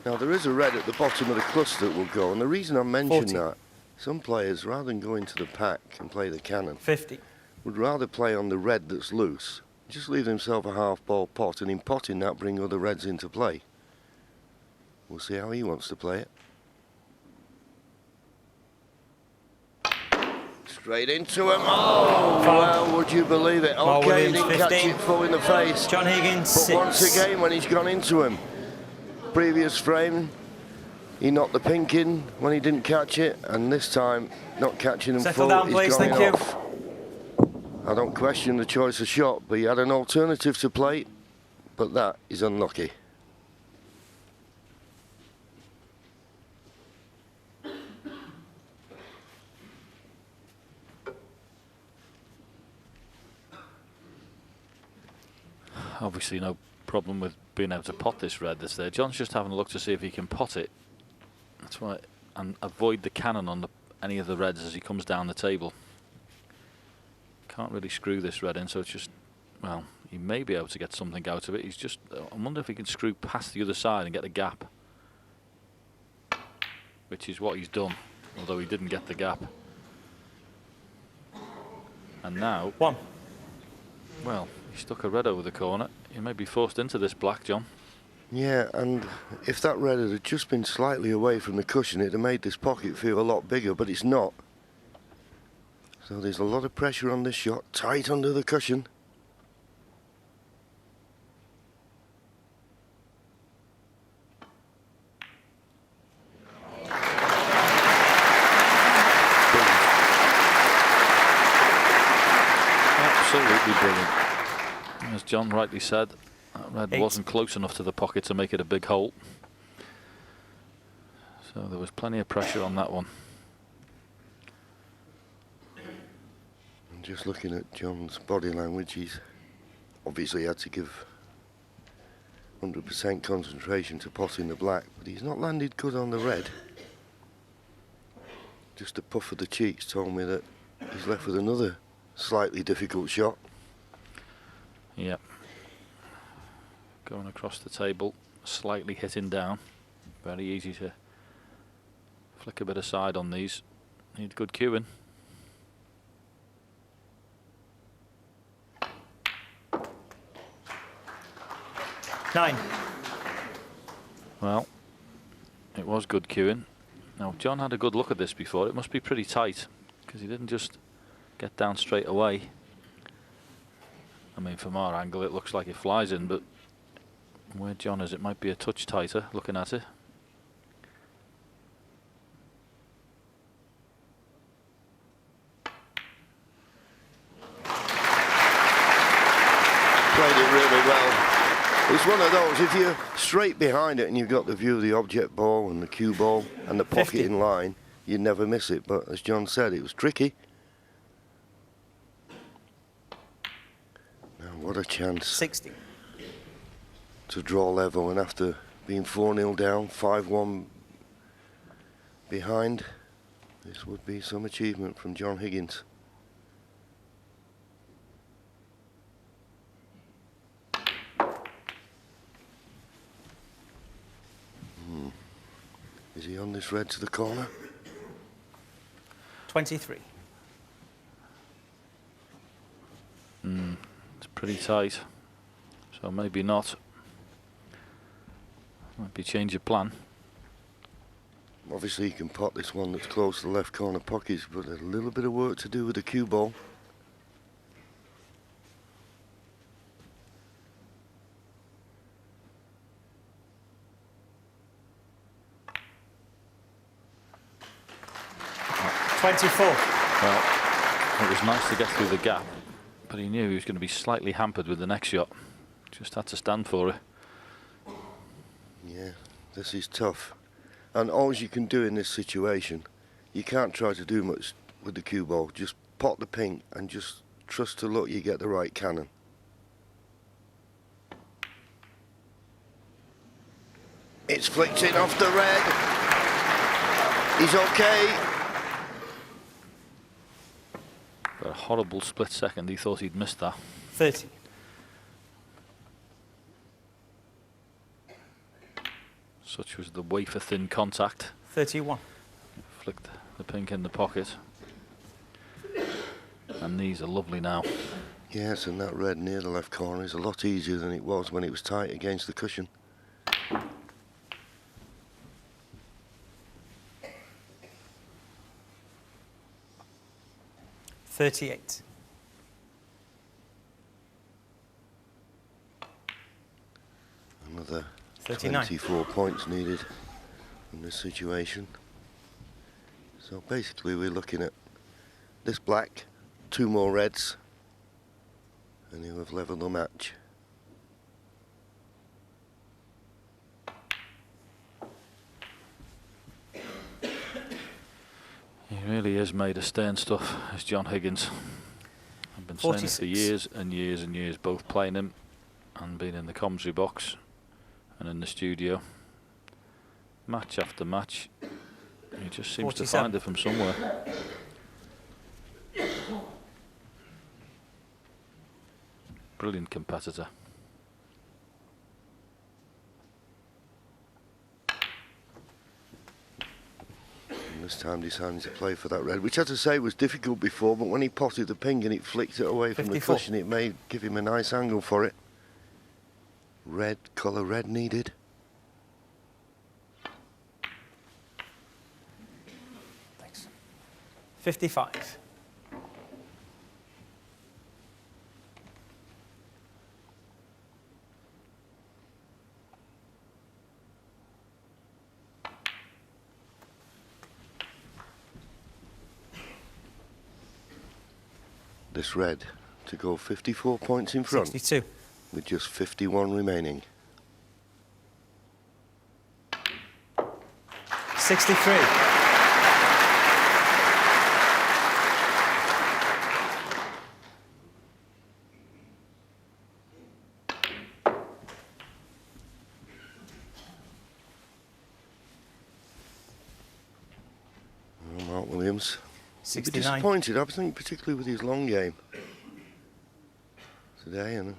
Now there is a red at the bottom of the cluster that will go, and the reason I mention that, some players, rather than go into the pack and play the cannon, 50. would rather play on the red that's loose, just leave himself a half-ball pot, and in potting that bring other reds into play. We'll see how he wants to play it. Straight into him. Oh, well, would you believe it? Okay, he didn't catch it full in the face. John Higgins, 6. But once again, when he's gone into him, previous frame, he knocked the pink in when he didn't catch it, and this time, not catching him Settle full, down, he's please, going thank off. I don't question the choice of shot, but he had an alternative to play, but that is unlucky. Obviously no problem with being able to pot this red that's there. John's just having a look to see if he can pot it. That's why, and avoid the cannon on any of the reds as he comes down the table. Can't really screw this red in, so it's just, well, he may be able to get something out of it. He's just, I wonder if he can screw past the other side and get a gap, which is what he's done, although he didn't get the gap. And now, 1. Well, he stuck a red over the corner. He may be forced into this black, John. Yeah, and if that red had just been slightly away from the cushion, it'd have made this pocket feel a lot bigger, but it's not. So there's a lot of pressure on this shot, tight under the cushion. Absolutely brilliant. As John rightly said, that red 8. wasn't close enough to the pocket to make it a big hole. So there was plenty of pressure on that one. And just looking at John's body language, he's obviously had to give 100% concentration to potting the black, but he's not landed good on the red. Just a puff of the cheeks told me that he's left with another slightly difficult shot. Yep. going across the table, slightly hitting down. Very easy to flick a bit aside on these. Need good cueing. Nine. Well, it was good cueing. Now, John had a good look at this before. It must be pretty tight because he didn't just get down straight away. I mean, from our angle, it looks like it flies in, but where John is, it might be a touch tighter looking at it. Played it really well. It's one of those, if you're straight behind it and you've got the view of the object ball and the cue ball and the pocket 50. in line, you'd never miss it. But as John said, it was tricky. Now, what a chance. 60. To draw level, and after being 4-0 down, 5-1 behind, this would be some achievement from John Higgins. Is he on this red to the corner? 23. It's pretty tight, so maybe not. Might be change of plan. Obviously, you can pot this one that's close to the left corner pockets, but a little bit of work to do with the cue ball. Well, it was nice to get through the gap, but he knew he was going to be slightly hampered with the next shot. Just had to stand for it. Yeah, this is tough. And all you can do in this situation, you can't try to do much with the cue ball. Just pot the pink and just trust to luck you get the right cannon. It's flicked in off the red. He's okay. For a horrible split second, he thought he'd missed that. 30. Such was the wafer-thin contact. 31. Flicked the pink in the pocket. And these are lovely now. Yes, and that red near the left corner is a lot easier than it was when it was tight against the cushion. $38. Another 39. 24 points needed in this situation. So basically we're looking at this black, 2 more reds, and he'll have levelled the match. He really is made of stern stuff, is John Higgins. I've been saying it for years and years and years, both playing him and being in the commentary box and in the studio. Match after match, he just seems 47. to find it from somewhere. Brilliant competitor. And this time deciding to play for that red, which, as I say, was difficult before, but when he potted the pink and it flicked it away from 54. the cushion, it may give him a nice angle for it. Red, colour red needed. Thanks. 55. This red to go 54 points in front. 62. With just 51 remaining. 63. Mark Williams. 69. Disappointed, I think, particularly with his long game. today, and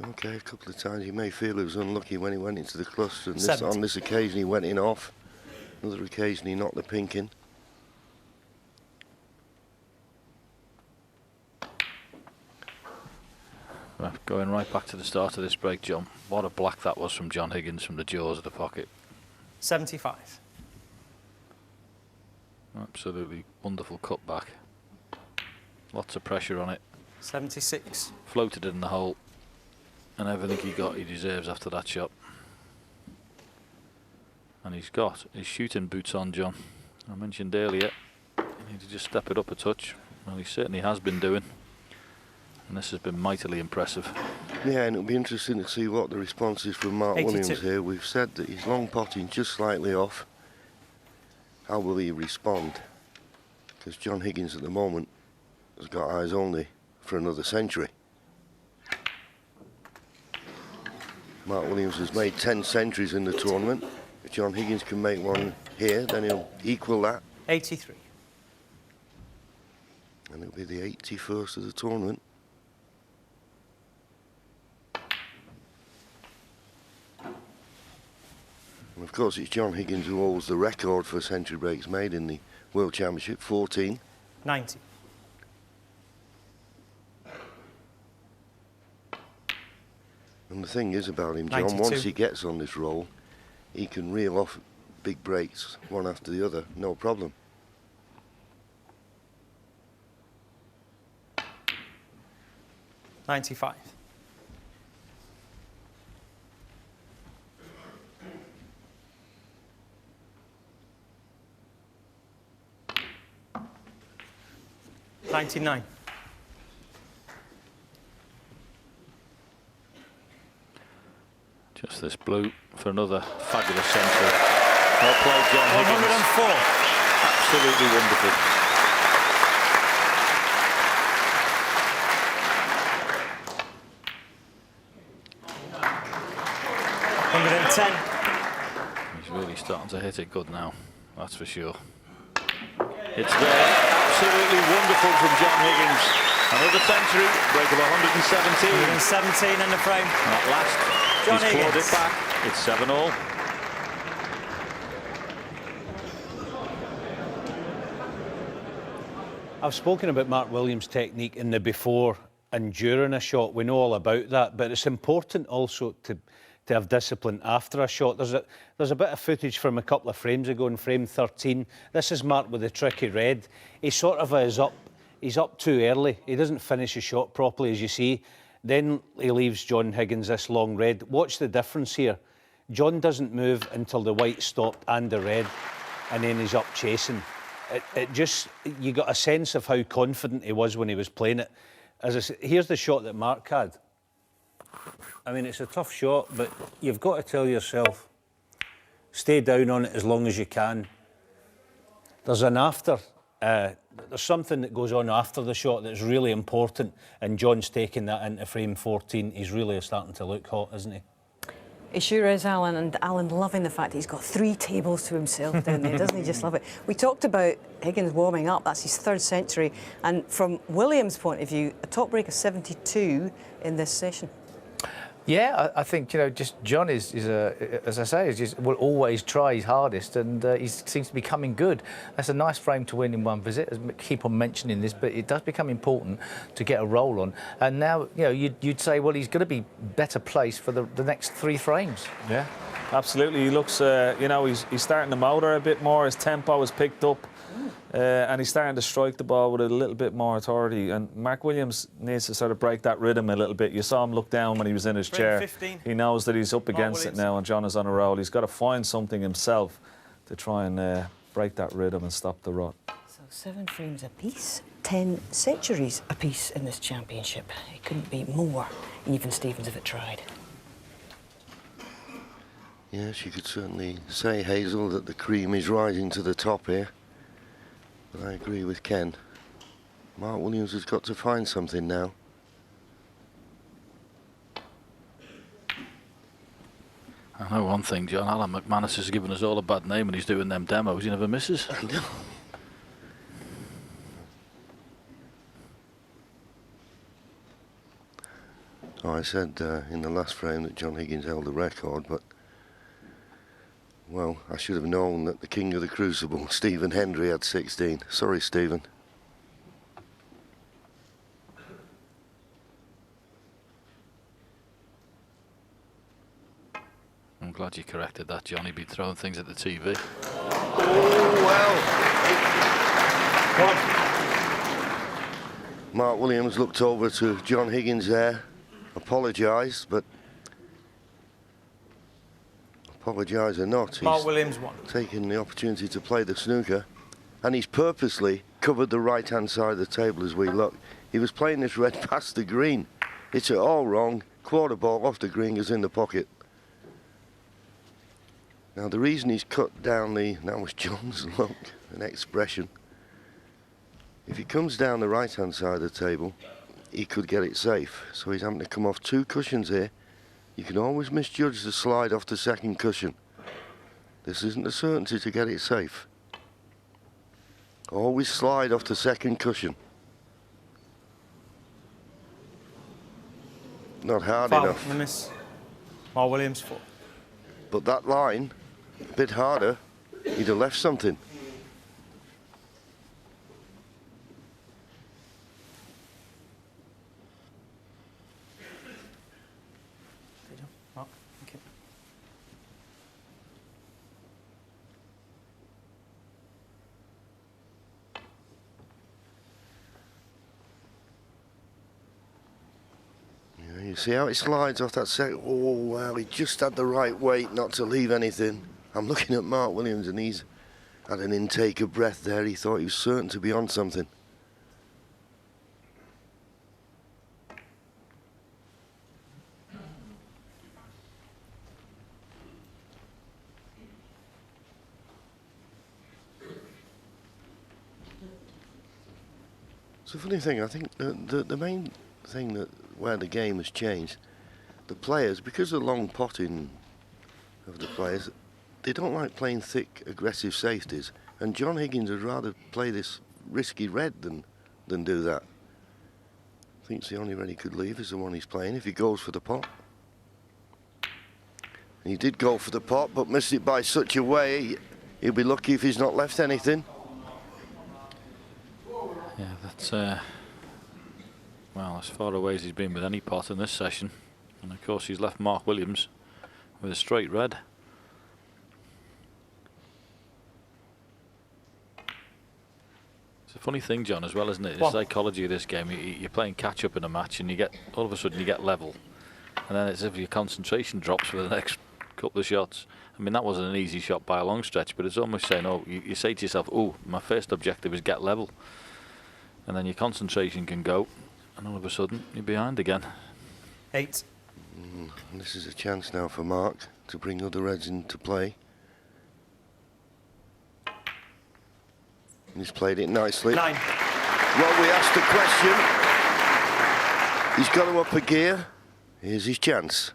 okay, a couple of times he may feel he was unlucky when he went into the cluster, and on this occasion he went in off. Another occasion he knocked the pink in. Going right back to the start of this break, John. What a black that was from John Higgins from the jaws of the pocket. 75. Absolutely wonderful cutback. Lots of pressure on it. 76. Floated it in the hole. And everything he got, he deserves after that shot. And he's got his shooting boots on, John. I mentioned earlier, you need to just step it up a touch. Well, he certainly has been doing. And this has been mightily impressive. Yeah, and it'll be interesting to see what the response is from Mark 82. Williams here. We've said that he's long potting just slightly off. How will he respond? Because John Higgins at the moment has got eyes only for another century. Mark Williams has made 10 centuries in the tournament. If John Higgins can make one here, then he'll equal that. 83. And it'll be the 81st of the tournament. And of course, it's John Higgins who holds the record for century breaks made in the World Championship, 14. 90. And the thing is about him, John, 92. once he gets on this roll, he can reel off big breaks one after the other, no problem. $95. $99. Just this blue for another fabulous century. Well played, John Higgins. 104. Absolutely wonderful. He's really starting to hit it good now, that's for sure. It's there, absolutely wonderful from John Higgins. Another century, break of 117. 117 in the frame. At last, John he's clawed Higgins. it back. It's 7-all. I've spoken about Mark Williams' technique in the before and during a shot. We know all about that, but it's important also to have discipline after a shot. There's a bit of footage from a couple of frames ago in frame 13. This is Mark with the tricky red. He sort of is up. He's up too early. He doesn't finish his shot properly, as you see. Then he leaves John Higgins this long red. Watch the difference here. John doesn't move until the white stopped and the red, and then he's up chasing. It just, you got a sense of how confident he was when he was playing it. As I say, here's the shot that Mark had. I mean, it's a tough shot, but you've got to tell yourself, stay down on it as long as you can. There's an after. There's something that goes on after the shot that's really important, and John's taking that into frame 14. He's really starting to look hot, isn't he? He sure is, Alan, and Alan loving the fact that he's got 3 tables to himself down there, doesn't he just love it? We talked about Higgins warming up, that's his 3rd century, and from Williams' point of view, a top break of 72 in this session. Yeah, I think, you know, just John is as I say, will always try his hardest, and he seems to be coming good. That's a nice frame to win in one visit. I keep on mentioning this, but it does become important to get a roll on. And now, you know, you'd say, well, he's going to be better placed for the next 3 frames. Yeah, absolutely. He looks, you know, he's starting to motor a bit more. His tempo is picked up. And he's starting to strike the ball with a little bit more authority. And Mark Williams needs to sort of break that rhythm a little bit. You saw him look down when he was in his chair. 15. He knows that he's up against it now, and John is on a roll. He's got to find something himself to try and break that rhythm and stop the rot. So 7 frames apiece, 10 centuries apiece in this championship. It couldn't be more even Stevens if it tried. Yes, you could certainly say, Hazel, that the cream is rising to the top here. But I agree with Ken. Mark Williams has got to find something now. I know one thing, John. Alan McManus has given us all a bad name when he's doing them demos. He never misses. Oh, I said in the last frame that John Higgins held the record, but, well, I should have known that the king of the crucible, Stephen Hendry, had 16. Sorry, Stephen. I'm glad you corrected that, John. He'd be throwing things at the TV. Oh, well. Mark Williams looked over to John Higgins there, apologised, but apologise or not, Mark Williams won. Taking the opportunity to play the snooker, and he's purposely covered the right-hand side of the table as we look. He was playing this red past the green. It's all wrong. Quarter ball off the green is in the pocket. Now the reason he's cut down that was John's look, an expression. If he comes down the right-hand side of the table, he could get it safe. So he's having to come off 2 cushions here. You can always misjudge the slide off the second cushion. This isn't a certainty to get it safe. Always slide off the second cushion. Not hard enough. Miss. Mark Williams 4. But that line, a bit harder, he'd have left something. Mark, thank you. You see how it slides off that second? Oh, well, he just had the right weight not to leave anything. I'm looking at Mark Williams and he's had an intake of breath there. He thought he was certain to be on something. It's a funny thing. I think the main thing where the game has changed, the players, because of the long potting of the players, they don't like playing thick, aggressive safeties. And John Higgins would rather play this risky red than do that. I think it's the only red he could leave is the one he's playing if he goes for the pot. And he did go for the pot, but missed it by such a way, he'll be lucky if he's not left anything. Yeah, that's well, as far away as he's been with any pot in this session. And of course he's left Mark Williams with a straight red. It's a funny thing, John, as well, isn't it? The psychology of this game. You're playing catch up in a match and you get, all of a sudden you get level. And then it's as if your concentration drops for the next couple of shots. I mean, that wasn't an easy shot by a long stretch, but it's almost saying, oh, you say to yourself, oh, my first objective is get level. And then your concentration can go, and all of a sudden you're behind again. 8. This is a chance now for Mark to bring other reds into play. He's played it nicely. 9. Well, we asked the question. He's got to up a gear. Here's his chance.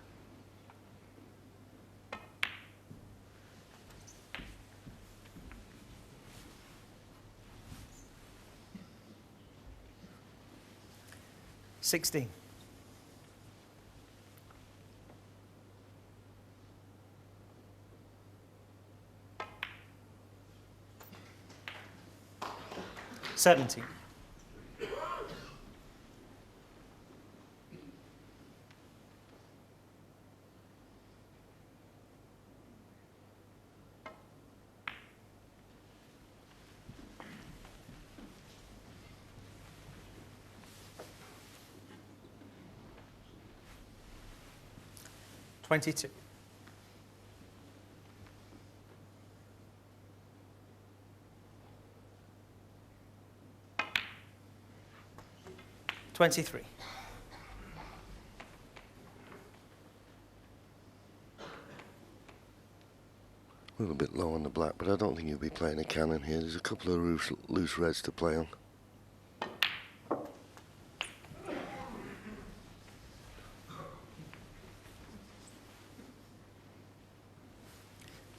$16. $17. $22. $23. A little bit low on the black, but I don't think he'll be playing a cannon here. There's a couple of loose reds to play on.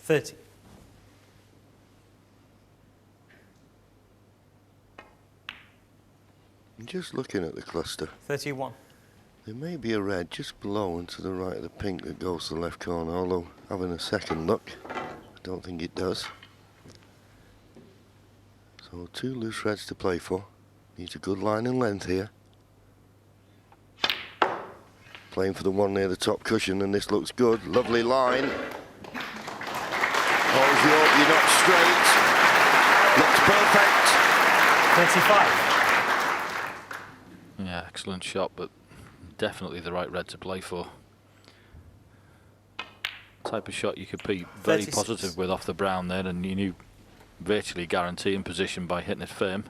$30. I'm just looking at the cluster. 31. There may be a red just below and to the right of the pink that goes to the left corner, although having a second look, I don't think it does. So 2 loose reds to play for. Needs a good line and length here. Playing for the one near the top cushion, and this looks good. Lovely line. Holds you up, you're not straight. Looks perfect. 35. Yeah, excellent shot, but definitely the right red to play for. Type of shot you could be very 36. positive with off the brown there, and you knew virtually guaranteeing position by hitting it firm.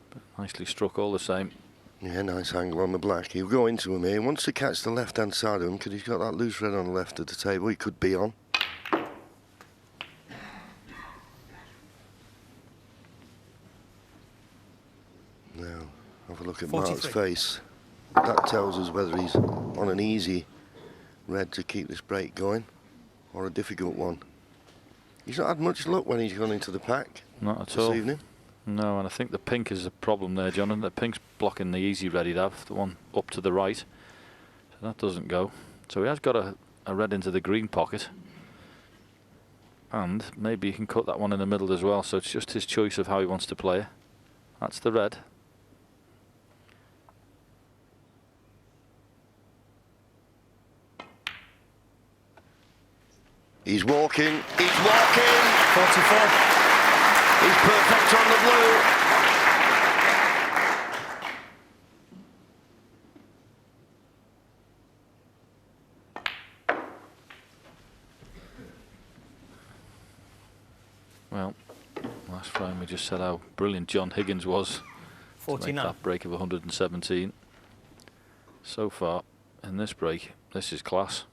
But nicely struck all the same. Yeah, nice angle on the black. He'll go into him here. He wants to catch the left-hand side of him because he's got that loose red on the left of the table. He could be on. Now, have a look at 43. Mark's face. That tells us whether he's on an easy red to keep this break going or a difficult one. He's not had much luck when he's gone into the pack Not at this all. evening. No, and I think the pink is a problem there, John, and the pink's blocking the easy red he'd have, the one up to the right. So that doesn't go. So he has got a red into the green pocket. And maybe he can cut that one in the middle as well, so it's just his choice of how he wants to play it. That's the red. He's walking. He's walking. 44. He's perfect on the blue. Well, last frame we just said how brilliant John Higgins was. To make 49. that break of 117. So far in this break, this is class.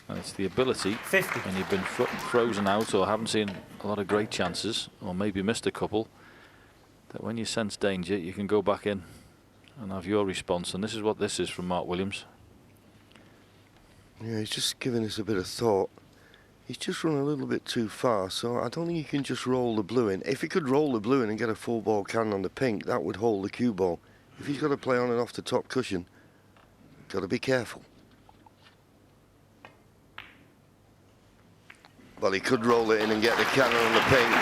And it's the ability 50. when you've been frozen out or haven't seen a lot of great chances or maybe missed a couple, that when you sense danger you can go back in and have your response, and this is what this is from Mark Williams. Yeah, he's just giving us a bit of thought. He's just run a little bit too far, so I don't think he can just roll the blue in. If he could roll the blue in and get a full ball cannon on the pink, that would hold the cue ball. If he's got to play on and off the top cushion, got to be careful. Well, he could roll it in and get the cannon on the pink.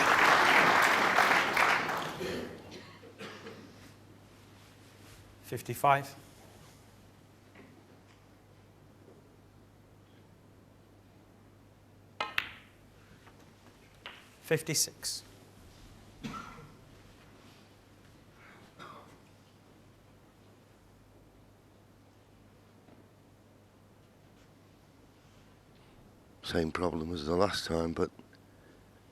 $55. $56. Same problem as the last time, but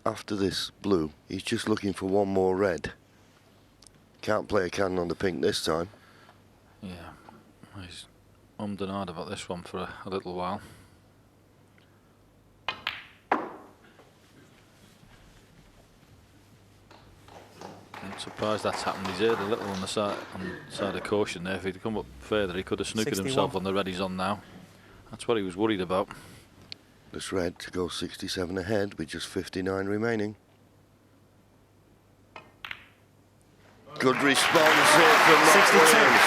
after this blue, he's just looking for one more red. Can't play a cannon on the pink this time. Yeah, he's ummed and ahed about this one for a little while. I'm surprised that's happened. He's erred a little on the side of caution there. If he'd come up further, he could have snookered 61. himself on the red he's on now. That's what he was worried about. This red to go 67 ahead with just 59 remaining. Good response here from Mark 62. Williams.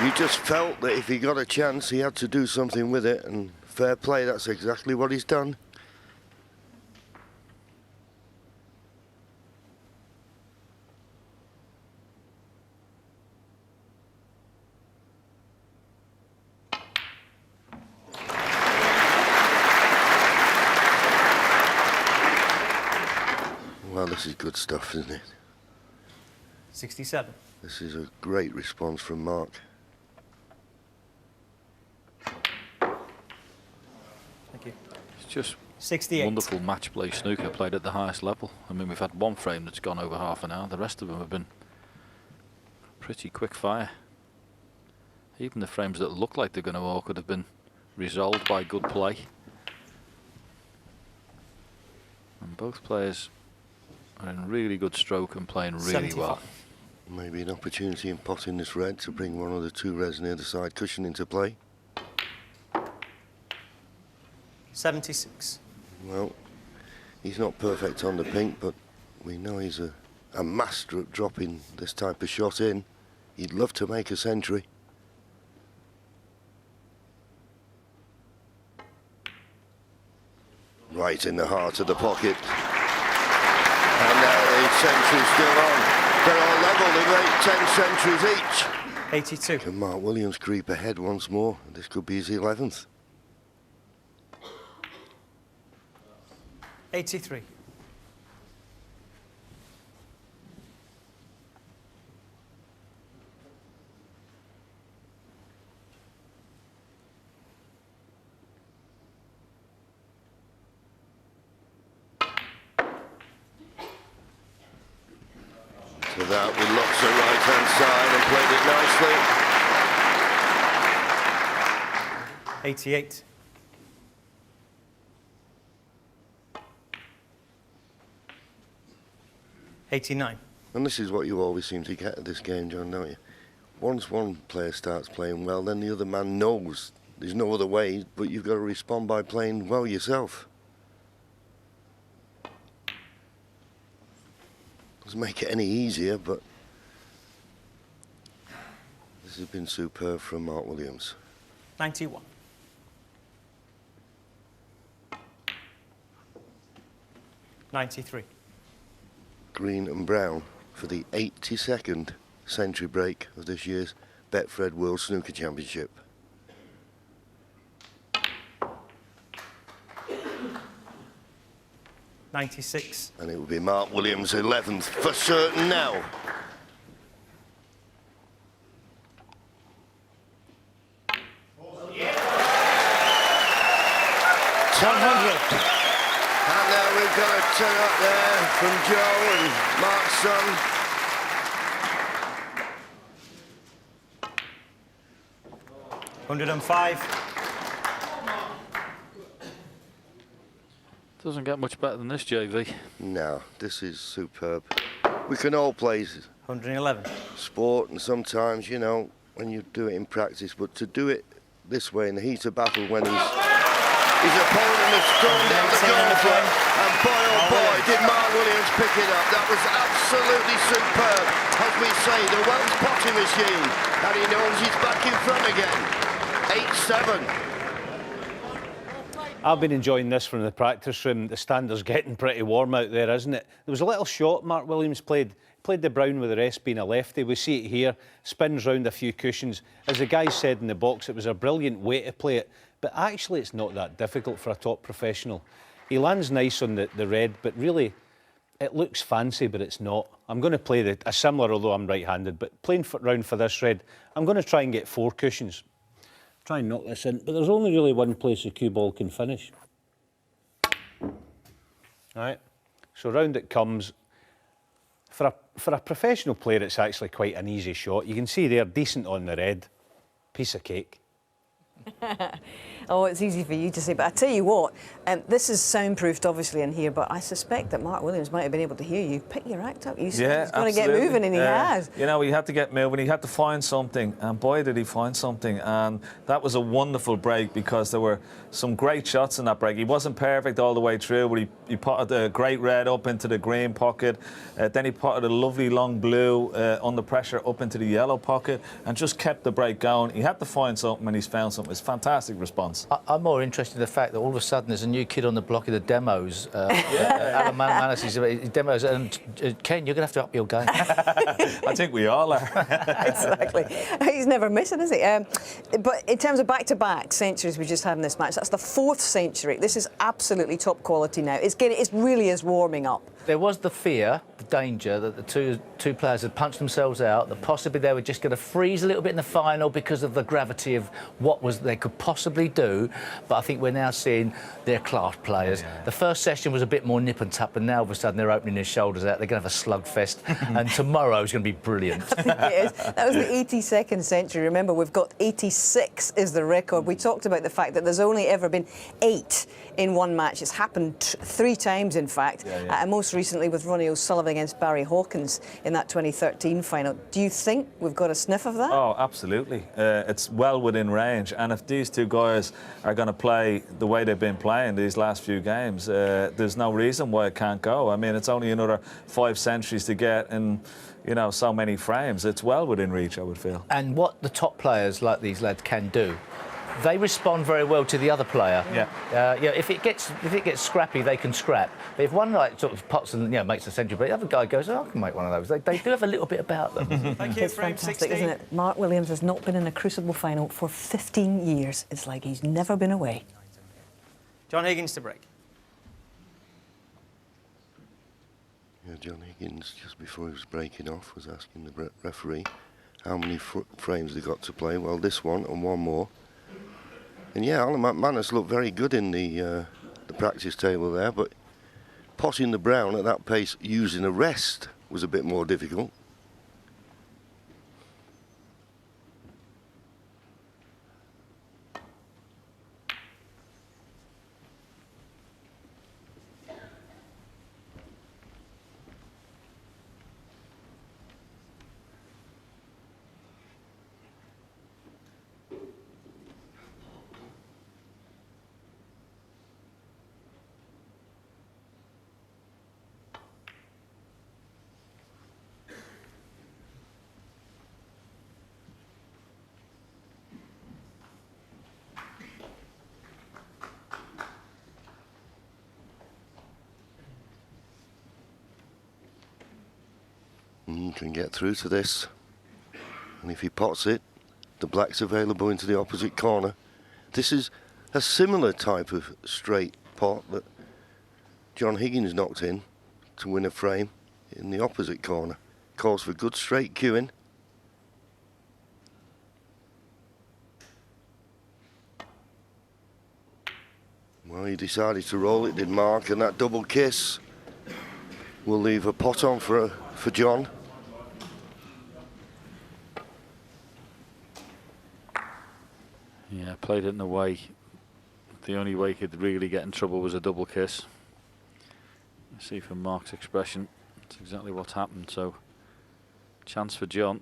You just felt that if he got a chance, he had to do something with it, and fair play, that's exactly what he's done. Well, this is good stuff, isn't it? 67. This is a great response from Mark. Thank you. It's just 68. wonderful match play snooker played at the highest level. I mean, we've had one frame that's gone over half an hour. The rest of them have been pretty quick fire. Even the frames that look like they're going to all could have been resolved by good play. And both players are in really good stroke and playing really 75. well. Maybe an opportunity in potting this red to bring one of the two reds near the side cushion into play. 76. Well, he's not perfect on the pink, but We know he's a master at dropping this type of shot in. He'd love to make a century. Right in the heart of the pocket. And now the century's still on. They're all level, they make 10 centuries each. 82. Can Mark Williams creep ahead once more? This could be his 11th. 83. To that with lots of right-hand side and played it nicely. 88. '89. And this is what you always seem to get at this game, John, don't you? Once one player starts playing well, then the other man knows there's no other way, but you've got to respond by playing well yourself. Doesn't make it any easier, but this has been superb from Mark Williams. 91. '93. Green and brown for the 82nd century break of this year's Betfred World Snooker Championship. '96. And it will be Mark Williams' 11th for certain now. Yeah. 100. And now we've got a 10 up there from Joe and Mark's son. '105. Doesn't get much better than this, JV. No, this is superb. We can all play 111. Sport, and sometimes, you know, when you do it in practice, but to do it this way in the heat of battle when his opponent has thrown down the gauntlet, and boy oh boy did Mark Williams pick it up. That was absolutely superb. As we say, the Welsh potting machine, and he knows he's back in front again. 8-7. I've been enjoying this from the practice room. The standard's getting pretty warm out there, isn't it? There was a little shot Mark Williams played the brown with the rest being a lefty. We see it here, spins round a few cushions. As the guy said in the box, it was a brilliant way to play it, but actually it's not that difficult for a top professional. He lands nice on the red, but really it looks fancy, but it's not. I'm going to play a similar, although I'm right-handed, but playing round for this red, I'm going to try and get 4 cushions. Try and knock this in, but there's only really one place the cue ball can finish. All right, so round it comes. For a professional player, it's actually quite an easy shot. You can see they're decent on the red. Piece of cake. Oh, it's easy for you to say, but I tell you what, this is soundproofed obviously in here, but I suspect that Mark Williams might have been able to hear you. Pick your act up. You said he's got to get moving, and he has. You know, he had to get moving. He had to find something, and boy, did he find something. And that was a wonderful break because there were some great shots in that break. He wasn't perfect all the way through, but he potted a great red up into the green pocket. Then he potted a lovely long blue under pressure up into the yellow pocket, and just kept the break going. He had to find something, and he's found something. It's a fantastic response. I'm more interested in the fact that all of a sudden there's a new kid on the block of the demos. Alan Manus' demos, and Ken, you're going to have to up your game. I think we all are. Exactly. He's never missing, is he? But in terms of back-to-back centuries we just had in this match, that's the 4th century. This is absolutely top quality now. It really is warming up. There was the fear, the danger that the two players had punched themselves out, that possibly they were just going to freeze a little bit in the final because of the gravity of what they could possibly do. But I think we're now seeing they're class players. Yeah. The first session was a bit more nip and tuck, and now all of a sudden they're opening their shoulders out. They're going to have a slugfest, and tomorrow is going to be brilliant. I think it is. That was the 82nd century. Remember, we've got 86 is the record. We talked about the fact that there's only ever been 8 in one match. It's happened 3 times, in fact. And most most recently with Ronnie O'Sullivan against Barry Hawkins in that 2013 final. Do you think we've got a sniff of that? Oh, absolutely. It's well within range. And if these two guys are going to play the way they've been playing these last few games, there's no reason why it can't go. I mean, it's only another 5 centuries to get in, you know, so many frames. It's well within reach, I would feel. And what the top players like these lads can do, they respond very well to the other player. Yeah. Yeah. If it gets scrappy, they can scrap. But if one like sort of pots and makes a century, but the other guy goes, oh, I can make one of those. They do have a little bit about them. Thank you, It's frame fantastic, 16. isn't it? Mark Williams has not been in a Crucible final for 15 years. It's like he's never been away. John Higgins to break. Yeah, John Higgins, just before he was breaking off, was asking the referee how many frames they got to play. Well, this one and one more. And yeah, Alan McManus looked very good in the practice table there, but potting the brown at that pace using a rest was a bit more difficult. Can get through to this, and if he pots it, the black's available into the opposite corner. This is a similar type of straight pot that John Higgins knocked in to win a frame in the opposite corner. Calls for good straight cueing. Well, he decided to roll it, did Mark, and that double kiss will leave a pot on for John. Yeah, played it in a way. The only way he could really get in trouble was a double kiss. You see from Mark's expression, that's exactly what happened. So, chance for John.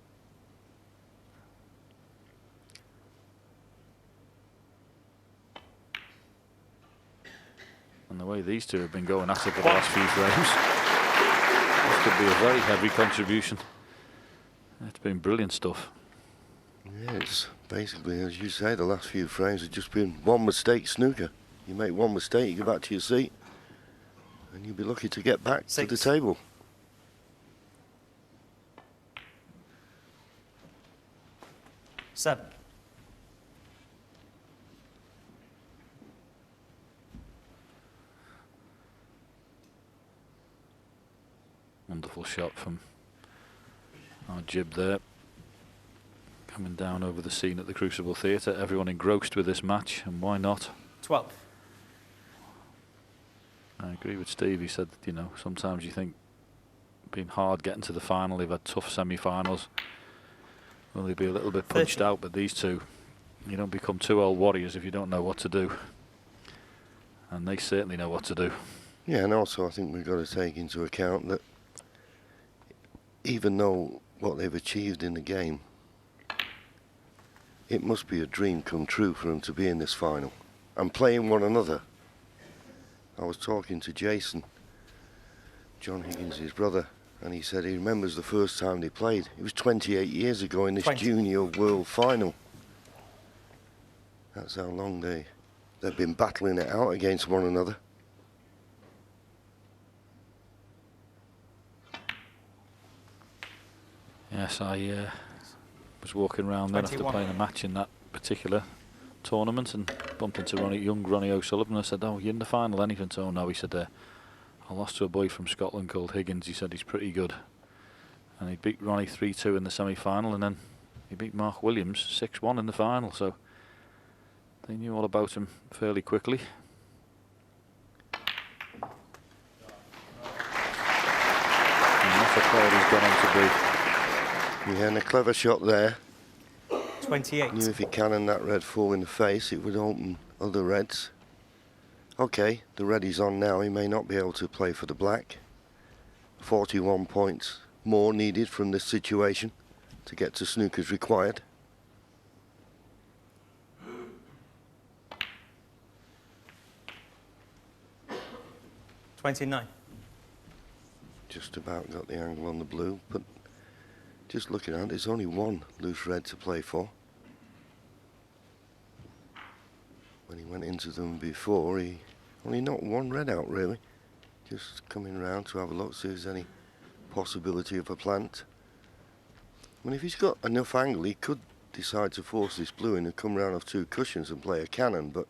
And the way these two have been going at it for the last few frames, this could be a very heavy contribution. It's been brilliant stuff. Yeah, it's basically, as you say, the last few frames have just been one mistake snooker. You make one mistake, you go back to your seat, and you'll be lucky to get back to the table. Seven. Wonderful shot from our jib there. Coming down over the scene at the Crucible Theatre. Everyone engrossed with this match, and why not? 12. I agree with Steve. He said, you know, sometimes you think been hard getting to the final. They've had tough semi-finals. Well, they'd be a little bit punched out, but these two, you don't become two old warriors if you don't know what to do. And they certainly know what to do. Yeah, and also I think we've got to take into account that even though what they've achieved in the game, it must be a dream come true for them to be in this final and playing one another. I was talking to Jason, John Higgins, his brother, and he said he remembers the first time they played. It was 28 years ago in this junior world final. That's how long they've been battling it out against one another. Yes, I was walking around then after 21. playing a match in that particular tournament and bumped into Ronnie O'Sullivan. I said, oh, you in the final, anything? So, no, he said, I lost to a boy from Scotland called Higgins. He said he's pretty good. And he beat Ronnie 3-2 in the semi-final, and then he beat Mark Williams 6-1 in the final. So they knew all about him fairly quickly. And that's a player he's gone on to be. Yeah, and a clever shot there. 28. Knew if he cannoned that red four in the face, it would open other reds. Okay, the red is on now. He may not be able to play for the black. 41 points more needed from this situation to get to snooker's required. $29. Just about got the angle on the blue, but just looking at it, there's only one loose red to play for. When he went into them before, he only knocked one red out, really. Just coming round to have a look, see if there's any possibility of a plant. I mean, if he's got enough angle, he could decide to force this blue in and come round off 2 cushions and play a cannon, but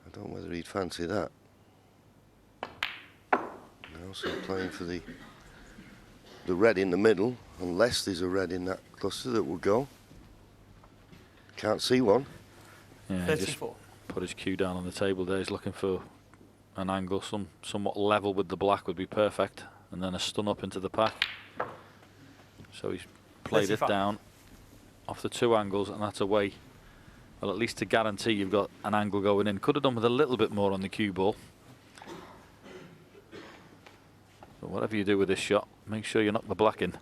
I don't know whether he'd fancy that. Also playing for the red in the middle, unless there's a red in that cluster that will go. Can't see one. Yeah, he just put his cue down on the table there. He's looking for an angle somewhat level with the black would be perfect, and then a stun up into the pack. So he's played 35. it down off the 2 angles, and that's a way, well, at least to guarantee you've got an angle going in. Could have done with a little bit more on the cue ball. But whatever you do with this shot, make sure you knock the black in.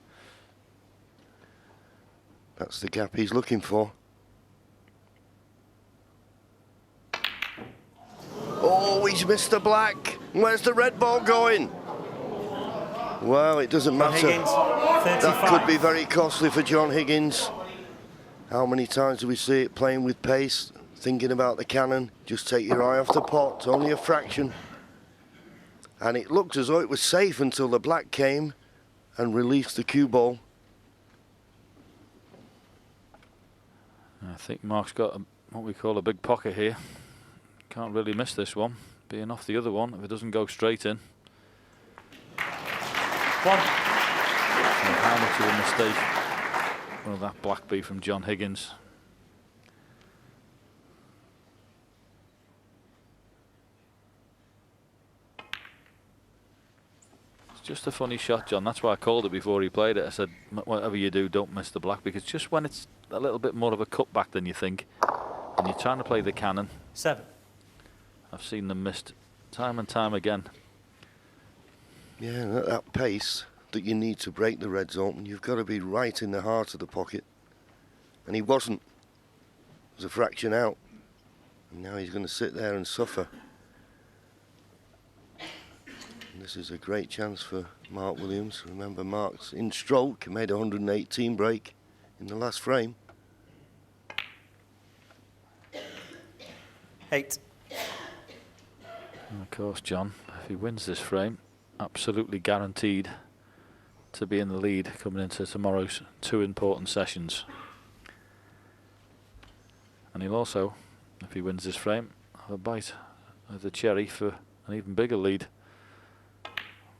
That's the gap he's looking for. Oh, he's missed the black. Where's the red ball going? Well, it doesn't matter. Higgins, That 35. could be very costly for John Higgins. How many times do we see it playing with pace, thinking about the cannon? Just take your eye off the pot, only a fraction. And it looked as though it was safe until the black came and released the cue ball. I think Mark's got what we call a big pocket here. Can't really miss this one, being off the other one if it doesn't go straight in. One. So how much of a mistake will that black be from John Higgins? Just a funny shot, John. That's why I called it before he played it. I said, whatever you do, don't miss the black, because just when it's a little bit more of a cutback than you think, and you're trying to play the cannon. 7. I've seen them missed time and time again. Yeah, and at that pace that you need to break the reds open, you've got to be right in the heart of the pocket. And he wasn't. It was a fraction out. And now he's going to sit there and suffer. This is a great chance for Mark Williams. Remember, Mark's in stroke, made a 118 break in the last frame. 8. And of course, John, if he wins this frame, absolutely guaranteed to be in the lead coming into tomorrow's 2 important sessions. And he'll also, if he wins this frame, have a bite of the cherry for an even bigger lead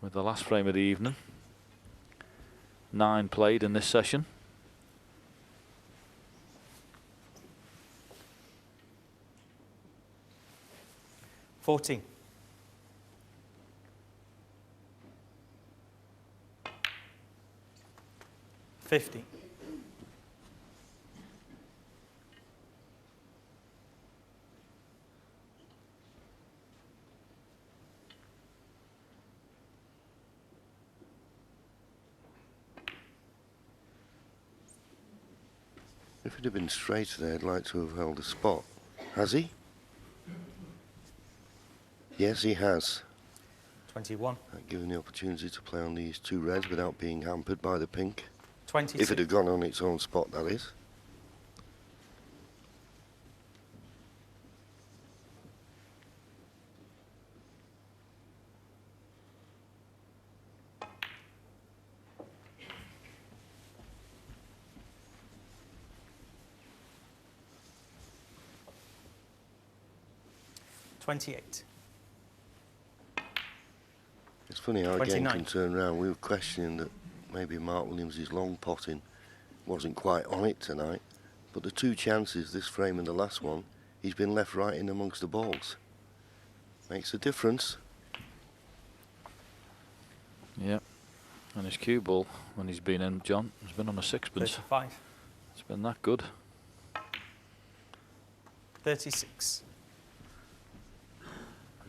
with the last frame of the evening. 9 played in this session. $14. 50. If it had been straight there, I'd like to have held a spot. Has he? Yes, he has. 21. Given the opportunity to play on these 2 reds without being hampered by the pink. 22. If it had gone on its own spot, that is. $28. It's funny how a game 29. can turn around. We were questioning that maybe Mark Williams' long potting wasn't quite on it tonight, but the 2 chances, this frame and the last one, he's been left right in amongst the balls. Makes a difference. Yeah, and his cue ball, when he's been in, John, has been on a 6pence. 35. It's been that good. 36.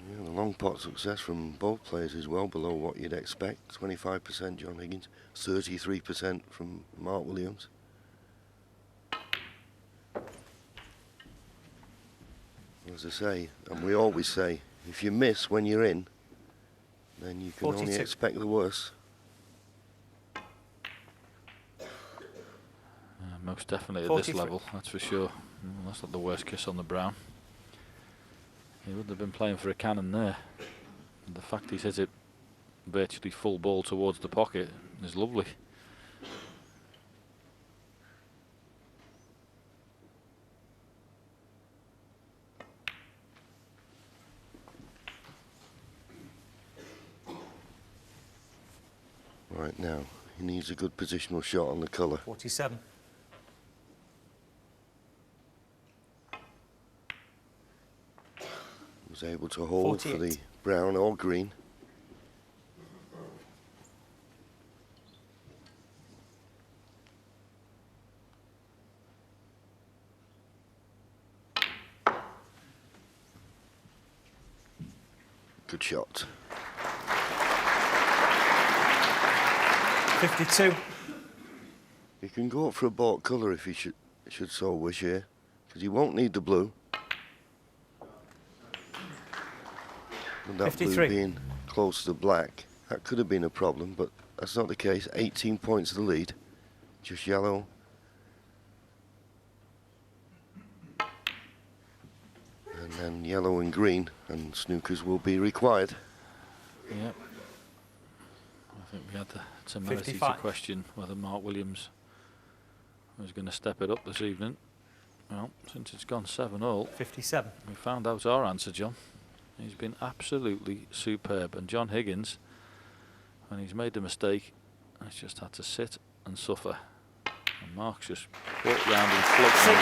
Yeah, the long pot success from both players is well below what you'd expect. 25% John Higgins, 33% from Mark Williams. As I say, and we always say, if you miss when you're in, then you can 42. only expect the worst. Most definitely at 43. this level, that's for sure. That's not the worst kiss on the brown. He wouldn't have been playing for a cannon there. And the fact he's hit it virtually full ball towards the pocket is lovely. Right now, he needs a good positional shot on the colour. 47. Was able to hold 48. for the brown or green. Good shot. 52. He can go up for a baulk colour if he should so wish here, because he won't need the blue. And that 53. blue being close to black, that could have been a problem, but that's not the case. 18 points to the lead, just yellow. And then yellow and green, and snookers will be required. Yep. I think we had the temerity to 55. question whether Mark Williams was going to step it up this evening. Well, since it's gone 7-all, 57. we found out our answer, John. He's been absolutely superb, and John Higgins, when he's made the mistake, has just had to sit and suffer. And Mark's just walked round and floating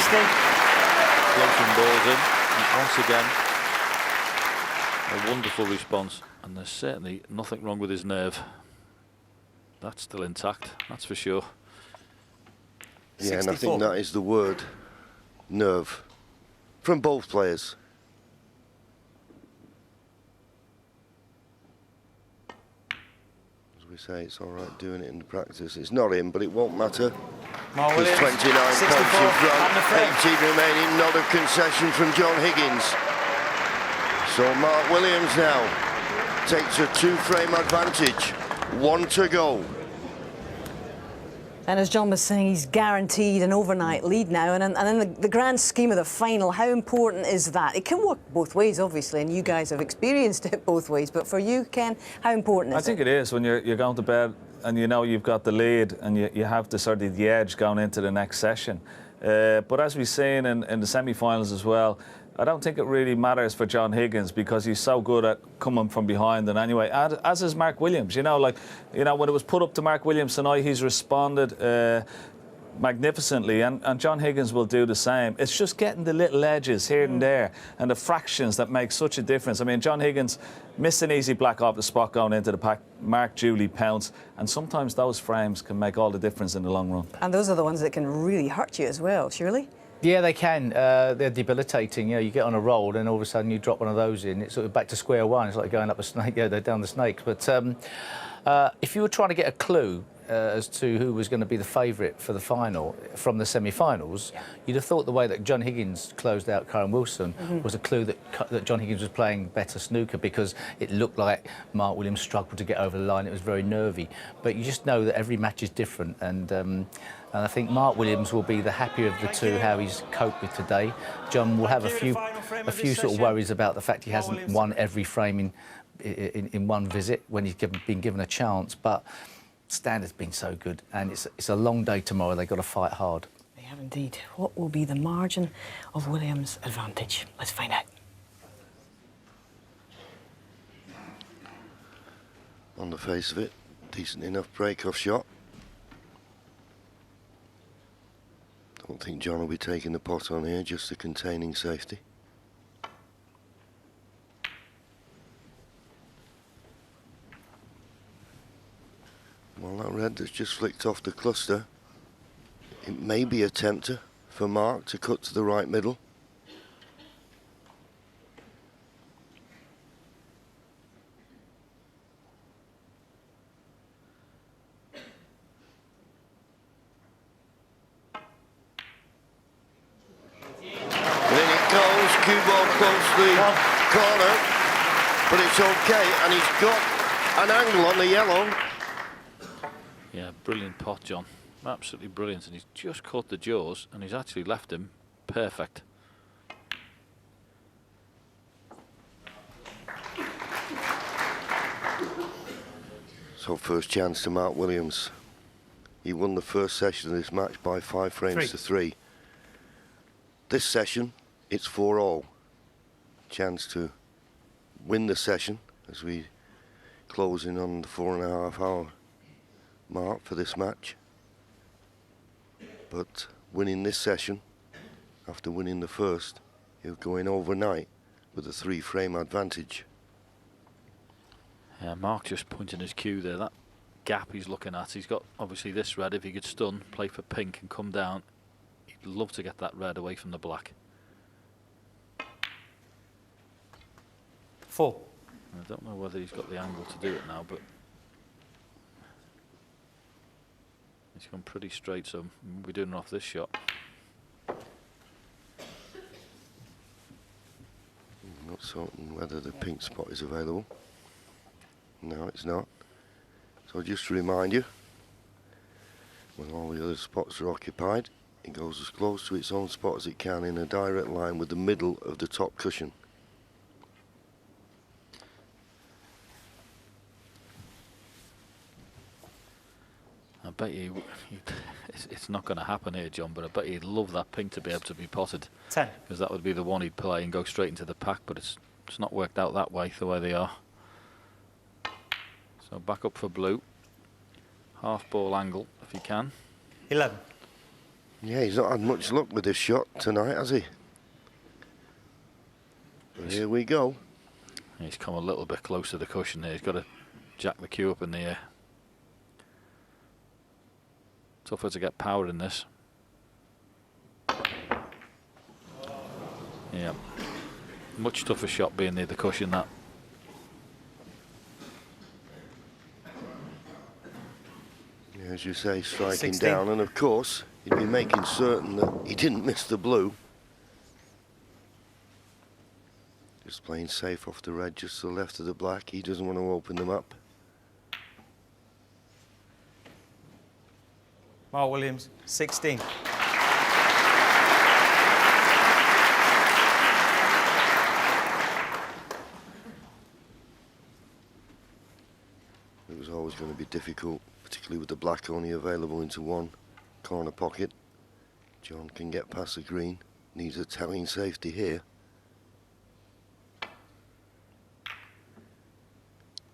balls in. And once again, a wonderful response, and there's certainly nothing wrong with his nerve. That's still intact, that's for sure. Yeah, 64. and I think that is the word, nerve, from both players. As we say, it's all right doing it in practice. It's not him, but it won't matter. Mark There's Williams, 29 points 64 in front, and the frame. 18 remaining, not a concession from John Higgins. So Mark Williams now takes a 2-frame advantage. 1 to go. And as John was saying, he's guaranteed an overnight lead now. And in the grand scheme of the final, how important is that? It can work both ways, obviously, and you guys have experienced it both ways. But for you, Ken, how important is it? I think it is when you're going to bed and you know you've got the lead and you have the sort of the edge going into the next session. But as we've seen in the semi-finals as well, I don't think it really matters for John Higgins because he's so good at coming from behind. And anyway, as is Mark Williams. You know, when it was put up to Mark Williams tonight, he's responded magnificently, and John Higgins will do the same. It's just getting the little edges here and there and the fractions that make such a difference. I mean, John Higgins missed an easy black off the spot going into the pack. Mark duly pounced, and sometimes those frames can make all the difference in the long run. And those are the ones that can really hurt you as well, surely? Yeah, they can. They're debilitating. You know, you get on a roll, and all of a sudden you drop one of those in. It's sort of back to square one. It's like going up a snake. Yeah, they're down the snakes. But if you were trying to get a clue as to who was going to be the favourite for the final from the semi-finals, you'd have thought the way that John Higgins closed out Karen Wilson was a clue that John Higgins was playing better snooker, because it looked like Mark Williams struggled to get over the line. It was very nervy. But you just know that every match is different, and I think Mark Williams will be the happier of the two, how he's coped with today. John will have a few sort of worries about the fact he hasn't won every frame in one visit when he's been given a chance, but standard's been so good, and it's a long day tomorrow. They've got to fight hard. They have indeed. What will be the margin of Williams' advantage? Let's find out. On the face of it, decent enough break-off shot. Don't think John will be taking the pot on here, just a containing safety. Well, that red that's just flicked off the cluster, it may be a tempter for Mark to cut to the right middle. cue ball close to the corner, but it's okay, and he's got an angle on the yellow. Yeah, brilliant pot, John. Absolutely brilliant, and he's just caught the jaws, and he's actually left him perfect. So first chance to Mark Williams. He won the first session of this match by 5 frames to 3. This session, it's 4-all. Chance to win the session as we close in on the 4.5 hour mark for this match. But winning this session, after winning the first, he'll go in overnight with a 3 frame advantage. Yeah, Mark just pointing his cue there. That gap he's looking at, he's got obviously this red. If he could stun, play for pink and come down, he'd love to get that red away from the black. 4. I don't know whether he's got the angle to do it now, but he's gone pretty straight, so we're doing off this shot. Not certain whether the pink spot is available. No, it's not. So just to remind you, when all the other spots are occupied, it goes as close to its own spot as it can in a direct line with the middle of the top cushion. I bet you, it's not going to happen here, John, but I bet you'd love that pink to be able to be potted. 10. Because that would be the one he'd play and go straight into the pack, but it's not worked out that way, the way they are. So back up for blue. Half ball angle, if he can. 11. Yeah, he's not had much luck with this shot tonight, has he? But here we go. He's come a little bit close to the cushion there. He's got to jack the cue up in the air. Tougher to get power in this. Yeah. Much tougher shot being near the cushion, that. Yeah, as you say, striking 16. down, and of course, he'd be making certain that he didn't miss the blue. Just playing safe off the red, just to the left of the black. He doesn't want to open them up. Mark Williams, 16. It was always going to be difficult, particularly with the black only available into one corner pocket. John can get past the green, needs a telling safety here.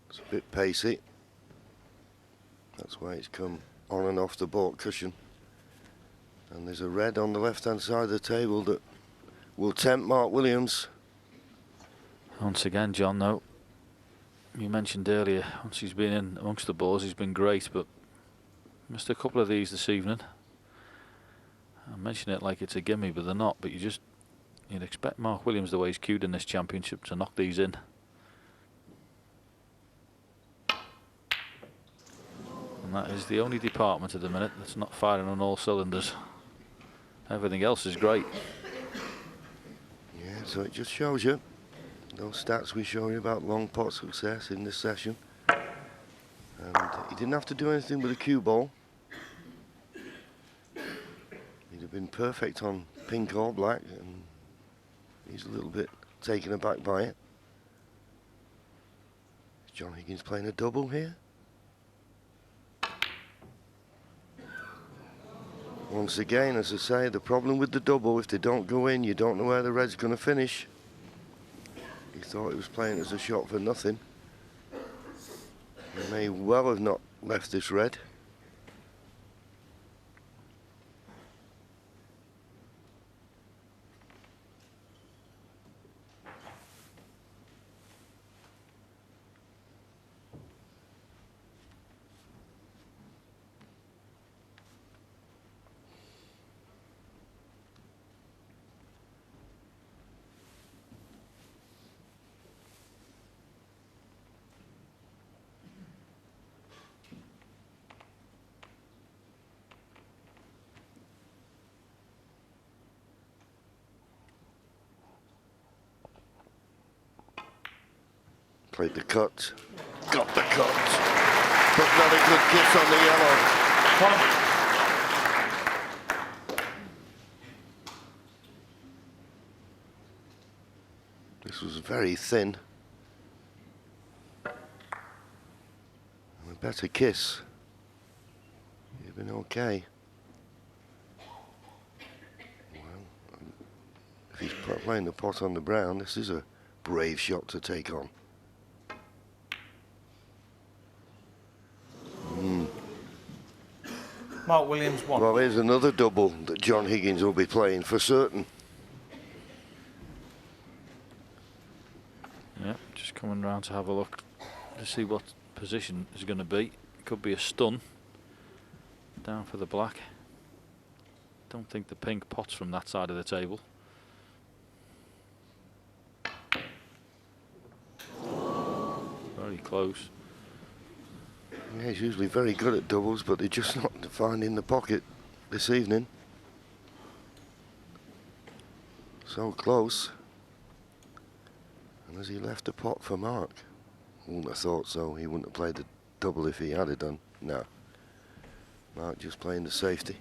It's a bit pacey. That's why it's come on and off the baulk cushion. And there's a red on the left-hand side of the table that will tempt Mark Williams. Once again, John, though, you mentioned earlier, once he's been in amongst the balls, he's been great, but missed a couple of these this evening. I mention it like it's a gimme, but they're not. But you'd expect Mark Williams, the way he's cued in this championship, to knock these in. And that is the only department at the minute that's not firing on all cylinders. Everything else is great. Yeah, so it just shows you those stats we show you about long pot success in this session. And he didn't have to do anything with a cue ball. He'd have been perfect on pink or black, and he's a little bit taken aback by it. Is John Higgins playing a double here? Once again, as I say, the problem with the double, if they don't go in, you don't know where the red's going to finish. He thought he was playing as a shot for nothing. He may well have not left this red. Played the cut. Got the cut. But not a good kiss on the yellow. This was very thin. And a better kiss. You've been okay. Well, if he's playing the pot on the brown, this is a brave shot to take on. Mark Williams 1. Well, here's another double that John Higgins will be playing for certain. Yeah, just coming round to have a look to see what position is going to be. Could be a stun down for the black. Don't think the pink pots from that side of the table. Very close. Yeah, he's usually very good at doubles, but they're just not finding the pocket this evening. So close. And has he left a pot for Mark? Wouldn't have thought so. He wouldn't have played the double if he had it done. No. Mark just playing the safety.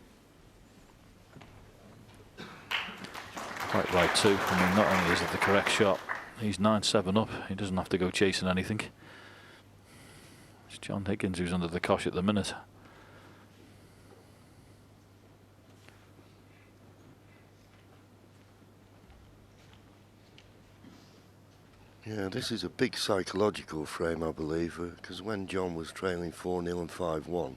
Quite right too. I mean, not only is it the correct shot, he's 9-7 up. He doesn't have to go chasing anything. It's John Higgins who's under the cosh at the minute. Yeah, this is a big psychological frame, I believe, because when John was trailing 4-0 and 5-1,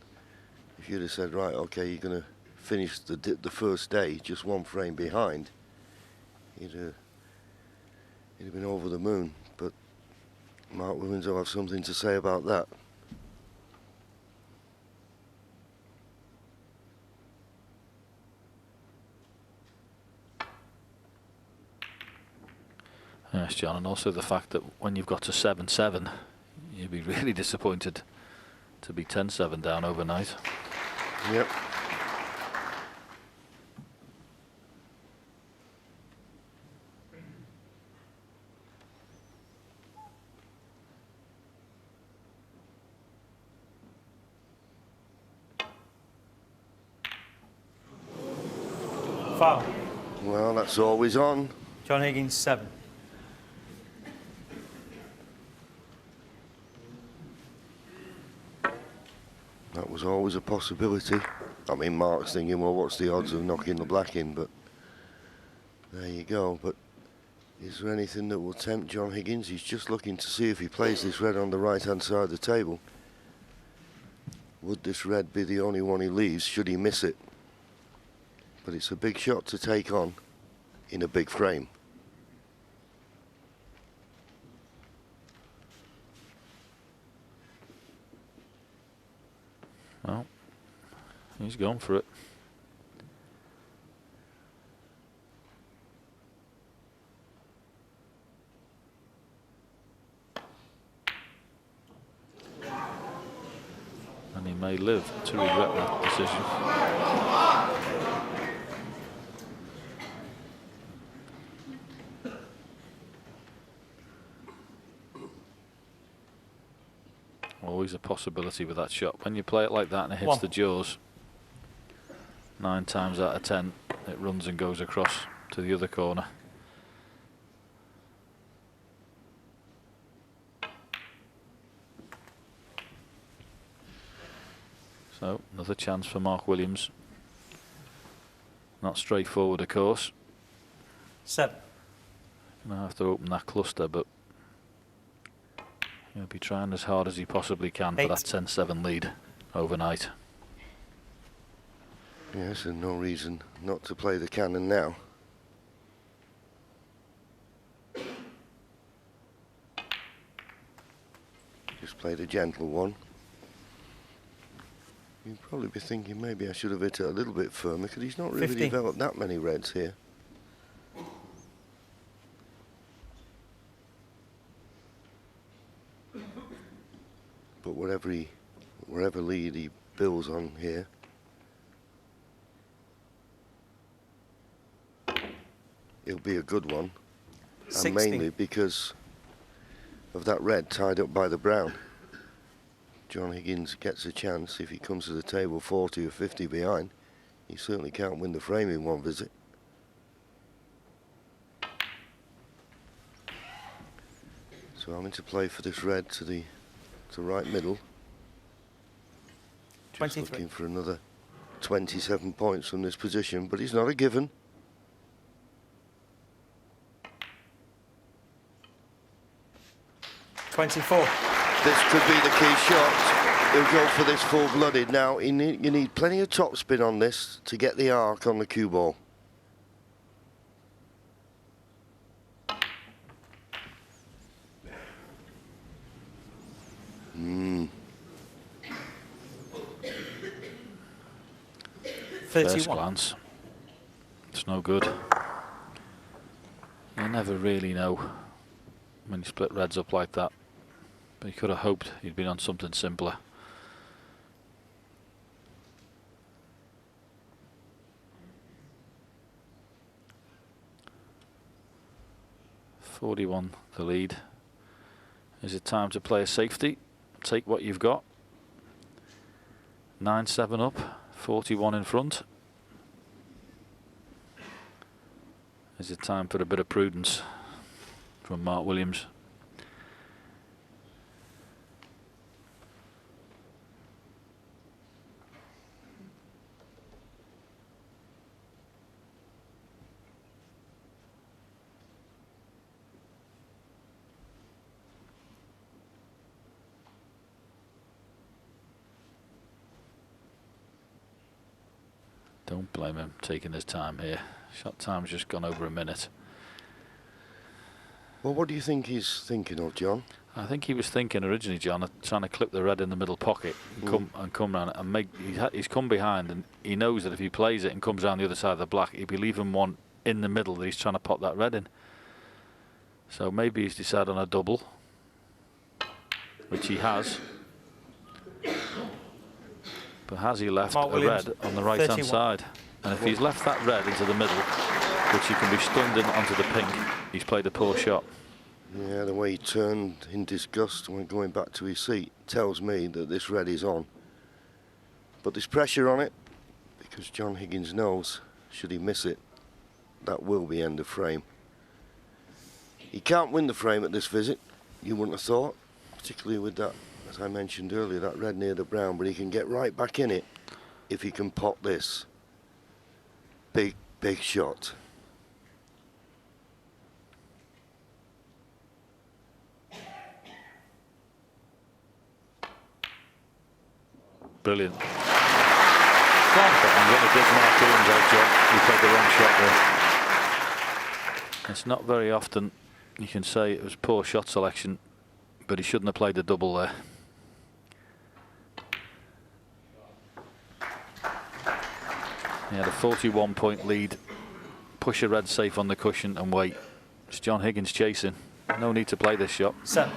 if you'd have said, right, okay, you're going to finish the first day just one frame behind, he'd have been over the moon. But Mark Williams will have something to say about that. Yes, John, and also the fact that when you've got to 7-7, you'd be really disappointed to be 10-7 down overnight. Yep. Foul. Well, that's always on. John Higgins 7. That was always a possibility. I mean, Mark's thinking, well, what's the odds of knocking the black in? But there you go. But is there anything that will tempt John Higgins? He's just looking to see if he plays this red on the right-hand side of the table. Would this red be the only one he leaves, should he miss it? But it's a big shot to take on in a big frame. Well, he's gone for it. And he may live to regret that decision. Always a possibility with that shot. When you play it like that and it hits the jaws, 9 times out of 10, it runs and goes across to the other corner. So, another chance for Mark Williams. Not straightforward, of course. 7. Gonna have to open that cluster, but he'll be trying as hard as he possibly can for that 10-7 lead overnight. Yes, and no reason not to play the cannon now. Just played a gentle one. You'd probably be thinking maybe I should have hit it a little bit firmer, because he's not really 15. developed that many reds here. But wherever lead he builds on here, it'll be a good one. 60. And mainly because of that red tied up by the brown. John Higgins gets a chance. If he comes to the table 40 or 50 behind, he certainly can't win the frame in one visit. So I'm into play for this red to the right middle. Just 23. looking for another 27 points from this position, but it's not a given. This could be the key shot. He'll go for this full-blooded. Now, you need plenty of topspin on this to get the arc on the cue ball. First glance, it's no good. You never really know when you split reds up like that. But he could have hoped he'd been on something simpler. .41 the lead. Is it time to play a safety? Take what you've got. 9-7 up, 41 in front. Is it time for a bit of prudence from Mark Williams? Don't blame him taking his time here. Shot time's just gone over a minute. Well, what do you think he's thinking of, John? I think he was thinking originally, John, of trying to clip the red in the middle pocket and come round and make. He's come behind, and he knows that if he plays it and comes around the other side of the black, he'd be leaving one in the middle that he's trying to pop that red in. So maybe he's decided on a double, which he has. But has he left a red on the right-hand side? And if he's left that red into the middle, which he can be stunned in onto the pink, he's played a poor shot. Yeah, the way he turned in disgust when going back to his seat tells me that this red is on. But there's pressure on it, because John Higgins knows, should he miss it, that will be end of frame. He can't win the frame at this visit, you wouldn't have thought, particularly with that, as I mentioned earlier, that red near the brown, but he can get right back in it if he can pop this. Big, big shot. Brilliant. I'm going to dig Mark Williams out, John. He played the wrong shot there. It's not very often you can say it was poor shot selection, but he shouldn't have played the double there. He had a 41-point lead. Push a red safe on the cushion and wait. It's John Higgins chasing. No need to play this shot. Set.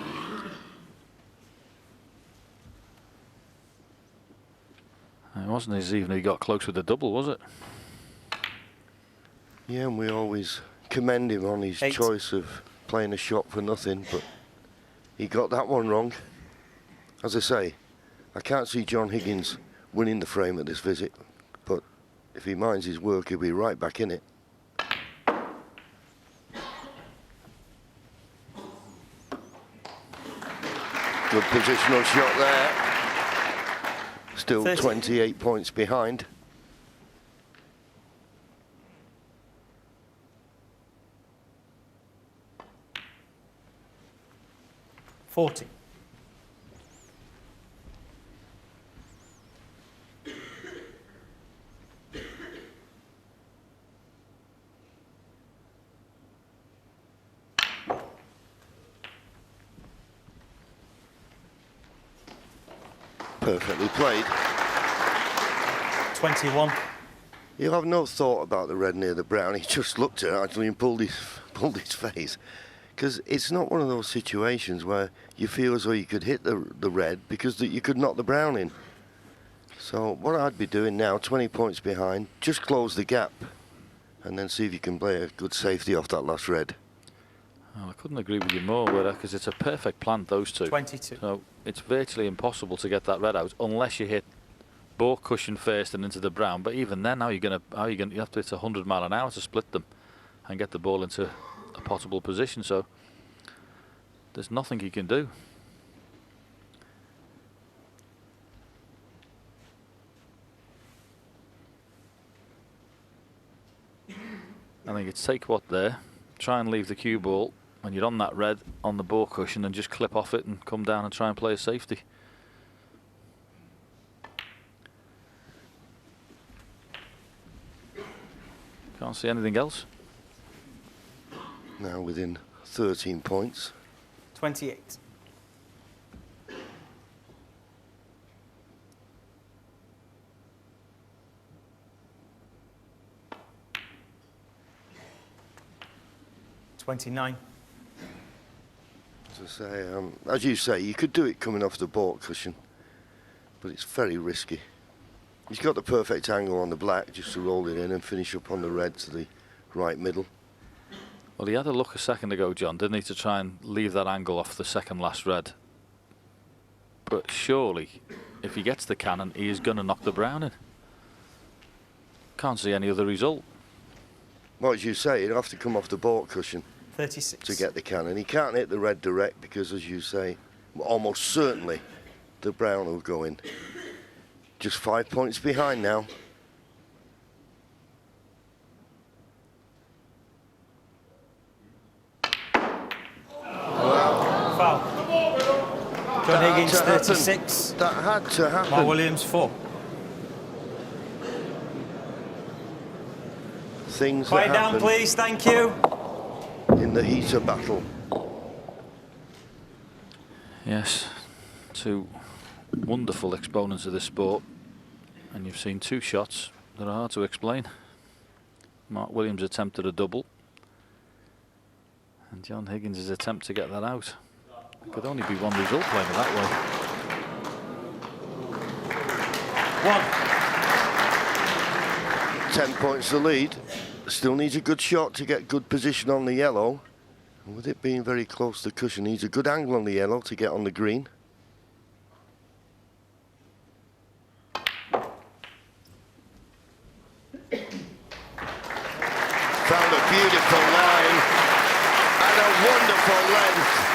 It wasn't as even he got close with the double, was it? Yeah, and we always commend him on his choice of playing a shot for nothing, but he got that one wrong. As I say, I can't see John Higgins winning the frame at this visit, but if he minds his work, he'll be right back in it. Good positional shot there. Still 30. 28 points behind. $40. Perfectly played. 21. He'll have no thought about the red near the brown. He just looked at it actually and pulled his face. Because it's not one of those situations where you feel as though you could hit the red because you could knock the brown in. So what I'd be doing now, 20 points behind, just close the gap and then see if you can play a good safety off that last red. Oh, I couldn't agree with you more, because it's a perfect plant, those two. 22. So it's virtually impossible to get that red out unless you hit ball cushion first and into the brown. But even then, you have to hit 100 mile an hour to split them and get the ball into a potable position. So there's nothing he can do. I think it's take what there, try and leave the cue ball when you're on that red on the ball cushion and just clip off it and come down and try and play a safety. Can't see anything else. Now within 13 points. 28. $29. As I say, as you say, you could do it coming off the ball cushion, but it's very risky. He's got the perfect angle on the black just to roll it in and finish up on the red to the right middle. Well, he had a look a second ago, John, didn't he, to try and leave that angle off the second last red. But surely, if he gets the cannon, he is going to knock the brown in. Can't see any other result. Well, as you say, he'd have to come off the ball cushion 36. to get the cannon. He can't hit the red direct because, as you say, almost certainly the brown will go in. Just 5 points behind now. Foul. John Higgins, 36. That had to happen. Mark Williams, 4. Things Quiet that down, happen please. Thank you. in the heat of battle. Yes, two wonderful exponents of this sport, and you've seen two shots that are hard to explain. Mark Williams attempted a double, and John Higgins' attempt to get that out. It could only be one result playing it that way. 10 points the lead. Still needs a good shot to get good position on the yellow. And with it being very close to the cushion, needs a good angle on the yellow to get on the green. Found a beautiful line and a wonderful length.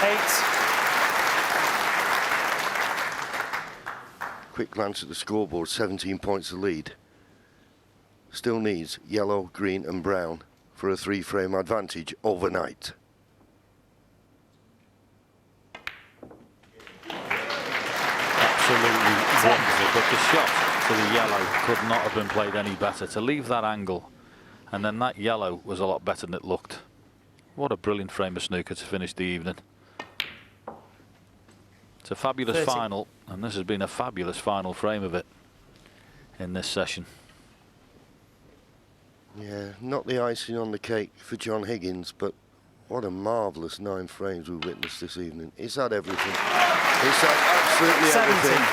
8. Quick glance at the scoreboard, 17 points the lead. Still needs yellow, green and brown for a 3-frame advantage overnight. Absolutely wonderful, but the shot to the yellow could not have been played any better. To leave that angle, and then that yellow was a lot better than it looked. What a brilliant frame of snooker to finish the evening. It's a fabulous 30. final, and this has been a fabulous final frame of it in this session. Yeah, not the icing on the cake for John Higgins, but what a marvellous 9 frames we witnessed this evening. He's had everything. He's had absolutely 70. everything.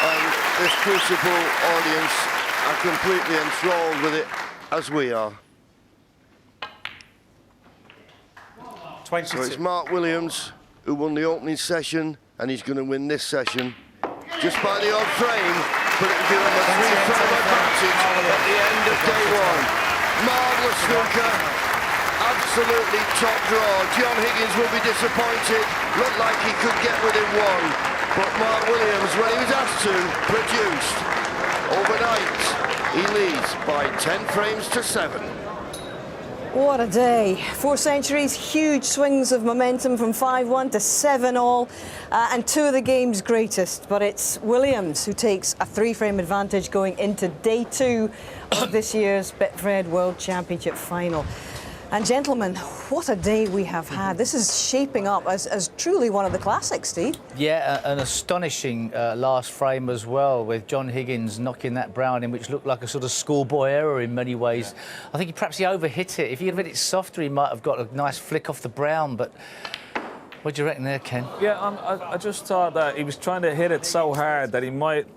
And this Crucible audience are completely enthralled with it, as we are. 22. So it's Mark Williams who won the opening session, and he's going to win this session just by the odd frame, but it'll give him a 3-frame advantage at the end of day 1. Marvellous snooker, absolutely top draw. John Higgins will be disappointed. Looked like he could get within 1, but Mark Williams, when he was asked to, produced. Overnight, he leads by 10 frames to 7. What a day. 4 centuries, huge swings of momentum from 5-1 to 7-all, and 2 of the game's greatest. But it's Williams who takes a 3-frame advantage going into day 2 of this year's Betfred World Championship final. And gentlemen, what a day we have had. This is shaping up as truly one of the classics, Steve. Yeah, an astonishing last frame as well, with John Higgins knocking that brown in, which looked like a sort of schoolboy error in many ways. I think perhaps he overhit it. If he had hit it softer, he might have got a nice flick off the brown, but what do you reckon there, Ken? Yeah, I just thought that he was trying to hit it so hard that he might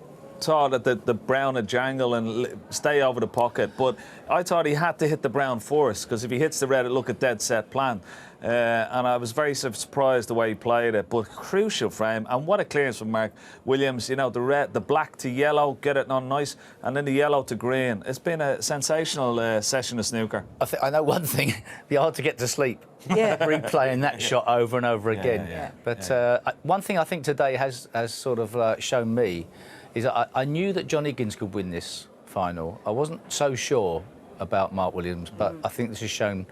thought that the brown would jangle and stay over the pocket, but I thought he had to hit the brown first, because if he hits the red, it looked a dead set plan. And I was very surprised the way he played it, but crucial frame, and what a clearance from Mark Williams. You know, the black to yellow, get it on nice, and then the yellow to green. It's been a sensational session of snooker. I know one thing, be hard to get to sleep. Yeah. Replaying that shot over and over again. But one thing I think today has sort of shown me is I knew that John Higgins could win this final. I wasn't so sure about Mark Williams, but I think this has shown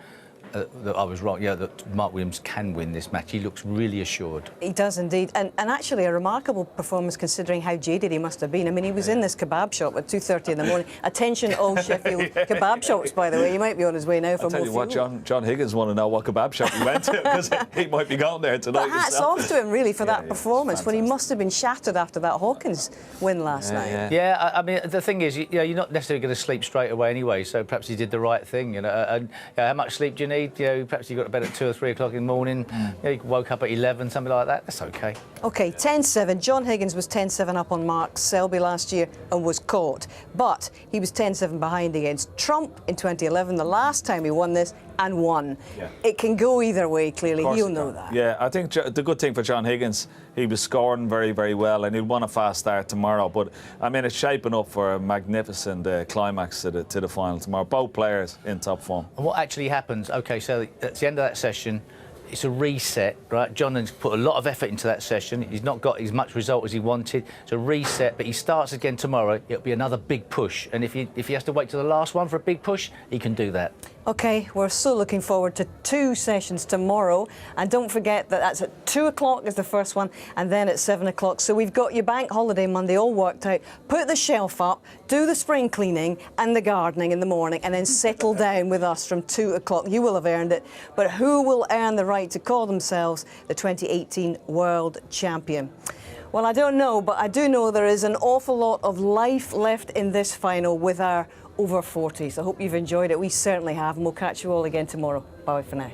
that I was wrong. Yeah, that Mark Williams can win this match. He looks really assured. He does indeed, and actually a remarkable performance considering how jaded he must have been. I mean, he was in this kebab shop at 2:30 in the morning. Attention, all Sheffield kebab shops, by the way. He might be on his way now for I'll tell more you what, fuel. John Higgins want to know what kebab shop he went to, because he might be going there tonight. But hats himself. off to him, really, for that performance, when he must have been shattered after that Hawkins win last night. Yeah, I mean, the thing is, you're not necessarily going to sleep straight away anyway, so perhaps he did the right thing, you know. And how much sleep do you need? You know, perhaps you got to bed at 2 or 3 o'clock in the morning, you know, you woke up at 11, something like that. That's okay. OK, 10-7. John Higgins was 10-7 up on Mark Selby last year and was caught. But he was 10-7 behind against Trump in 2011, the last time he won this, and won. Yeah. It can go either way, clearly. He'll know that. Yeah, I think the good thing for John Higgins, he was scoring very, very well, and he'll want a fast start tomorrow. But, I mean, it's shaping up for a magnificent climax to the final tomorrow. Both players in top form. And what actually happens, OK, so at the end of that session, it's a reset, right? John has put a lot of effort into that session. He's not got as much result as he wanted. It's a reset, but he starts again tomorrow. It'll be another big push. And if he has to wait till the last one for a big push, he can do that. OK, we're so looking forward to 2 sessions tomorrow. And don't forget that that's at 2 o'clock is the first one, and then at 7 o'clock. So we've got your bank holiday Monday all worked out. Put the shelf up, do the spring cleaning and the gardening in the morning, and then settle down with us from 2 o'clock. You will have earned it. But who will earn the right to call themselves the 2018 World Champion? Well, I don't know, but I do know there is an awful lot of life left in this final with our over 40s. I hope you've enjoyed it. We certainly have, and we'll catch you all again tomorrow. Bye for now.